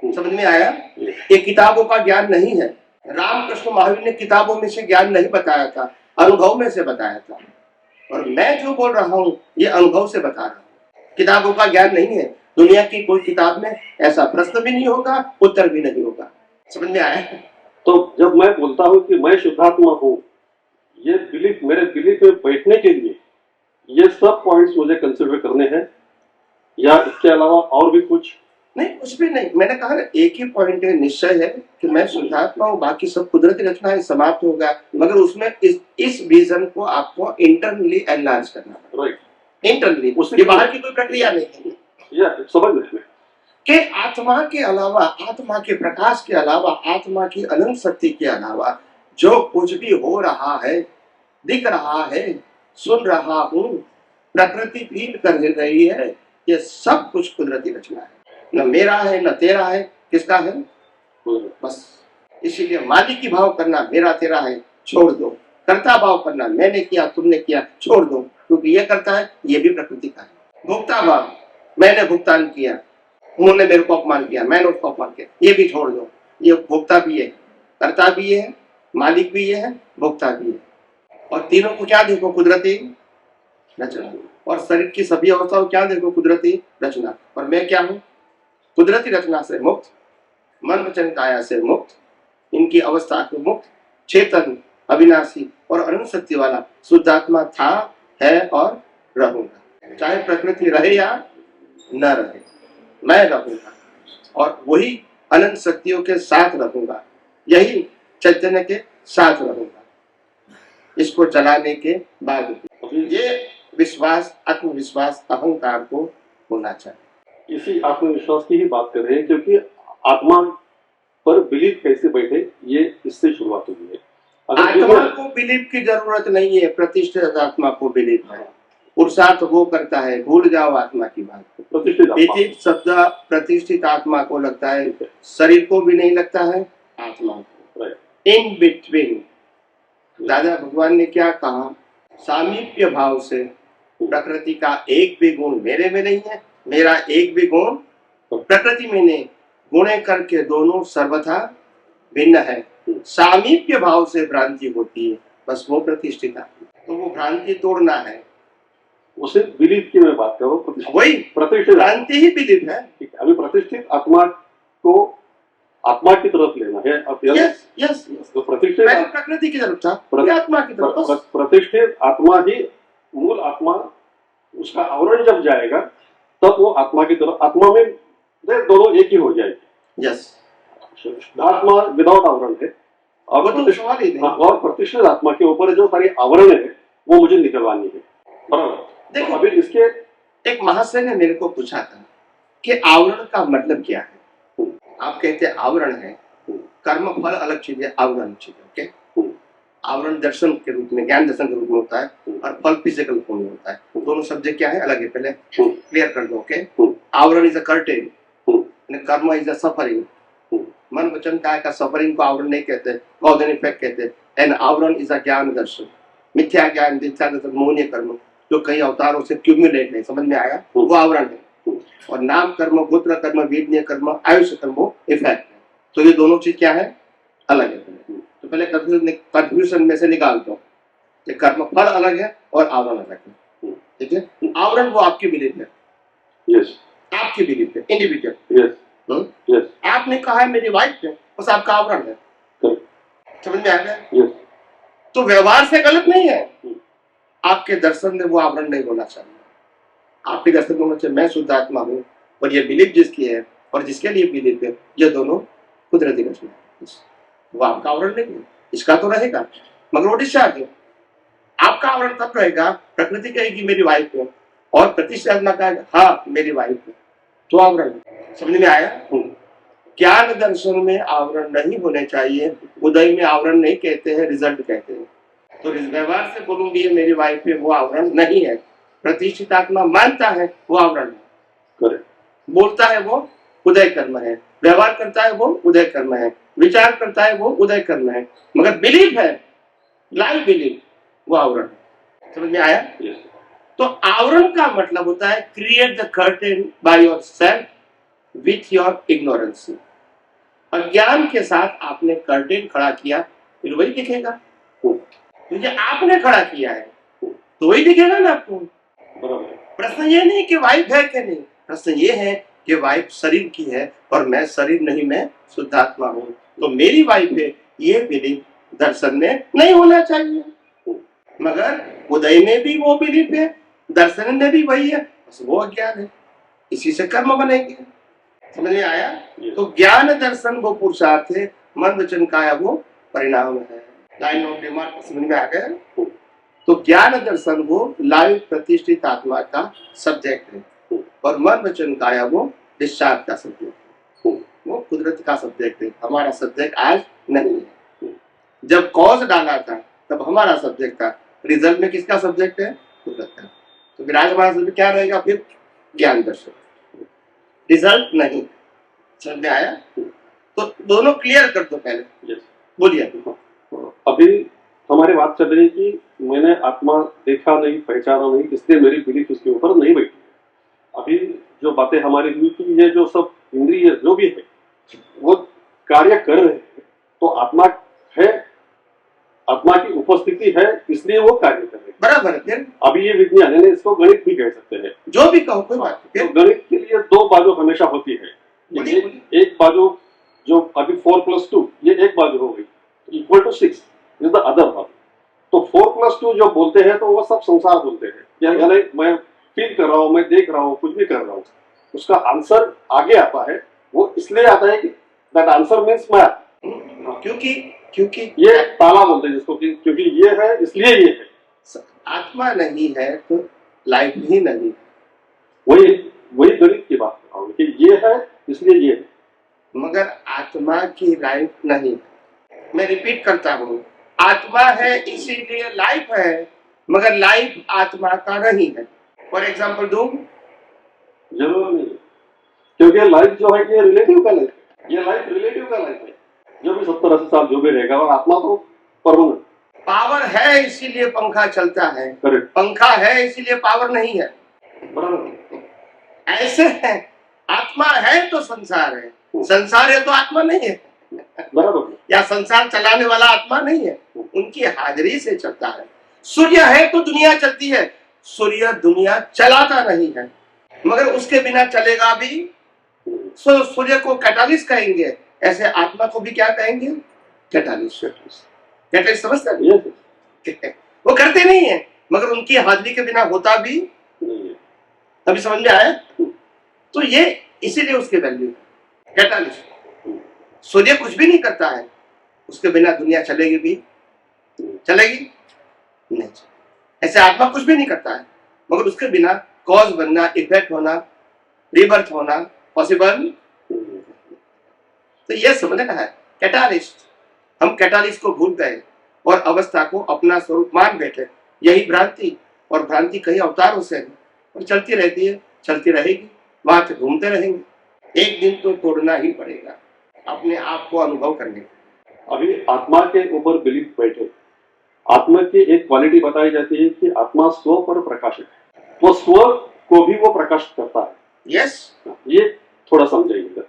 [SPEAKER 2] समझ में आया? ये किताबों का ज्ञान नहीं है। रामकृष्ण महावीर ने किताबों में से ज्ञान नहीं बताया था, अनुभव में से बताया था। और मैं जो बोल रहा हूँ ये अनुभव से बता रहा हूँ, किताबों का ज्ञान नहीं है। दुनिया की कोई किताब में ऐसा प्रश्न भी नहीं होगा, उत्तर भी नहीं होगा। समझ में आया?
[SPEAKER 7] तो जब मैं बोलता हूँ कि मैं शुद्धात्मा हूँ, ये बिलीफ, मेरे बिलीफ में बैठने के लिए ये सब पॉइंट्स मुझे कंसिडर करने हैं, या इसके अलावा और भी कुछ?
[SPEAKER 2] नहीं, कुछ भी नहीं। मैंने कहा ना, एक ही पॉइंट है, निश्चय है कि मैं शुद्धात्मा हूँ, बाकी सब कुदरती रचना है, समाप्त होगा। मगर उसमें इस विजन को आपको इंटरनली एनलार्ज करना है।
[SPEAKER 7] राइट,
[SPEAKER 2] इंटरनली, उसके बाहर की कोई प्रक्रिया नहीं है।
[SPEAKER 7] समझ में
[SPEAKER 2] कि आत्मा के अलावा, आत्मा के प्रकाश के अलावा, आत्मा की अनंत शक्ति के अलावा जो कुछ भी हो रहा है, दिख रहा है, सुन रहा हूँ, प्रकृति फील कर रही है, ये सब कुछ कुदरती रचना है। न मेरा है न तेरा है, किसका है? बस। इसीलिए मालिक की भाव करना मेरा तेरा है, छोड़ दो। कर्ता भाव करना मैंने किया तुमने किया, छोड़ दो, क्योंकि ये करता है, ये भी प्रकृति का है। भोक्ता भाव, मैंने भुगतान किया, उन्होंने मेरे को अपमान किया, मैंने उसको अपमान किया, ये भी छोड़ दो। ये भोक्ता भी है, कर्ता भी है, मालिक भी है, भोक्ता भी है। और तीनों को क्या देखो? कुदरती रचना। और शरीर की सभी अवस्थाओं क्या देखो? कुदरती रचना। और मैं क्या हूँ? कुदरती रचना से मुक्त, मन वचन काया से मुक्त, इनकी अवस्था से मुक्त, चेतन, अविनाशी और अनंत शक्ति वाला शुद्धात्मा था, है और रहूंगा। चाहे प्रकृति रहे या न रहे, मैं रहूंगा और वही अनंत शक्तियों के साथ रहूंगा, यही चैतन्य के साथ रहूंगा। इसको चलाने के बाद ये विश्वास, आत्मविश्वास, अहंकार को होना चाहिए।
[SPEAKER 7] इसी आत्मविश्वास की ही बात कर रहे हैं, क्योंकि आत्मा पर बिलीव कैसे बैठे, ये इससे शुरुआत हुई है।
[SPEAKER 2] आत्मा को बिलीव की जरूरत नहीं है, प्रतिष्ठित आत्मा को बिलीव है। पुरुषार्थ वो करता है, भूल जाओ आत्मा की बात। प्रतिष्ठित शब्द प्रतिष्ठित आत्मा को लगता है, शरीर को भी नहीं लगता है, आत्मा को। इन बिटवीन दादा भगवान ने क्या कहा, सामीप्य भाव से प्रकृति का एक भी गुण मेरे में नहीं है, मेरा एक भी गुण प्रकृति में नहीं, गुणे करके दोनों सर्वथा भिन्न है। सामीप्य भाव से भ्रांति होती है, बस वो प्रतिष्ठित आत्मा। तो वो भ्रांति तोड़ना है,
[SPEAKER 7] उसे बिलीव की मैं बात करूँ,
[SPEAKER 2] वही प्रतिष्ठित भ्रांति ही बिलीव है।
[SPEAKER 7] अभी प्रतिष्ठित आत्मा को आत्मा की तरफ लेना है। अब
[SPEAKER 2] यस यस,
[SPEAKER 7] तो प्रतिष्ठित
[SPEAKER 2] प्रकृति की तरफ था, आत्मा की तरफ।
[SPEAKER 7] प्रतिष्ठित आत्मा ही मूल आत्मा, उसका आवरण जब जाएगा तब वो आत्मा की तरफ, आत्मा में दोनों एक ही हो जाएगी।
[SPEAKER 2] यस,
[SPEAKER 7] आत्मा विदाउट आवरण है और प्रतिष्ठित आत्मा के ऊपर जो सारी आवरण है वो मुझे निकलवानी है।
[SPEAKER 2] देखो,
[SPEAKER 7] अभी इसके
[SPEAKER 2] एक महाशय ने मेरे को पूछा था कि आवरण का मतलब क्या है। आप कहते हैं आवरण है, कर्म फल अलग चीज है, आवरण चीज है। ओके, आवरण दर्शन के रूप में, ज्ञान दर्शन के रूप में होता है और फल फिजिकल फॉर्म में होता है। दोनों सब्जेक्ट क्या है, अलग है, पहले क्लियर कर दो। ओके, आवरण इज अ कर्टेन, कर्म इज अ सफरिंग। मन वचन काय का सफरिंग को आवरण नहीं कहते, कॉज एंड इफेक्ट कहते। एंड आवरण इज अ ज्ञान दर्शन, मिथ्या ज्ञान, मिथ्या दर्शन, मोहनीय कर्म जो कई अवतारों से क्यूमुलेट है, समझ में आया, वो आवरण है। और नाम कर्म, गोत्र कर्म, वेदनीय कर्म, आयुष्य कर्म वो इफेक्ट है। तो ये दोनों चीज क्या है, अलग है। तो पहले कंफ्यूजन में से निकाल दो, कर्म फल अलग है और आवरण अलग है। ठीक है, आवरण वो आपकी बिलीफ है।
[SPEAKER 7] यस,
[SPEAKER 2] आपकी बिलीफ है, इंडिविजुअल।
[SPEAKER 7] यस यस,
[SPEAKER 2] आपने कहा है मेरी वाइफ है, बस आपका आवरण है। समझ में आ गया?
[SPEAKER 7] यस।
[SPEAKER 2] तो व्यवहार से गलत नहीं है, आपके दर्शन में वो आवरण नहीं होना चाहिए। आपके दर्शन में होना चाहिए मैं शुद्ध आत्मा हूँ, और ये बिलीफ जिसकी है और जिसके लिए बिलीफ है, ये दोनों कुदरती रचना है। वो आपका आवरण नहीं है, इसका तो रहेगा मगर वो डिस्चार्ज है। आपका आवरण तब रहेगा, प्रकृति कहेगी मेरी वाइफ है और प्रतिष्ठित आत्मा कहेगा हाँ मेरी वाइफ है, तो आवरण। समझ में आया? ज्ञान दर्शन में आवरण नहीं होने चाहिए। उदय में आवरण नहीं कहते हैं, रिजल्ट कहते हैं। तो व्यवहार से बोलूंगी ये मेरी वाइफ है, वो आवरण नहीं है। प्रतिष्ठित आत्मा मानता है वो आवरण है, बोलता है वो उदय कर्म है, व्यवहार करता है वो उदय कर्म है, विचार करता है वो उदय कर्म है, मगर बिलीफ है, लाइव बिलीफ, वो आवरण है। समझ में आया? तो आवरण का मतलब होता है create the curtain by yourself with your ignorance. अज्ञान के साथ आपने कर्टेन खड़ा किया, फिर वही दिखेगा। तो ये आपने खड़ा किया है तो वही दिखेगा ना आपको। प्रश्न ये नहीं कि वाइफ है कि नहीं, प्रश्न ये है कि वाइफ शरीर की है और मैं शरीर नहीं, मैं शुद्धात्मा हूँ। तो मेरी वाइफ है, ये बिलीफ दर्शन में नहीं होना चाहिए, मगर उदय में भी वो बिलीफ है, दर्शन में भी वही है, बस वो अज्ञान है, इसी से कर्म बनेंगे। समझ में आया? तो ज्ञान दर्शन वो पुरुषार्थ है, मन वचन काया वो परिणाम है। लाइन ऑफ रिमार्क समझ में आ गया? तो ज्ञान दर्शन वो लाइव प्रतिष्ठित आत्मा का सब्जेक्ट है और मन वचन काया वो डिस्चार्ज का सब्जेक्ट है, वो कुदरत का सब्जेक्ट है। हमारा सब्जेक्ट आज नहीं है। जब कॉज डाला था तब हमारा सब्जेक्ट था, रिजल्ट में किसका सब्जेक्ट है? कुदरत का। तो फिर आज हमारा सब्जेक्ट क्या रहेगा? फिर ज्ञान दर्शन, रिजल्ट नहीं। समझ में आया? तो दोनों क्लियर कर दो पहले। बोलिए।
[SPEAKER 7] अभी हमारी बात चल रही है कि मैंने आत्मा देखा नहीं, पहचाना नहीं, इसलिए मेरी बिलीफ उसके ऊपर नहीं बैठी। अभी जो बातें हमारी हुई कि ये जो सब इंद्रिय जो भी है वो कार्य कर रहे हैं, तो आत्मा है, आत्मा की उपस्थिति है, इसलिए वो कार्य कर रहे हैं।
[SPEAKER 2] बराबर है। फिर
[SPEAKER 7] अभी ये विज्ञान है, इसको गणित भी कह सकते हैं,
[SPEAKER 2] जो भी कहो कोई बात नहीं।
[SPEAKER 7] तो गणित के लिए दो बाजू हमेशा होती है। एक बाजू जो अभी 4+2 ये एक बाजू हो गई इक्वल टू 6, वस्तु जो बोलते हैं तो वो सब संसार बोलते हैं, यानी मैं फील कर रहा हूँ, मैं देख रहा हूँ, कुछ भी कर रहा हूँ, उसका आंसर आगे आता है। वो इसलिए आता है कि दैट आंसर मीन्स मैं,
[SPEAKER 2] क्योंकि
[SPEAKER 7] ये ताला बोलते हैं जिसको, क्योंकि ये है इसलिए ये है।
[SPEAKER 2] आत्मा नहीं है तो लाइफ ही नहीं।
[SPEAKER 7] वही गणित की बात कर रहा हूँ कि ये है इसलिए ये है,
[SPEAKER 2] मगर आत्मा की लाइफ नहीं। मैं रिपीट करता हूँ, आत्मा है इसीलिए लाइफ है, मगर लाइफ आत्मा का नहीं है। फॉर एग्जाम्पल दूं?
[SPEAKER 7] जरूर नहीं, क्योंकि लाइफ जो है ये रिलेटिव का लाइफ है, ये लाइफ रिलेटिव का लाइफ है। जो भी 70-80 साल जो भी रहेगा, और आत्मा तो परमानेंट।
[SPEAKER 2] पावर है इसीलिए पंखा चलता है,
[SPEAKER 7] करेक्ट।
[SPEAKER 2] पंखा है इसीलिए पावर नहीं है।
[SPEAKER 7] बराबर,
[SPEAKER 2] ऐसे है, आत्मा है तो संसार है, संसार है तो आत्मा नहीं है।
[SPEAKER 7] बराबर,
[SPEAKER 2] या संसार चलाने वाला आत्मा नहीं है, उनकी हाजिरी से चलता है। सूर्य है तो दुनिया चलती है, सूर्य दुनिया चलाता नहीं है, मगर उसके बिना चलेगा भी। सूर्य को कैटालिस्ट कहेंगे, ऐसे आत्मा को भी क्या कहेंगे? कैटालिस्ट। कैटालिस्ट समझते हैं? वो करते नहीं है, मगर उनकी हाजिरी के बिना होता भी नहीं है। अभी समझ में आया? तो ये इसीलिए उसके वैल्यू कैटालिस्ट। सूर्य कुछ भी नहीं करता है, उसके बिना दुनिया चलेगी भी? चलेगी नहीं। ऐसे आत्मा कुछ भी नहीं करता है, मगर उसके बिना कॉज बनना, इफेक्ट होना, रीबर्थ होना पॉसिबल। तो ये समझना है कैटालिस्ट। हम कैटालिस्ट को भूल गए और अवस्था को अपना स्वरूप मान बैठे। यही भ्रांति, और भ्रांति कई अवतारों से है और चलती रहती है, चलती रहेगी, वहां से घूमते रहेंगे। एक दिन तो तोड़ना ही पड़ेगा अपने आप को अनुभव करने का।
[SPEAKER 7] अभी आत्मा के ऊपर बिलीफ बैठे, आत्मा की एक क्वालिटी बताई जाती है कि आत्मा स्व पर प्रकाशित है, वो स्व को भी वो प्रकाशित करता है।
[SPEAKER 2] यस,
[SPEAKER 7] ये थोड़ा समझाइएगा।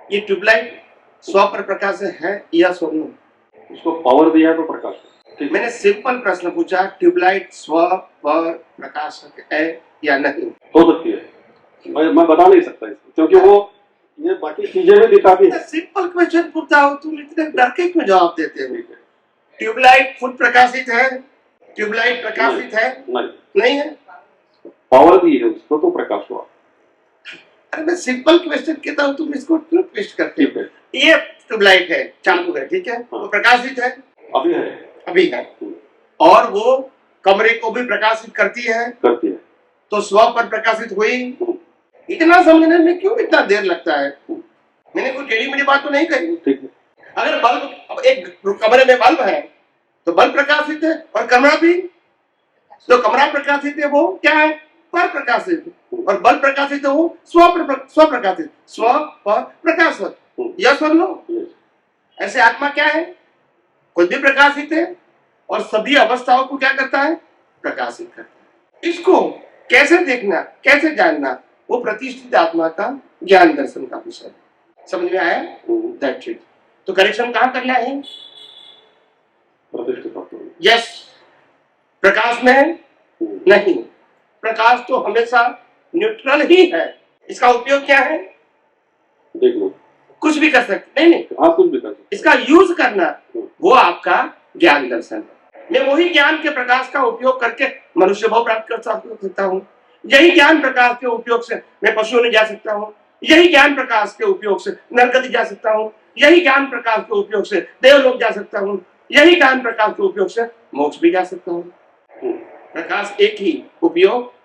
[SPEAKER 2] ये ट्यूबलाइट स्व पर प्रकाश है या स्वर्ण?
[SPEAKER 7] उसको पावर दिया तो प्रकाश।
[SPEAKER 2] मैंने सिंपल प्रश्न पूछा, ट्यूबलाइट स्व पर प्रकाशक है या नहीं?
[SPEAKER 7] हो सकती है, मैं बता नहीं सकता इसको, क्योंकि वो ये बाकी चीजें भी दिखाती है।
[SPEAKER 2] सिंपल क्वेश्चन पूछता हो, तुम इतने डर के क्यों जवाब देते हो? ट्यूबलाइट खुद प्रकाशित है? ट्यूबलाइट प्रकाशित है? नहीं है।
[SPEAKER 7] पावर दी है उसको तो प्रकाश हुआ।
[SPEAKER 2] अरे मैं सिंपल क्वेश्चन कहता हूँ, तुम इसको क्यों ट्विस्ट करते हो? ये ट्यूबलाइट है, चालू है, ठीक है, वो प्रकाशित है,
[SPEAKER 7] अभी है,
[SPEAKER 2] अभी है, और वो कमरे को भी प्रकाशित करती है, तो स्व पर प्रकाशित हुई। इतना समझने में क्यों इतना देर लगता है? मैंने कोई टेढ़ी मेढ़ी बात तो नहीं कही। अगर बल्ब, अब एक कमरे में बल्ब है तो बल्ब प्रकाशित है, और कमरा भी, तो कमरा प्रकाशित है, वो क्या है? पर प्रकाशित। और बल्ब प्रकाशित है, वो स्व प्रकाशित, स्व पर प्रकाशित। यस और नो? ऐसे आत्मा क्या है? खुद भी प्रकाशित है और सभी अवस्थाओं को क्या करता है? प्रकाशित करता है। इसको कैसे देखना, कैसे जानना, वो प्रतिष्ठित आत्मा का ज्ञान दर्शन का विषय है। समझ में आया? That's it. तो करेक्शन कहाँ करना है? यस, प्रकाश में नहीं। प्रकाश तो हमेशा न्यूट्रल ही है। इसका उपयोग क्या है?
[SPEAKER 7] देख लो,
[SPEAKER 2] कुछ भी कर सकते, नहीं,
[SPEAKER 7] हाँ, कुछ भी कर सकते।
[SPEAKER 2] इसका यूज करना, वो आपका ज्ञान दर्शन है। मैं वही ज्ञान के प्रकाश का उपयोग करके मनुष्य भाव प्राप्त कर सकता हूँ। यही ज्ञान प्रकाश के उपयोग से मैं पशुओं में जा सकता हूँ। यही ज्ञान प्रकाश के उपयोग से नरगति जा सकता हूँ। यही ज्ञान प्रकाश के उपयोग से देवलोक जा सकता हूँ। यही ज्ञान प्रकाश के उपयोग से मोक्ष भी जा सकता हूँ। प्रकाश एक ही, उपयोग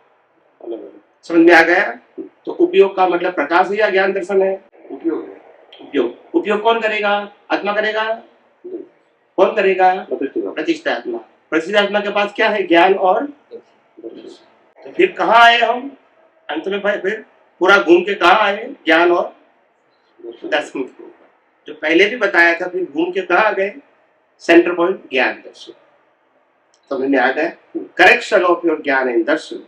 [SPEAKER 2] समझ में आ गया? तो उपयोग का मतलब प्रकाश है या ज्ञान दर्शन है? उपयोग कौन करेगा? आत्मा करेगा? कौन करेगा? प्रतिष्ठित आत्मा। प्रतिष्ठित आत्मा के पास क्या है? ज्ञान और। तो फिर कहाँ आए हम अंत में? भाई फिर पूरा घूम के कहाँ आए? ज्ञान और दर्शन के ऊपर। जो पहले भी बताया था, फिर घूम के कहाँ आ गए? सेंटर पॉइंट ज्ञान दर्शन। समझ में आ गए? करेक्शन ऑफ योर ज्ञान and Darshan,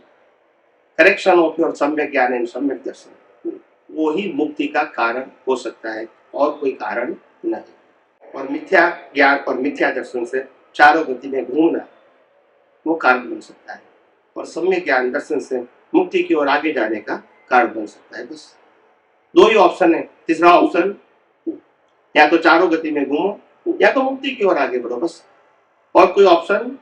[SPEAKER 2] correction of your सम्यक ज्ञान एंड सम्यक दर्शन, वो ही मुक्ति का कारण हो सकता है, और कोई कारण नहीं। और मिथ्या ज्ञान और मिथ्या दर्शन से चारों गति में घूमना, वो कारण बन सकता है। और सम्यक ज्ञान दर्शन से मुक्ति की ओर आगे जाने का कारण बन सकता है। बस दो ही ऑप्शन है। तीसरा ऑप्शन, या तो चारों गति में घूमो, या तो मुक्ति की ओर आगे बढ़ो, बस। और कोई ऑप्शन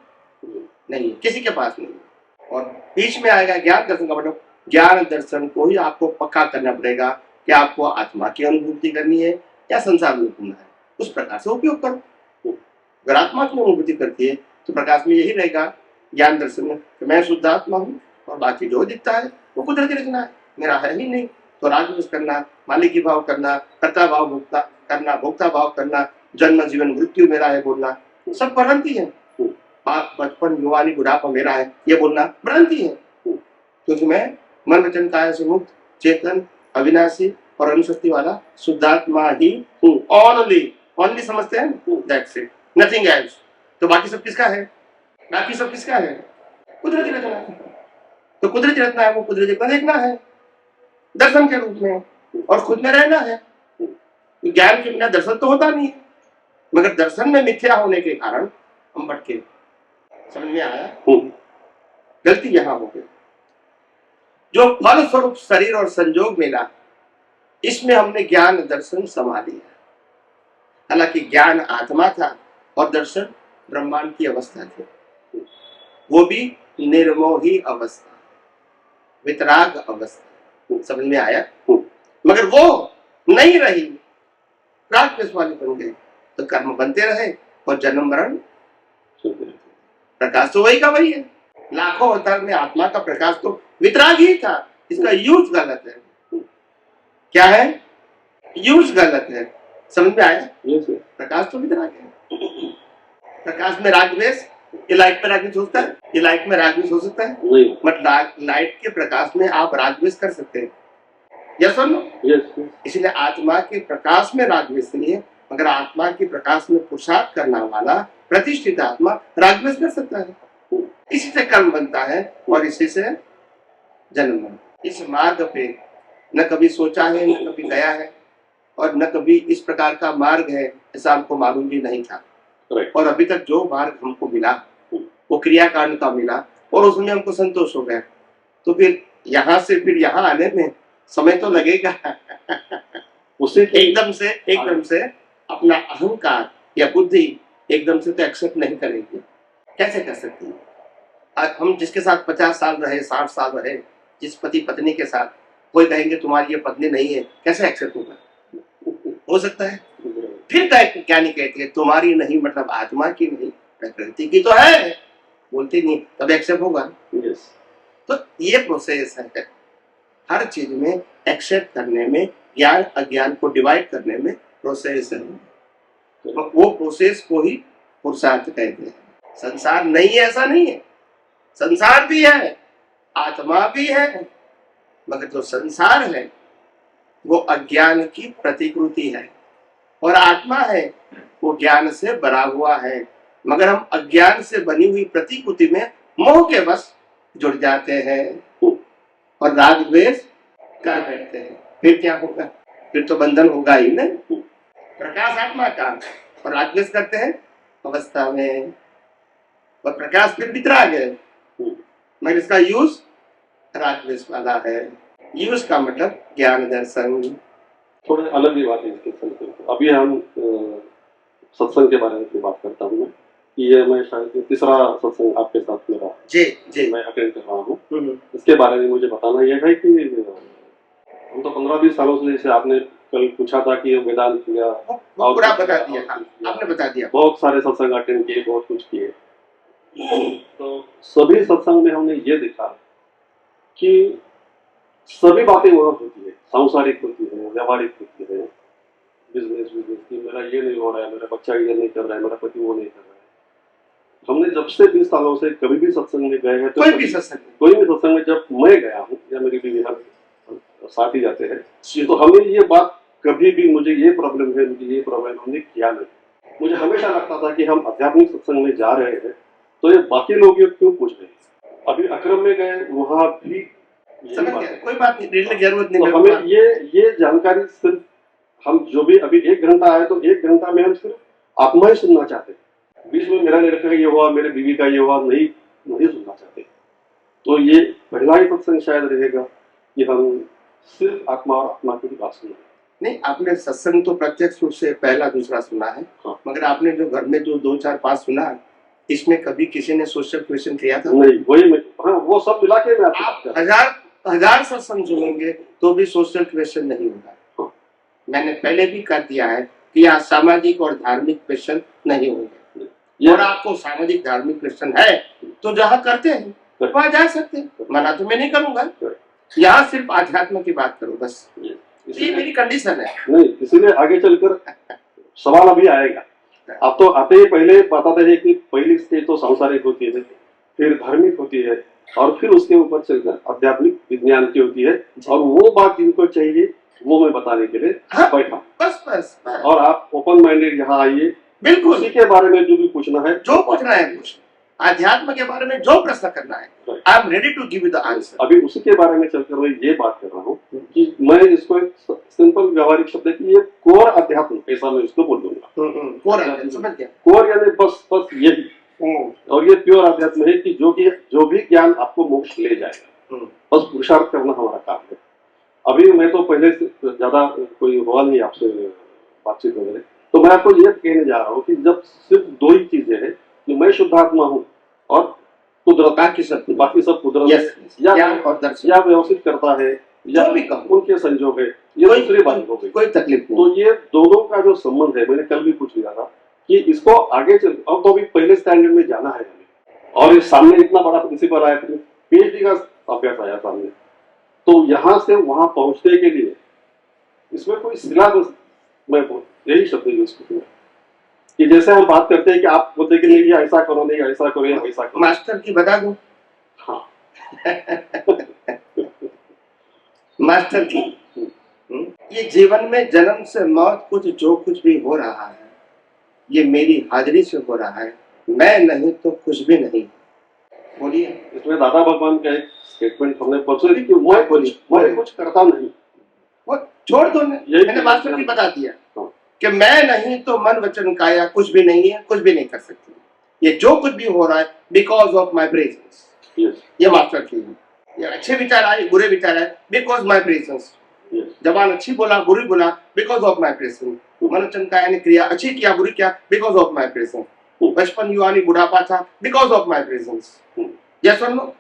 [SPEAKER 2] नहीं है, किसी के पास नहीं है। और बीच में आएगा ज्ञान दर्शन का मतलब ज्ञान दर्शन को ही आपको पक्का करना पड़ेगा कि आपको आत्मा की अनुभूति करनी है या संसार में घूमना है, उस प्रकार से उपयोग करो। अगर आत्मा की अनुभूति करती है तो प्रकाश में यही रहेगा ज्ञान दर्शन में कि मैं शुद्ध आत्मा हूँ और बाकी जो दिखता है वो कुदरती रचना है, मेरा है ही नहीं। तो राजवश करना, मालिकी भाव करना, कर्ता भाव भोक्ता करना, भोक्ता भाव करना, जन्म जीवन मृत्यु मेरा है बोलना, सब भ्रांति है। बचपन युवानी बुढ़ापा मेरा है ये बोलना भ्रांति है, क्योंकि मैं मन वचन काया से मुक्त चेतन अविनाशी और अनुशक्ति वाला शुद्धात्मा ही हूँ। ओनली समझते हैं, दैट्स इट, नथिंग एल्स। तो बाकी सब किसका है? बाकी सब किसका है? कुदरती रचना है। तो कुदरती रचना है, वो कुदरती को देखना है दर्शन के रूप में और खुद में रहना है। ज्ञान के बिना दर्शन तो होता नहीं है, मगर दर्शन में मिथ्या होने के कारण हम भटके। समझ में आया? गलती यहां हो गई। जो फल स्वरूप शरीर और संयोग मिला, इसमें हमने ज्ञान दर्शन समा लिया। हालांकि ज्ञान आत्मा था और दर्शन ब्रह्मांड की अवस्था थी, वो भी निर्मोही अवस्था, वितराग अवस्था। समझ में आया? मगर वो नहीं रही, राग केस वाले बन गए, तो कर्म बनते रहे और जन्म मरण। प्रकाश तो वही का वही है। लाखों अवतार में आत्मा का प्रकाश तो वितराग ही था। इसका यूज गलत है। क्या है? यूज गलत है। समझ में आया? प्रकाश तो वितराग है। प्रकाश में राग द्वेष, ये लाइट में राग द्वेष हो सकता है? ये लाइट में राग द्वेष हो सकता है? नहीं। मतलब लाइट के प्रकाश में आप राग द्वेष कर सकते हैं, यस और नो? यस। इसलिए आत्मा के प्रकाश में राग द्वेष नहीं है, मगर आत्मा के प्रकाश में पुरुषार्थ करना वाला प्रतिष्ठित आत्मा राग द्वेष कर सकता है। इसी से कर्म बनता है और इसी से जन्म। इस मार्ग पे न कभी सोचा है, न कभी गया है, और न कभी इस प्रकार का मार्ग है ऐसा हमको मालूम भी नहीं था। और अभी तक जो मार्ग हमको मिला वो क्रियाकांड का मिला और उसमें हमको संतोष हो गया। तो फिर यहाँ से फिर यहाँ आने में समय तो लगेगा। उसे एकदम से अपना अहंकार या बुद्धि एकदम से तो एक्सेप्ट नहीं करेगी। कैसे कर सकती है? आज हम जिसके साथ 50 साल रहे, 60 साल रहे, जिस पति पत्नी के साथ, कोई कहेंगे तुम्हारी ये पत्नी नहीं है, कैसे एक्सेप्ट होगा? हो सकता है? फिर क्या नहीं कहते हैं तुम्हारी नहीं, मतलब आत्मा की नहीं, प्रकृति की तो है, बोलते नहीं, तब एक्सेप्ट होगा। yes. तो ये प्रोसेस है हर चीज में एक्सेप्ट करने में, ज्ञान अज्ञान को डिवाइड करने में प्रोसेस है। तो वो प्रोसेस को ही पुरुषार्थ कहते हैं। संसार नहीं है ऐसा नहीं है, संसार भी है, आत्मा भी है, मगर जो संसार है वो अज्ञान की प्रतिकृति है और आत्मा है वो ज्ञान से भरा हुआ है। मगर हम अज्ञान से बनी हुई प्रतिकृति में मोह के बस जुड़ जाते हैं और राग द्वेष कर बैठते हैं। फिर क्या होगा? फिर तो बंधन होगा ही ना। प्रकाश आत्मा का और राग द्वेष करते हैं अवस्था में, और प्रकाश फिर वितराग है, मगर इसका यूज राग द्वेष वाला है। यूज का मतलब ज्ञान दर्शन।
[SPEAKER 7] थोड़े अलग भी बात है इसके संदर्भ में। अभी हम सत्संग के बारे में बात करता हूँ। ये मैं शायद तीसरा सत्संग आपके साथ मेरा जी मैं अटेंड कर रहा हूँ। इसके बारे में मुझे बताना यह है कि हम तो 15-20 सालों से, जैसे आपने कल पूछा था कि वेदांत किया,
[SPEAKER 2] पूरा बता दिया, आपने बता दिया,
[SPEAKER 7] बहुत सारे सत्संग अटेंड किए, बहुत कुछ किए। तो सभी सत्संग में हमने ये देखा कि सभी बातें वहाँ होती है, सांसारिक होती है, व्यावहारिक होती है, बिजनेस की मेरा ये नहीं हो रहा है, मेरा बच्चा ये नहीं कर रहा है, मेरा पति वो नहीं कर रहा है। हमने जब से 20 सालों से कभी भी सत्संग में गए हैं, तो कोई भी सत्संग में जब मैं गया हूँ या मेरी बीवी साथ ही जाते हैं, तो हमें ये बात कभी भी मुझे ये प्रॉब्लम है, मुझे ये प्रॉब्लम, हमने किया नहीं। मुझे हमेशा लगता था कि हम आध्यात्मिक सत्संग में जा रहे हैं तो ये बाकी लोग ये क्यों पूछ रहे हैं। अभी अक्रम में गए, वहां भी
[SPEAKER 2] कोई बात नहीं, जरूरत नहीं।
[SPEAKER 7] तो हमें ये जानकारी सिर्फ हम जो भी अभी 1 घंटा आए तो 1 घंटा में हम सिर्फ आत्मा ही सुनना चाहते हैं। बीच में मेरा लड़का का ये हुआ, मेरे बीवी का ये हुआ, नहीं सुनना चाहते। तो ये पहला ही सत्संग शायद रहेगा कि हम सिर्फ आत्मा और आत्मा की बात सुना।
[SPEAKER 2] नहीं, आपने सत्संग तो प्रत्यक्ष रूप से पहला दूसरा सुना है, हाँ। मगर आपने जो घर में जो 2, 4, 5 सुना, इसमें कभी किसी ने सोशल क्वेश्चन किया था?
[SPEAKER 7] नहीं, वही मैं, हाँ, वो सब मिला के मैं आपको
[SPEAKER 2] आप हजार सत्संग सुनेंगे तो भी सोशल क्वेश्चन नहीं होगा। मैंने पहले भी कर दिया है कि यहाँ सामाजिक और धार्मिक क्वेश्चन नहीं होंगे, और आपको सामाजिक धार्मिक क्वेश्चन है तो जहाँ करते हैं वहाँ जा सकते हैं, मना तो मैं नहीं करूंगा। यहाँ सिर्फ आध्यात्म की बात करो बस, ये मेरी कंडीशन है।
[SPEAKER 7] नहीं, इसीलिए आगे चलकर सवाल अभी आएगा। अब तो आते ही पहले बताते हैं कि पहली स्टेज तो सांसारिक होती है, फिर धार्मिक होती है, और फिर उसके ऊपर चलकर आध्यात्मिक विज्ञान की होती है। और वो बात जिनको चाहिए वो मैं बताने के लिए बैठा।
[SPEAKER 2] बस।
[SPEAKER 7] और आप ओपन माइंडेड यहाँ आइए,
[SPEAKER 2] बिल्कुल
[SPEAKER 7] उसी के बारे में जो भी पूछना है,
[SPEAKER 2] पूछ, आध्यात्म के बारे में जो प्रश्न करना है, I am ready to give you the answer.
[SPEAKER 7] अभी उसी के बारे में चलकर मैं ये बात कर रहा हूँ कि मैं इसको एक सिंपल व्यवहारिक शब्द है कि ये कोर अध्यात्म, ऐसा मैं इसको बोल दूंगा। कोर यानी बस यही, और ये प्योर अध्यात्म है कि जो भी ज्ञान आपको मोक्ष ले जाएगा, बस पुरुषार्थ करना हमारा काम है। अभी मैं तो पहले से ज्यादा कोई हुआ नहीं आपसे बातचीत वगैरह, तो मैं आपको ये कहने जा रहा हूँ कि जब सिर्फ दो ही चीजें हैं कि मैं शुद्धात्मा हूँ और कुदरत, बाकी सब कुदरत या व्यवस्थित करता है या भी उनके संजोग है, ये दूसरी बात हो गई, कोई तकलीफ नहीं। तो ये दोनों का जो संबंध है, मैंने कल भी पूछ लिया था कि इसको आगे चल, अब तो अभी पहले स्टैंडर्ड में जाना है हमें, और इस सामने इतना बड़ा प्रिंसिपल आया, PhD का अभ्यास आया सामने, तो यहाँ से वहां पहुंचने के लिए इसमें कोई सिलेबस, मैं यही शब्द यूज करूंगा कि जैसे हम बात करते हैं कि आप बोलते कि नहीं ऐसा करो, नहीं ऐसा करो, या ऐसा करो,
[SPEAKER 2] मास्टर की बता दो।
[SPEAKER 7] हाँ
[SPEAKER 2] मास्टर की ये जीवन में जन्म से मौत जो कुछ भी हो रहा है, ये मेरी हाजिरी से हो रहा है, मैं नहीं तो कुछ भी नहीं। बोलिए।
[SPEAKER 7] इसमें दादा भगवान का एक स्टेटमेंट हमने परसों दी कि मैं कुछ करता नहीं,
[SPEAKER 2] वो छोड़ दो, मैंने मास्टर की बता दिया कि मैं नहीं तो मन वचन काया कुछ भी नहीं है, कुछ भी नहीं कर सकती। ये जो कुछ भी हो रहा है बिकॉज ऑफ माई प्रेजेंस। ये मास्टर की है। ये अच्छे विचार आए, बुरे विचार आए, बिकॉज माई प्रेजेंस। जबान अच्छी बोला, बुरी बोला, बिकॉज ऑफ माई प्रेजेंस। मन वचन काया ने क्रिया अच्छी किया, बुरी किया, बिकॉज ऑफ माई प्रेजेंस। बचपन युवानी बुढ़ापा था, because of my presence. Yes और नो?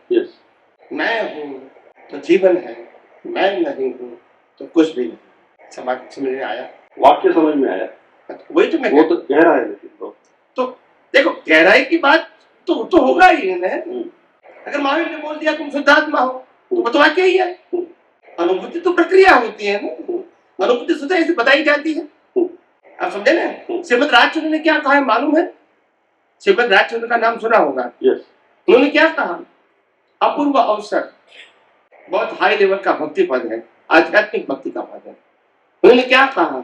[SPEAKER 2] मैं हूँ तो जीवन है, मैं नहीं हूँ तो कुछ भी नहीं। समझ में आया?
[SPEAKER 7] वाक्य समझ में आया?
[SPEAKER 2] वही तो मैं,
[SPEAKER 7] वो तो गहरा है, लेकिन
[SPEAKER 2] तो देखो गहराई की बात तो होगा ही है। अगर महावीर ने बोल दिया तुम शुद्धात्मा हो तो बतवा क्या ही है? अनुभूति तो प्रक्रिया होती है ना, अनुभूति स्वतः ऐसे बताई जाती है। आप समझे ना? श्रीमद राजचंद्र ने क्या कहा है मालूम है? श्रीमद राजचंद्र का नाम सुना होगा। उन्होंने क्या कहा? अपूर्व अवसर, बहुत हाई लेवल का भक्ति पद है, आध्यात्मिक भक्ति का पद है। उन्होंने क्या कहा?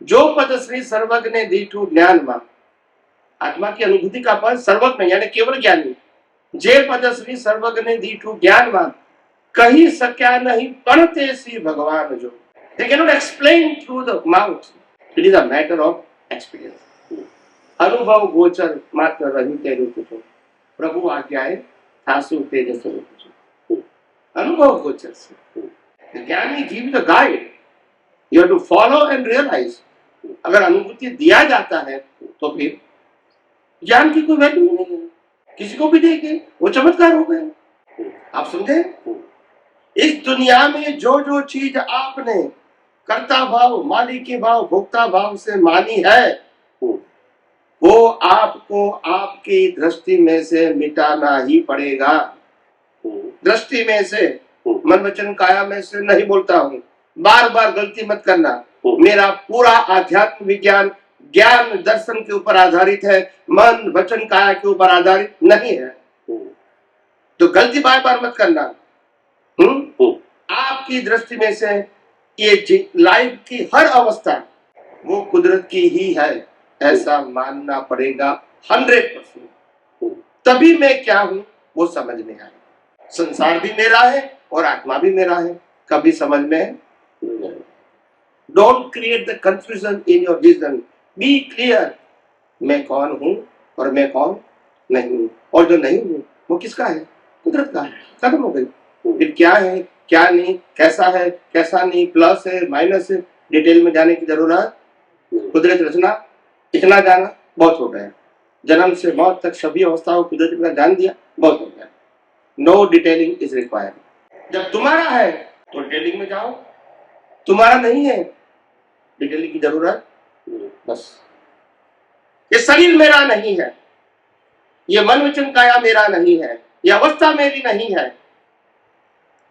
[SPEAKER 2] जो पद श्री सर्वज्ञ दीठु ज्ञान मा, आत्मा की अनुभूति का पद सर्वज्ञ यानी केवल ज्ञानी। जे पद श्री सर्वज्ञ दीठु ज्ञान मा, कही सक्या नहीं पढ़ते श्री भगवान जो। They cannot explain through the mouth. It is a matter of experience. अनुभव गोचर मात्र रही तेरे कुछ, प्रभु आज्ञाए थासु तेज स्वरूप। अनुभव गोचर से ज्ञानी give the guide, you have to follow and realize. अगर अनुभूति दिया जाता है तो फिर ज्ञान की कोई वैल्यू नहीं है, किसी को भी देंगे वो चमत्कार हो गए। आप समझे? इस दुनिया में जो चीज आपने कर्ता भाव, मालिकी भाव, भोक्ता भाव से मानी है, वो आपको आपकी दृष्टि में से मिटाना ही पड़ेगा। दृष्टि में से, मन वचन काया में से नहीं बोलता हूँ, बार बार गलती मत करना। मेरा पूरा आध्यात्म विज्ञान ज्ञान दर्शन के ऊपर आधारित है, मन वचन काया के ऊपर आधारित नहीं है। तो गलती बार बार मत करना। आपकी दृष्टि में से ये लाइफ की हर अवस्था वो कुदरत की ही है, ऐसा मानना पड़ेगा 100%। तभी मैं क्या हूं वो समझ में आए। संसार भी मेरा है और आत्मा भी मेरा है, कभी समझ में। Don't create the confusion in your vision, be clear. मैं कौन हूं और मैं कौन नहीं हूं, और जो नहीं हूं वो किसका है? कुदरत का है। खत्म हो गई। फिर क्या है क्या नहीं, कैसा है कैसा नहीं, प्लस है माइनस है, डिटेल में जाने की जरूरत। कुदरत रचना इतना जाना बहुत हो गया। जन्म से मौत तक सभी अवस्थाओं को कुदरत का ज्ञान दिया, बहुत हो गया। No detailing is required. जब तुम्हारा है तो डिटेलिंग में जाओ, तुम्हारा नहीं है डिटेलिंग की जरूरत बस। ये शरीर मेरा नहीं है, ये मन वचन काया मेरा नहीं है, ये अवस्था मेरी नहीं है,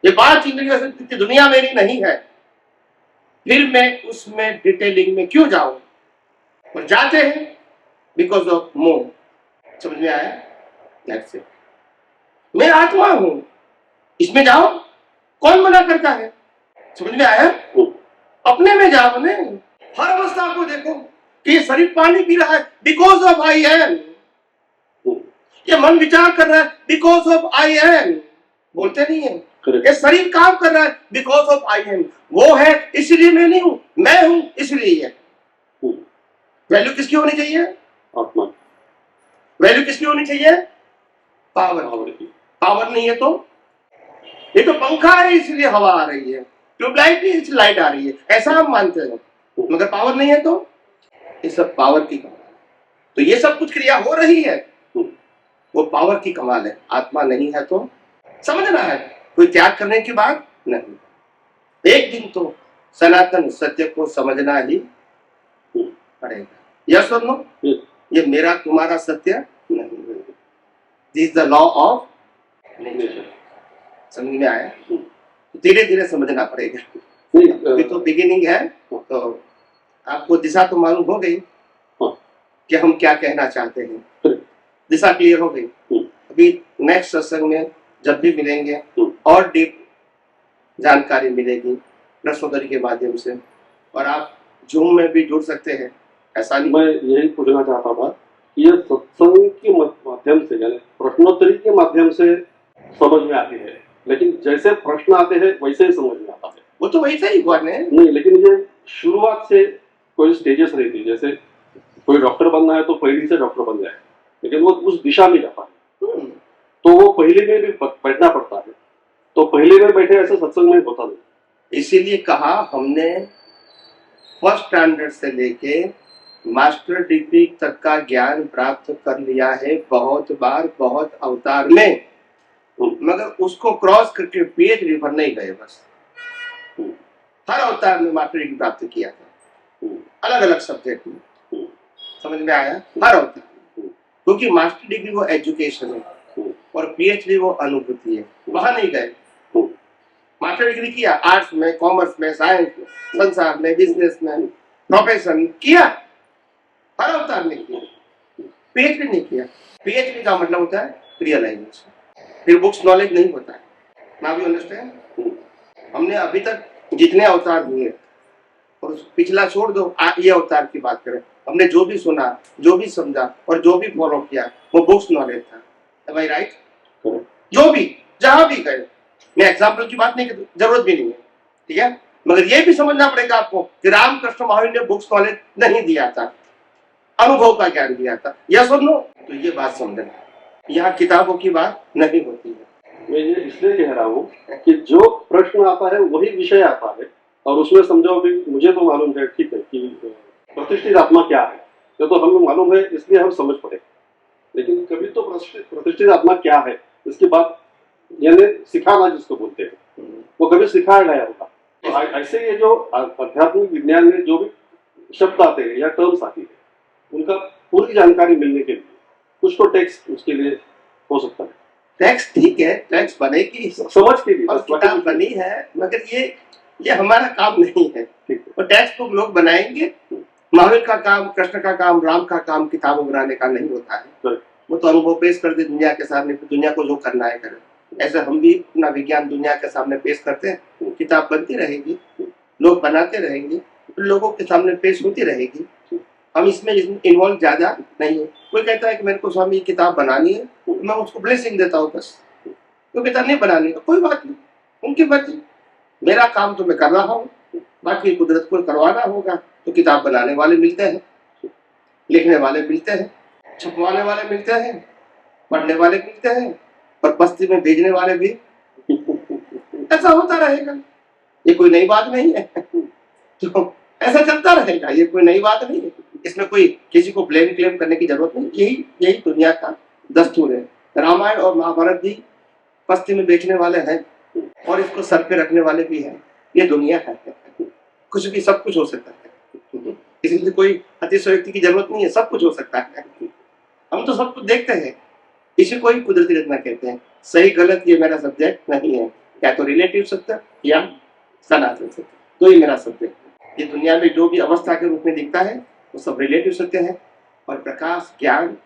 [SPEAKER 2] ये 5 इंद्रियों से दुनिया मेरी नहीं है, फिर मैं उसमें डिटेलिंग में क्यों जाऊं? और जाते हैं बिकॉज ऑफ मोह। समझ में आया? That's it. मैं आत्मा हूं, इसमें जाओ, कौन मना करता है? समझ में आया? अपने में जाओ ने, हर अवस्था को देखो कि ये शरीर पानी पी रहा है बिकॉज ऑफ आई एम, ये मन विचार कर रहा है बिकॉज ऑफ आई एम, बोलते नहीं है। ये शरीर काम कर रहा है बिकॉज ऑफ आई एम, वो है इसलिए मैं नहीं हूं, मैं हूं इसलिए है। वैल्यू किसकी होनी चाहिए?
[SPEAKER 7] आत्मा।
[SPEAKER 2] वैल्यू किसकी होनी चाहिए? पावर की। पावर नहीं है तो ये तो पंखा है इसलिए हवा आ रही है, ट्यूबलाइट है इसलिए लाइट आ रही है, ऐसा हम मानते हैं, मगर पावर नहीं है तो ये सब पावर की कमाल है। तो ये सब कुछ क्रिया हो रही है, वो पावर की कमाल है। आत्मा नहीं है तो समझना है, कोई त्याग करने की बात नहीं। एक दिन तो सनातन सत्य को समझना ही पड़ेगा। यस और नो? ये मेरा तुम्हारा सत्य नहीं, this is the law of nature. समझ में आया? धीरे धीरे समझना पड़ेगा। अभी तो बिगिनिंग है, तो आपको दिशा तो मालूम हो गई कि हम क्या कहना चाहते हैं, दिशा क्लियर हो गई। अभी नेक्स्ट सत्संग में जब भी मिलेंगे और डीप जानकारी मिलेगी प्रश्नोत्तरी के माध्यम से, और आप जूम में भी जुड़ सकते हैं। ऐसा नहीं,
[SPEAKER 7] मैं यही पूछना चाहता था कि ये सत्संग के माध्यम से, यानी प्रश्नोत्तरी के माध्यम से समझ में आती है, लेकिन जैसे प्रश्न आते हैं वैसे ही समझ में आता है।
[SPEAKER 2] वो तो वैसे ही हुआ
[SPEAKER 7] नहीं, लेकिन ये शुरुआत से कोई स्टेजेस रहती है, जैसे कोई डॉक्टर बनना है तो पहली से डॉक्टर बन जाए, लेकिन वो उस दिशा में जाता है, तो वो पहले में भी बैठना पड़ता है, तो पहले में बैठे ऐसे सत्संग में होता नहीं।
[SPEAKER 2] इसीलिए कहा हमने फर्स्ट स्टैंडर्ड से लेके मास्टर डिग्री तक का ज्ञान प्राप्त कर लिया है, बहुत बार बहुत अवतार में, मगर उसको क्रॉस करके PhD पर नहीं गए। बस हर अवतार में मास्टर डिग्री प्राप्त किया था, अलग अलग सब्जेक्ट में। समझ में आया? हर अवतार, क्योंकि मास्टर डिग्री वो एजुकेशन है और PhD वो अनुभूति है, वहां नहीं गए। मास्टर डिग्री किया आर्ट्स में, कॉमर्स में, साइंस में, संसार में, बिजनेस में, प्रोफेशन किया, हर अवतार में किया, PhD नहीं किया। PhD का मतलब होता है रियलाइजेशन, फिर बुक्स नॉलेज नहीं होता है। Now you understand? हमने अभी तक जितने अवतार हुए, और पिछला छोड़ दो, ये अवतार की बात करें, हमने जो भी सुना, जो भी समझा और जो भी फॉलो किया वो बुक्स नॉलेज था। Am I right? जो भी जहां भी गए, मैं एग्जाम्पल की बात नहीं करती, जरूरत भी नहीं है, ठीक है, मगर ये भी समझना पड़ेगा आपको कि रामकृष्ण महावीर ने बुक्स नॉलेज नहीं दिया था, अनुभव का ज्ञान दिया था। यस और नो? तो ये बात समझना, यहाँ किताबों की बात नहीं होती है।
[SPEAKER 7] मैं ये इसलिए कह रहा हूँ कि जो प्रश्न आता है वही विषय आता है, और उसमें समझो भी, मुझे तो मालूम है, ठीक है, कि प्रतिष्ठित आत्मा क्या है, ये तो हमें मालूम है, इसलिए हम समझ पड़े, लेकिन कभी तो प्रतिष्ठित आत्मा क्या है इसकी बात, यानी सिखाना जिसको बोलते हैं, वो कभी सिखाया गया होगा। तो ऐसे ये जो आध्यात्मिक विज्ञान में जो भी शब्द आते हैं या टर्म्स आती है, उनका पूरी जानकारी मिलने के लिए कुछ तो टेक्स्ट उसके लिए हो सकता है।
[SPEAKER 2] टेक्स्ट ठीक है, टेक्स्ट बनेगी
[SPEAKER 7] समझ के लिए,
[SPEAKER 2] किताब बनी है, मगर ये हमारा काम नहीं है। और टेक्स्ट बुक लोग बनाएंगे, महावीर का काम, कृष्ण का काम, राम का काम किताबों बनाने का नहीं होता है। वो तो अनुभव पेश कर दे दुनिया के सामने, दुनिया को जो करना है करे। ऐसे हम भी अपना विज्ञान दुनिया के सामने पेश करते हैं, किताब बनती रहेगी, लोग बनाते रहेंगे, लोगों के सामने पेश होती रहेगी। हम इसमें इन्वॉल्व ज्यादा नहीं है। कोई कहता है कि मेरे को स्वामी किताब बनानी है, मैं उसको ब्लेसिंग देता हूँ बस, तो कहता नहीं बनानी, तो कोई बात नहीं, उनकी मर्जी, मेरा काम तो मैं कर रहा हूँ, बाकी कुदरत को करवाना होगा। तो किताब बनाने वाले मिलते हैं, लिखने वाले मिलते हैं, छपवाने वाले मिलते हैं, पढ़ने वाले मिलते हैं, और बस्ती में भेजने वाले भी। ऐसा होता रहेगा, ये कोई नई बात नहीं है। तो ऐसा चलता रहेगा, ये कोई नई बात नहीं है। इसमें कोई किसी को ब्लेम क्लेम करने की जरूरत नहीं। यही यही दुनिया का दस्तूर है। रामायण और महाभारत भी बस्ती में बेचने वाले हैं और इसको सर पे रखने वाले भी हैं। ये दुनिया है, कुछ भी सब कुछ हो सकता है, इसलिए कोई अतिशयोक्ति की जरूरत नहीं है, सब कुछ हो सकता है। हम तो सब कुछ देखते हैं, इसी को ही कुदरती रचना कहते हैं। सही गलत ये मेरा सब्जेक्ट नहीं है, या तो रिलेटिव सत्य या सनातन सत्य, तो ही मेरा सब्जेक्ट है। ये दुनिया में जो भी अवस्था के रूप में दिखता है वो सब रिलेटिव सत्य है, और प्रकाश ज्ञान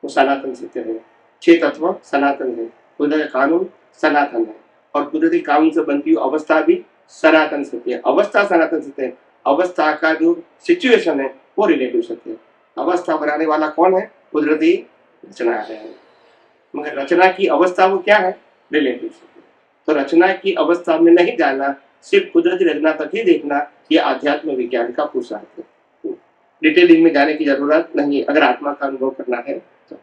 [SPEAKER 2] वो सनातन सत्य है। 6 तत्व सनातन है, कुदरती कानून सनातन है, और कुदरती कानून से बनती हुई अवस्था भी सनातन सत्य है। अवस्था सनातन सत्य है, अवस्था का जो सिचुएशन है वो रिलेटिव सत्य है। अवस्था बनाने वाला कौन है? कुदरती रचना है, मगर रचना की अवस्था वो क्या है? रिलेटिव सत्य। तो रचना की अवस्था में नहीं जाना, सिर्फ कुदरती रचना तक ही देखना, ये आध्यात्म विज्ञान का पुरुषार्थ है। डिटेलिंग में जाने की जरूरत नहीं, अगर आत्मा का अनुभव करना है तो।